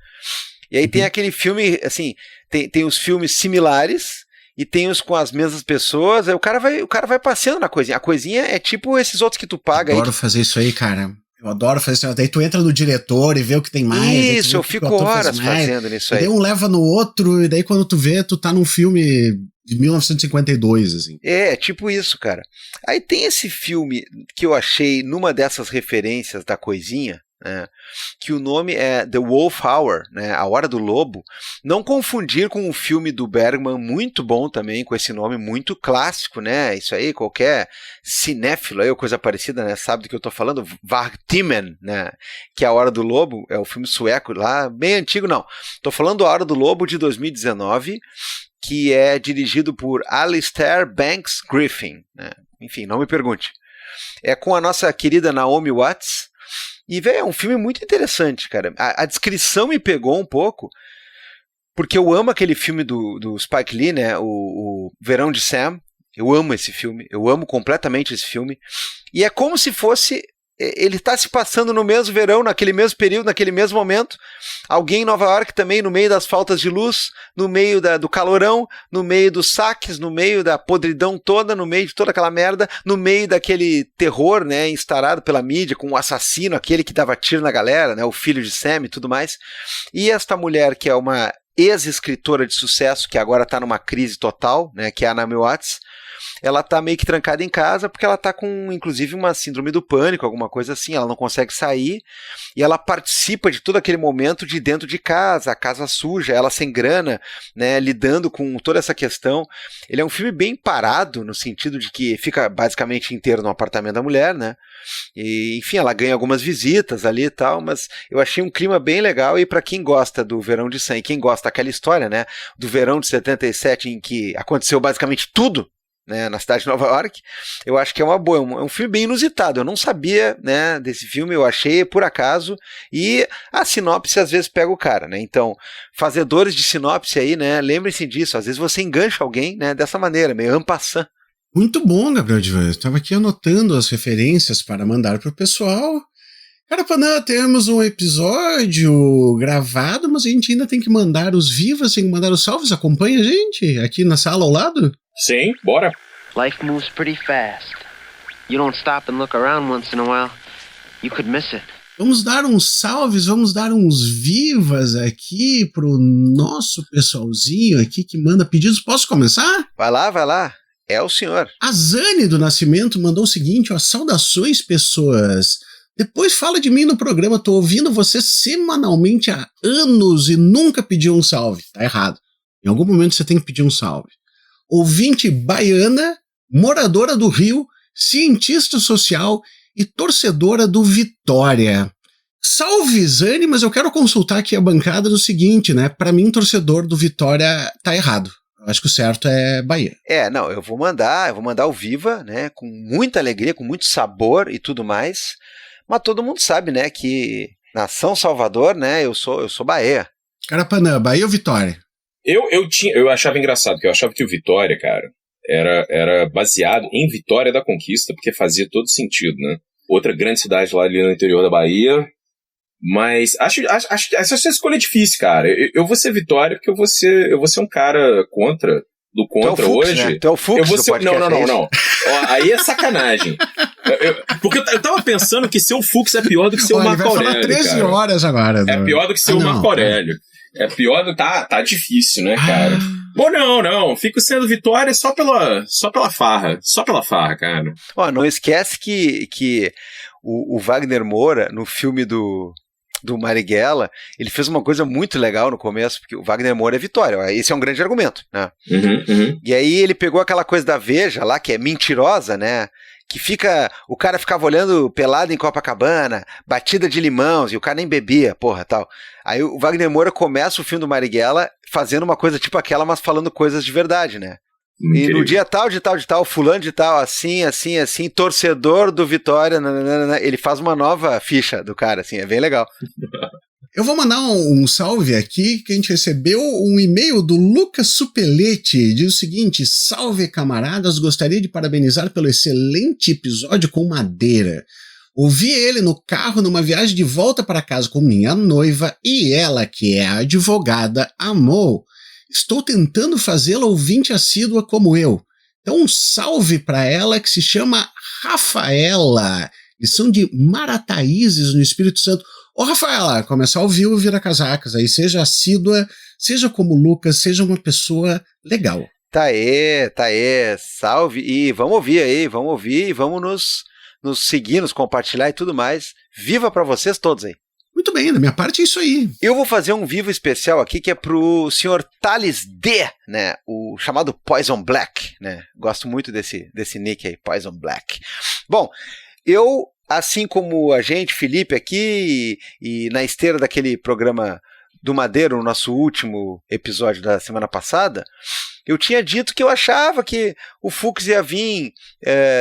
e aí tem aquele filme, assim, tem os filmes similares e tem os com as mesmas pessoas, aí o cara vai passeando na coisinha. A coisinha é tipo esses outros que tu paga. Adoro fazer isso aí, cara. Eu adoro fazer isso. Daí tu entra no diretor e vê o que tem mais. Isso, eu fico horas fazendo nisso aí. Daí um leva no outro, e daí quando tu vê, tu tá num filme de 1952, assim. É, tipo isso, cara. Aí tem esse filme que eu achei numa dessas referências da coisinha, né, que o nome é The Wolf Hour, né, A Hora do Lobo. Não confundir com um filme do Bergman muito bom também, com esse nome muito clássico, né? Isso aí, qualquer cinéfilo aí, ou coisa parecida, né, sabe do que eu tô falando? Vargtimmen, né? Que é A Hora do Lobo, é o filme sueco lá, bem antigo, não. Tô falando A Hora do Lobo de 2019, que é dirigido por Alistair Banks Griffin, né? Enfim, não me pergunte. É com a nossa querida Naomi Watts. E, velho, é um filme muito interessante, cara. A descrição me pegou um pouco, porque eu amo aquele filme do Spike Lee, né? O Verão de Sam. Eu amo esse filme. Eu amo completamente esse filme. E é como se fosse... Ele está se passando no mesmo verão, naquele mesmo período, naquele mesmo momento. Alguém em Nova York também, no meio das faltas de luz, no meio do calorão, no meio dos saques, no meio da podridão toda, no meio de toda aquela merda, no meio daquele terror, né, instaurado pela mídia, com o assassino, aquele que dava tiro na galera, né, o filho de Sam e tudo mais. E esta mulher, que é uma ex-escritora de sucesso, que agora está numa crise total, né, que é a Naomi Watts, ela tá meio que trancada em casa porque ela tá com, inclusive, uma síndrome do pânico, alguma coisa assim, ela não consegue sair, e ela participa de todo aquele momento de dentro de casa, a casa suja, ela sem grana, né, lidando com toda essa questão. Ele é um filme bem parado, no sentido de que fica basicamente inteiro no apartamento da mulher, né, e, enfim, ela ganha algumas visitas ali e tal, mas eu achei um clima bem legal, e para quem gosta do Verão de Sam, quem gosta daquela história, né, do verão de 77, em que aconteceu basicamente tudo, né, na cidade de Nova York, eu acho que é uma boa, é um filme bem inusitado. Eu não sabia, né, desse filme, eu achei por acaso, e a sinopse às vezes pega o cara, né? Então, fazedores de sinopse aí, né, lembrem-se disso, às vezes você engancha alguém, né, dessa maneira, meio en passant. Muito bom, Gabriel Divan. Eu estava aqui anotando as referências para mandar para o pessoal. Cara, para não termos um episódio gravado, mas a gente ainda tem que mandar os vivas, tem que mandar os salves. Acompanha a gente aqui na sala ao lado. Sim, bora. Life moves pretty fast. You don't stop and look around once in a while, you could miss it. Vamos dar uns salves, vamos dar uns vivas aqui pro nosso pessoalzinho aqui que manda pedidos. Posso começar? Vai lá. É o senhor. A Zane do Nascimento mandou o seguinte, ó: saudações, pessoas. Depois fala de mim no programa, tô ouvindo você semanalmente há anos e nunca pediu um salve. Tá errado. Em algum momento você tem que pedir um salve. Ouvinte baiana, moradora do Rio, cientista social e torcedora do Vitória. Salve, Zane, mas eu quero consultar aqui a bancada do seguinte, né? Pra mim, torcedor do Vitória tá errado. Eu acho que o certo é Bahia. Não, eu vou mandar ao Viva, né? Com muita alegria, com muito sabor e tudo mais. Mas todo mundo sabe, né, que nação Salvador, né, eu sou Bahia. Carapanã, Bahia ou Vitória? Eu achava engraçado, porque eu achava que o Vitória, cara, era baseado em Vitória da Conquista, porque fazia todo sentido, né? Outra grande cidade lá ali no interior da Bahia. Mas acho essa escolha é difícil, cara. Eu vou ser Vitória porque eu vou ser um cara contra hoje. Né? Tu é o Fux do podcast. Não. Ó, aí é sacanagem. Porque eu tava pensando que ser o Fux é pior do que ser o Marco Aurélio. Vai falar 13 horas agora. É pior do que ser o Marco Aurélio. É pior do tá difícil, né, cara? Bom, não. Fico sendo Vitória só pela farra. Só pela farra, cara. Ó, não esquece que o Wagner Moura, no filme do Marighella, ele fez uma coisa muito legal no começo, porque o Wagner Moura é Vitória, esse é um grande argumento, né? Uhum. E aí ele pegou aquela coisa da Veja lá, que é mentirosa, né? Que o cara ficava olhando pelado em Copacabana, batida de limões, e o cara nem bebia, porra, tal. Aí o Wagner Moura começa o filme do Marighella fazendo uma coisa tipo aquela, mas falando coisas de verdade, né? E no dia tal, de tal, fulano de tal, assim, torcedor do Vitória, ele faz uma nova ficha do cara, assim, é bem legal. Eu vou mandar um salve aqui, que a gente recebeu um e-mail do Lucas Supelete, diz o seguinte: salve camaradas, gostaria de parabenizar pelo excelente episódio com Madeira. Ouvi ele no carro numa viagem de volta para casa com minha noiva e ela, que é advogada, amou. Estou tentando fazê-la ouvinte assídua como eu. Então um salve para ela, que se chama Rafaela. Eles são de Marataízes, no Espírito Santo. Ô Rafaela, começar a ouvir o Vira Casacas aí, seja assídua, seja como o Lucas, seja uma pessoa legal. Tá aí, salve, e vamos ouvir, vamos nos seguir, nos compartilhar e tudo mais. Viva pra vocês todos aí. Muito bem, da minha parte é isso aí. Eu vou fazer um vivo especial aqui, que é pro senhor Thales D, né, o chamado Poison Black, né, gosto muito desse nick aí, Poison Black. Bom, eu, assim como a gente, Felipe, aqui, e na esteira daquele programa do Madeiro, no nosso último episódio da semana passada, eu tinha dito que eu achava que o Fux ia vir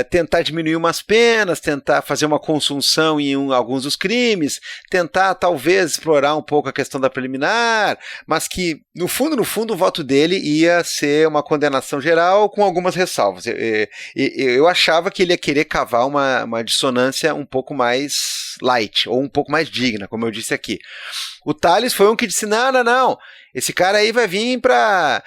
tentar diminuir umas penas, tentar fazer uma consunção em alguns dos crimes, tentar talvez explorar um pouco a questão da preliminar, mas que no fundo o voto dele ia ser uma condenação geral com algumas ressalvas. Eu achava que ele ia querer cavar uma dissonância um pouco mais light, ou um pouco mais digna, como eu disse aqui. O Thales foi um que disse, não, esse cara aí vai vir pra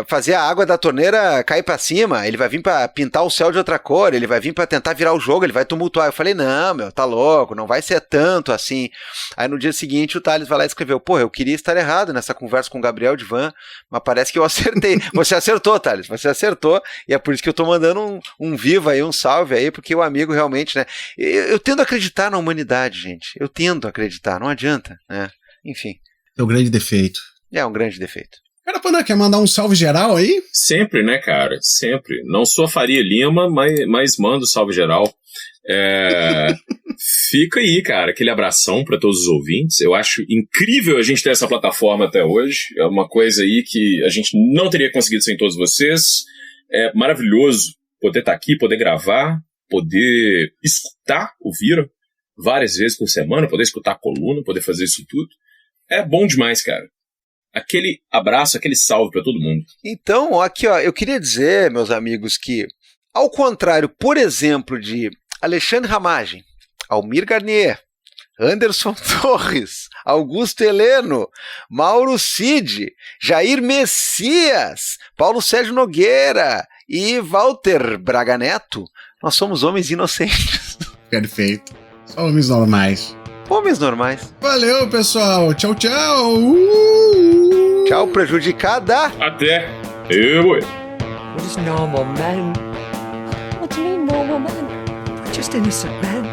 fazer a água da torneira cair pra cima, ele vai vir pra pintar o céu de outra cor, ele vai vir pra tentar virar o jogo, ele vai tumultuar. Eu falei, não, meu, tá louco, não vai ser tanto assim. Aí no dia seguinte o Thales vai lá e escreveu, eu queria estar errado nessa conversa com o Gabriel Divan, mas parece que eu acertei. Você acertou, Thales, você acertou, e é por isso que eu tô mandando um viva aí, um salve aí, porque o amigo realmente, né, eu tendo a acreditar na humanidade, gente, eu tendo a acreditar, não adianta, né, enfim. É um grande defeito. É um grande defeito. Carapanã, quer mandar um salve geral aí? Sempre, né, cara? Sempre. Não sou a Faria Lima, mas mando salve geral. Fica aí, cara, aquele abração para todos os ouvintes. Eu acho incrível a gente ter essa plataforma até hoje. É uma coisa aí que a gente não teria conseguido sem todos vocês. É maravilhoso poder estar aqui, poder gravar, poder escutar o Vira várias vezes por semana, poder escutar a coluna, poder fazer isso tudo. É bom demais, cara. Aquele abraço, aquele salve para todo mundo. Então, aqui, ó, eu queria dizer, meus amigos, que ao contrário, por exemplo, de Alexandre Ramagem, Almir Garnier, Anderson Torres, Augusto Heleno, Mauro Cid, Jair Messias, Paulo Sérgio Nogueira e Walter Braga Neto, nós somos homens inocentes. Perfeito. Só homens normais. Homens normais. Valeu, pessoal. Tchau, tchau. Tchau, prejudicada. Até. Eu vou. What is normal, man? What do you mean, normal man? We're just innocent men.